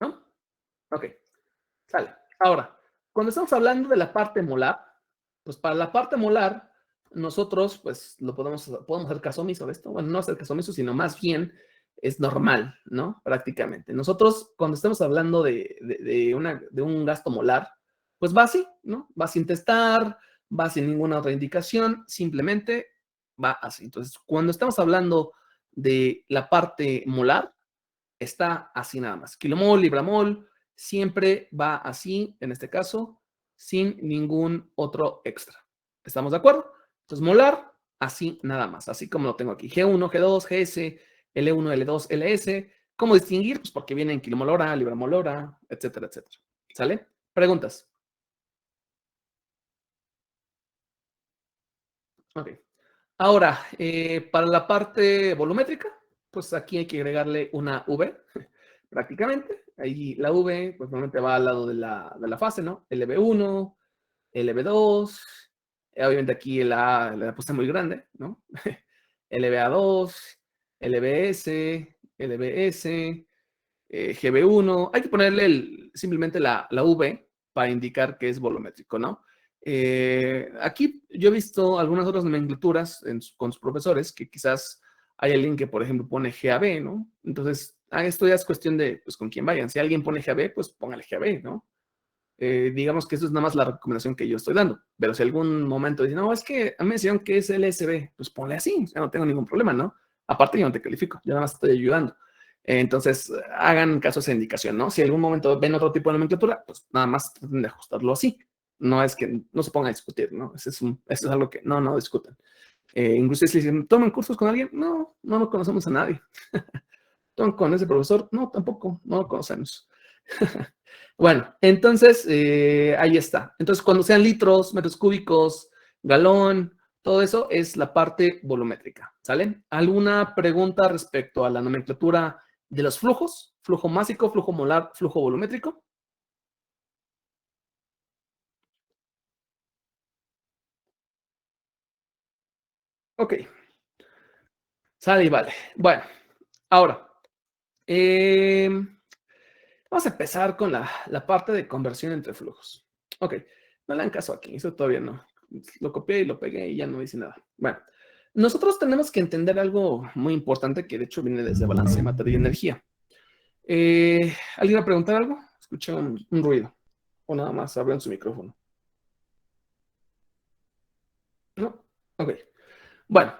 ¿No? Ok, sale. Ahora, cuando estamos hablando de la parte molar, pues para la parte molar, nosotros pues podemos hacer caso omiso de esto. Bueno, no hacer caso omiso, sino más bien es normal, ¿no? Prácticamente. Nosotros, cuando estamos hablando de un gasto molar, pues va así, ¿no? Va sin testar, va sin ninguna otra indicación, simplemente va así. Entonces, cuando estamos hablando de la parte molar, está así nada más. Kilomol, libramol, siempre va así, en este caso, sin ningún otro extra. ¿Estamos de acuerdo? Entonces, molar, así nada más, así como lo tengo aquí. G1, G2, GS, L1, L2, LS. ¿Cómo distinguir? Pues porque vienen kilomol hora, libramol hora, etcétera, etcétera. ¿Sale? Preguntas. Ok. Ahora, para la parte volumétrica, pues aquí hay que agregarle una V, prácticamente. Ahí la V, pues normalmente va al lado de la fase, ¿no? LB1, LB2, obviamente aquí la puse muy grande, ¿no? LBA2, LBS, LBS, GB1. Hay que ponerle simplemente la V para indicar que es volumétrico, ¿no? Aquí yo he visto algunas otras nomenclaturas con sus profesores que quizás hay alguien que, por ejemplo, pone GAB, ¿no? Entonces, esto ya es cuestión de, pues, con quién vayan. Si alguien pone GAB, pues póngale GAB, ¿no? digamos que eso es nada más la recomendación que yo estoy dando. Pero si algún momento dicen, no, es que a mí me decían que es LSB, pues ponle así, ya no tengo ningún problema, ¿no? Aparte yo no te califico, yo nada más estoy ayudando. Entonces, hagan caso a esa indicación, ¿no? Si en algún momento ven otro tipo de nomenclatura, pues nada más traten de ajustarlo así. No es que no se pongan a discutir, ¿no? Eso es algo que no discutan. Incluso si dicen, ¿toman cursos con alguien? No conocemos a nadie. ¿Toman con ese profesor? No, tampoco, no lo conocemos. Bueno, entonces, ahí está. Entonces, cuando sean litros, metros cúbicos, galón, todo eso es la parte volumétrica, ¿sale? ¿Alguna pregunta respecto a la nomenclatura de los flujos? Flujo másico, flujo molar, flujo volumétrico. Ok. Sale y vale. Bueno, ahora, vamos a empezar con la parte de conversión entre flujos. Ok, no le dan caso aquí, eso todavía no. Lo copié y lo pegué y ya no hice nada. Bueno, nosotros tenemos que entender algo muy importante que de hecho viene desde balance de materia y energía. ¿Alguien va a preguntar algo? Escuché un ruido. O nada más abren su micrófono. ¿No? Ok. Bueno,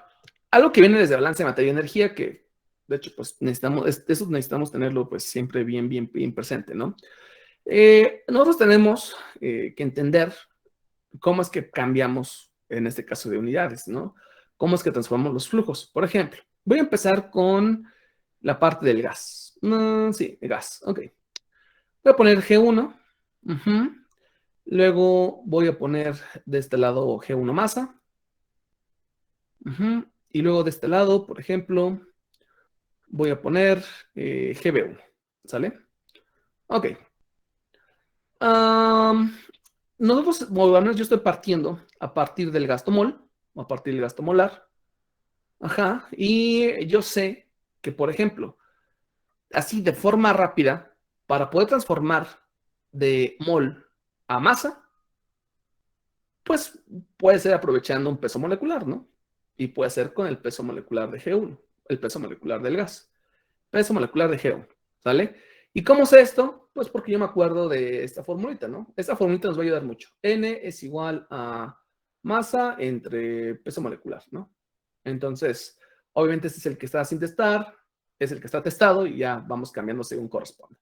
algo que viene desde balance de materia y energía que de hecho, pues eso necesitamos tenerlo pues siempre bien presente, ¿no? Nosotros tenemos que entender cómo es que cambiamos, en este caso de unidades, ¿no? Cómo es que transformamos los flujos. Por ejemplo, voy a empezar con la parte del gas. Sí, el gas, ok. Voy a poner G1. Luego voy a poner de este lado G1 masa. Y luego de este lado, por ejemplo, voy a poner GB1, ¿sale? Ok. Nosotros, bueno, yo estoy partiendo a partir del gasto mol, a partir del gasto molar. Ajá. Y yo sé que, por ejemplo, así de forma rápida, para poder transformar de mol a masa, pues puede ser aprovechando un peso molecular, ¿no? Y puede ser con el peso molecular de G1, el peso molecular del gas. Peso molecular de G1, ¿sale? ¿Y cómo sé esto? Pues porque yo me acuerdo de esta formulita, ¿no? Esta formulita nos va a ayudar mucho. N es igual a masa entre peso molecular, ¿no? Entonces, obviamente este es el que está sin testar, es el que está testado y ya vamos cambiando según corresponde.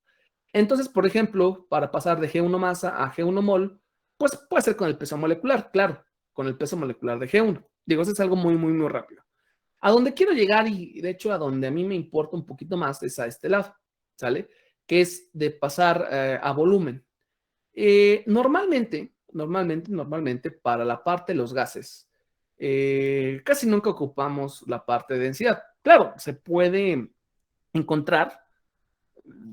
Entonces, por ejemplo, para pasar de G1 masa a G1 mol, pues puede ser con el peso molecular, claro, con el peso molecular de G1. Digo, eso es algo muy rápido. A donde quiero llegar y de hecho a donde a mí me importa un poquito más es a este lado, ¿sale? Que es de pasar a volumen. Normalmente, para la parte de los gases, casi nunca ocupamos la parte de densidad. Claro, se puede encontrar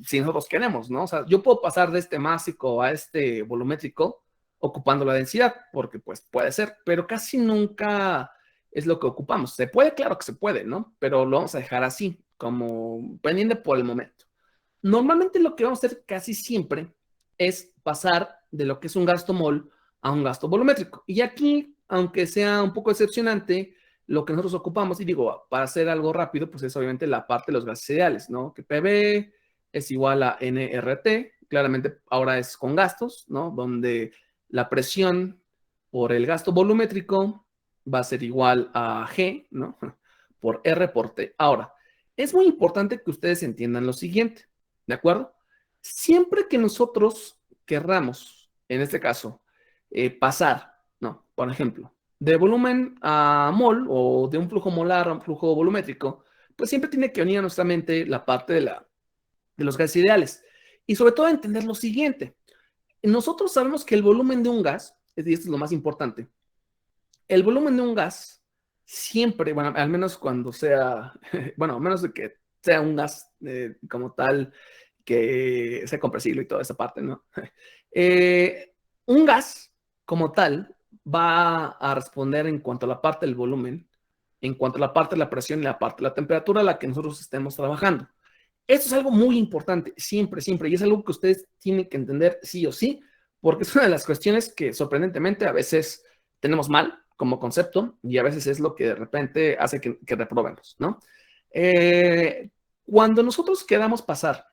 si nosotros queremos, ¿no? O sea, yo puedo pasar de este másico a este volumétrico ocupando la densidad, porque pues puede ser, pero casi nunca es lo que ocupamos. Se puede, claro que se puede, ¿no? Pero lo vamos a dejar así, como pendiente por el momento. Normalmente lo que vamos a hacer casi siempre es pasar de lo que es un gasto mol a un gasto volumétrico. Y aquí, aunque sea un poco decepcionante, lo que nosotros ocupamos, y digo, para hacer algo rápido, pues es obviamente la parte de los gases ideales, ¿no? Que PV es igual a nRT, claramente ahora es con gastos, ¿no? Donde la presión por el gasto volumétrico va a ser igual a G, ¿no? Por R por T. Ahora, es muy importante que ustedes entiendan lo siguiente, ¿de acuerdo? Siempre que nosotros querramos, en este caso, pasar, ¿no? Por ejemplo, de volumen a mol o de un flujo molar a un flujo volumétrico, pues siempre tiene que venir a nuestra mente la parte de los gases ideales. Y sobre todo entender lo siguiente. Nosotros sabemos que el volumen de un gas, y esto es lo más importante, el volumen de un gas siempre, bueno, al menos cuando sea, bueno, a menos de que sea un gas como tal, que sea compresible y toda esa parte, ¿no? Un gas como tal va a responder en cuanto a la parte del volumen, en cuanto a la parte de la presión y la parte de la temperatura a la que nosotros estemos trabajando. Esto es algo muy importante, siempre, y es algo que ustedes tienen que entender sí o sí, porque es una de las cuestiones que sorprendentemente a veces tenemos mal como concepto y a veces es lo que de repente hace que reprobemos, ¿no? Cuando nosotros queramos pasar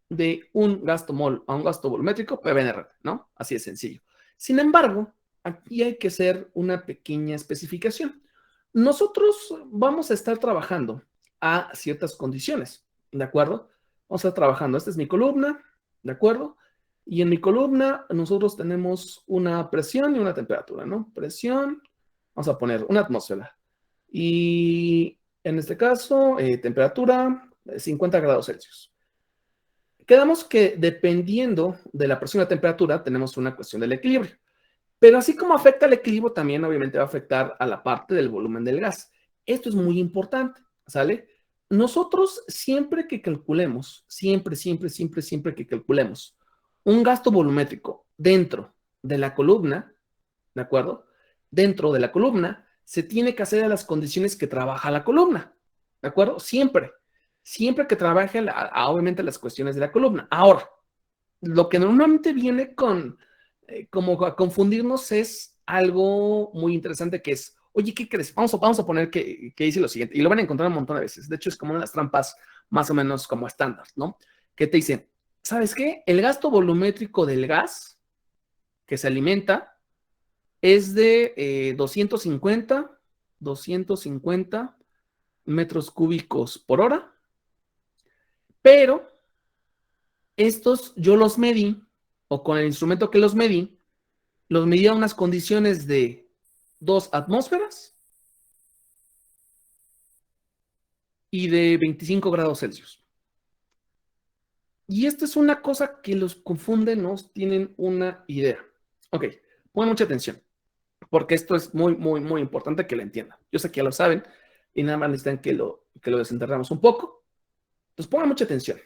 de un gasto mol a un gasto volumétrico PV/NRT, ¿no? Así de sencillo. Sin embargo, aquí hay que hacer una pequeña especificación. Nosotros vamos a estar trabajando a ciertas condiciones, ¿de acuerdo? Vamos a estar trabajando, esta es mi columna, ¿de acuerdo? Y en mi columna nosotros tenemos una presión y una temperatura, ¿no? Presión, vamos a poner una atmósfera. Y en este caso, temperatura 50 grados Celsius. Quedamos que dependiendo de la presión y la temperatura, tenemos una cuestión del equilibrio. Pero así como afecta al equilibrio, también obviamente va a afectar a la parte del volumen del gas. Esto es muy importante, ¿sale? Nosotros siempre que calculemos, siempre que calculemos un gasto volumétrico dentro de la columna, ¿de acuerdo? Dentro de la columna se tiene que hacer a las condiciones que trabaja la columna, ¿de acuerdo? Siempre que trabaje obviamente las cuestiones de la columna. Ahora, lo que normalmente viene como a confundirnos es algo muy interesante que es, oye, ¿qué crees? Vamos a poner que dice lo siguiente, y lo van a encontrar un montón de veces. De hecho, es como una de las trampas más o menos como estándar, ¿no? Que te dicen, ¿sabes qué? El gasto volumétrico del gas que se alimenta es de 250 metros cúbicos por hora, pero estos yo los medí, o con el instrumento que los medí a unas condiciones de 2 atmósferas y de 25 grados Celsius. Y esta es una cosa que los confunde, no tienen una idea. Ok, pongan mucha atención, porque esto es muy importante que lo entiendan. Yo sé que ya lo saben y nada más necesitan que lo desenterramos un poco. Entonces pongan mucha atención.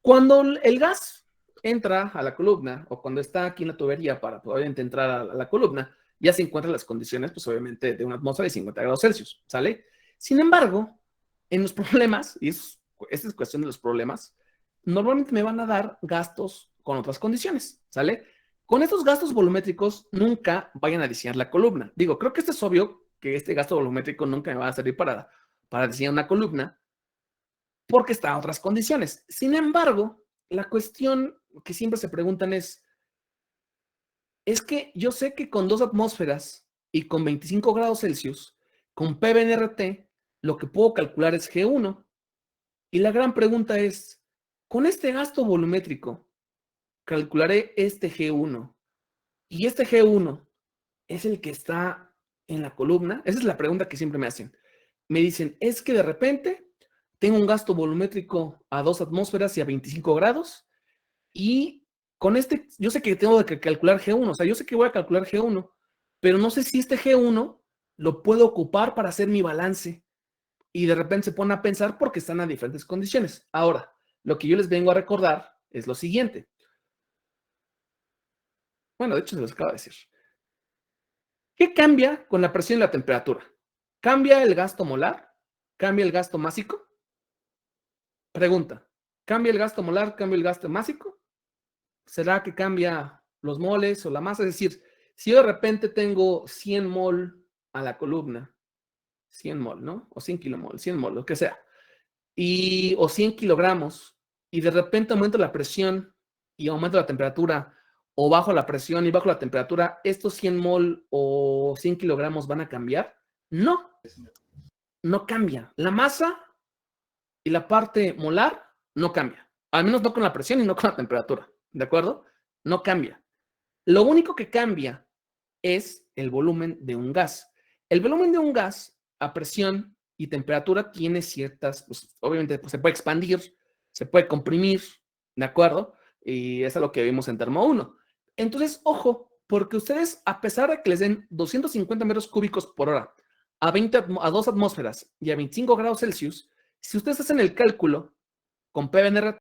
Cuando el gas entra a la columna o cuando está aquí en la tubería para probablemente entrar a la columna, ya se encuentran las condiciones, pues obviamente, de una atmósfera de 50 grados Celsius, ¿sale? Sin embargo, en los problemas, y esta es cuestión de los problemas, normalmente me van a dar gastos con otras condiciones, ¿sale? Con estos gastos volumétricos nunca vayan a diseñar la columna. Digo, creo que esto es obvio que este gasto volumétrico nunca me va a servir para diseñar una columna, porque está a otras condiciones. Sin embargo, la cuestión que siempre se preguntan es que yo sé que con 2 atmósferas y con 25 grados Celsius, con PV/NRT, lo que puedo calcular es G1. Y la gran pregunta es, con este gasto volumétrico, calcularé este G1. Y este G1 es el que está en la columna. Esa es la pregunta que siempre me hacen. Me dicen, es que de repente tengo un gasto volumétrico a 2 atmósferas y a 25 grados, y con este, yo sé que tengo que calcular G1, o sea, yo sé que voy a calcular G1, pero no sé si este G1 lo puedo ocupar para hacer mi balance, y de repente se pone a pensar porque están a diferentes condiciones. Ahora, lo que yo les vengo a recordar es lo siguiente. Bueno, de hecho se los acabo de decir. ¿Qué cambia con la presión y la temperatura? ¿Cambia el gasto molar? ¿Cambia el gasto másico? Pregunta, ¿cambia el gasto molar? ¿Cambia el gasto másico? ¿Será que cambia los moles o la masa? Es decir, si yo de repente tengo 100 mol a la columna, 100 mol, ¿no? O 100 kilomol, 100 mol, lo que sea, o 100 kilogramos, y de repente aumento la presión y aumento la temperatura, o bajo la presión y bajo la temperatura, ¿estos 100 mol o 100 kilogramos van a cambiar? No, no cambia. La masa y la parte molar no cambia. Al menos no con la presión y no con la temperatura. ¿De acuerdo? No cambia. Lo único que cambia es el volumen de un gas. El volumen de un gas a presión y temperatura tiene ciertas, pues, obviamente pues, se puede expandir, se puede comprimir, ¿de acuerdo? Y eso es lo que vimos en Termo 1. Entonces, ojo, porque ustedes, a pesar de que les den 250 metros cúbicos por hora a 2 atmósferas y a 25 grados Celsius, si ustedes hacen el cálculo con PV/NRT,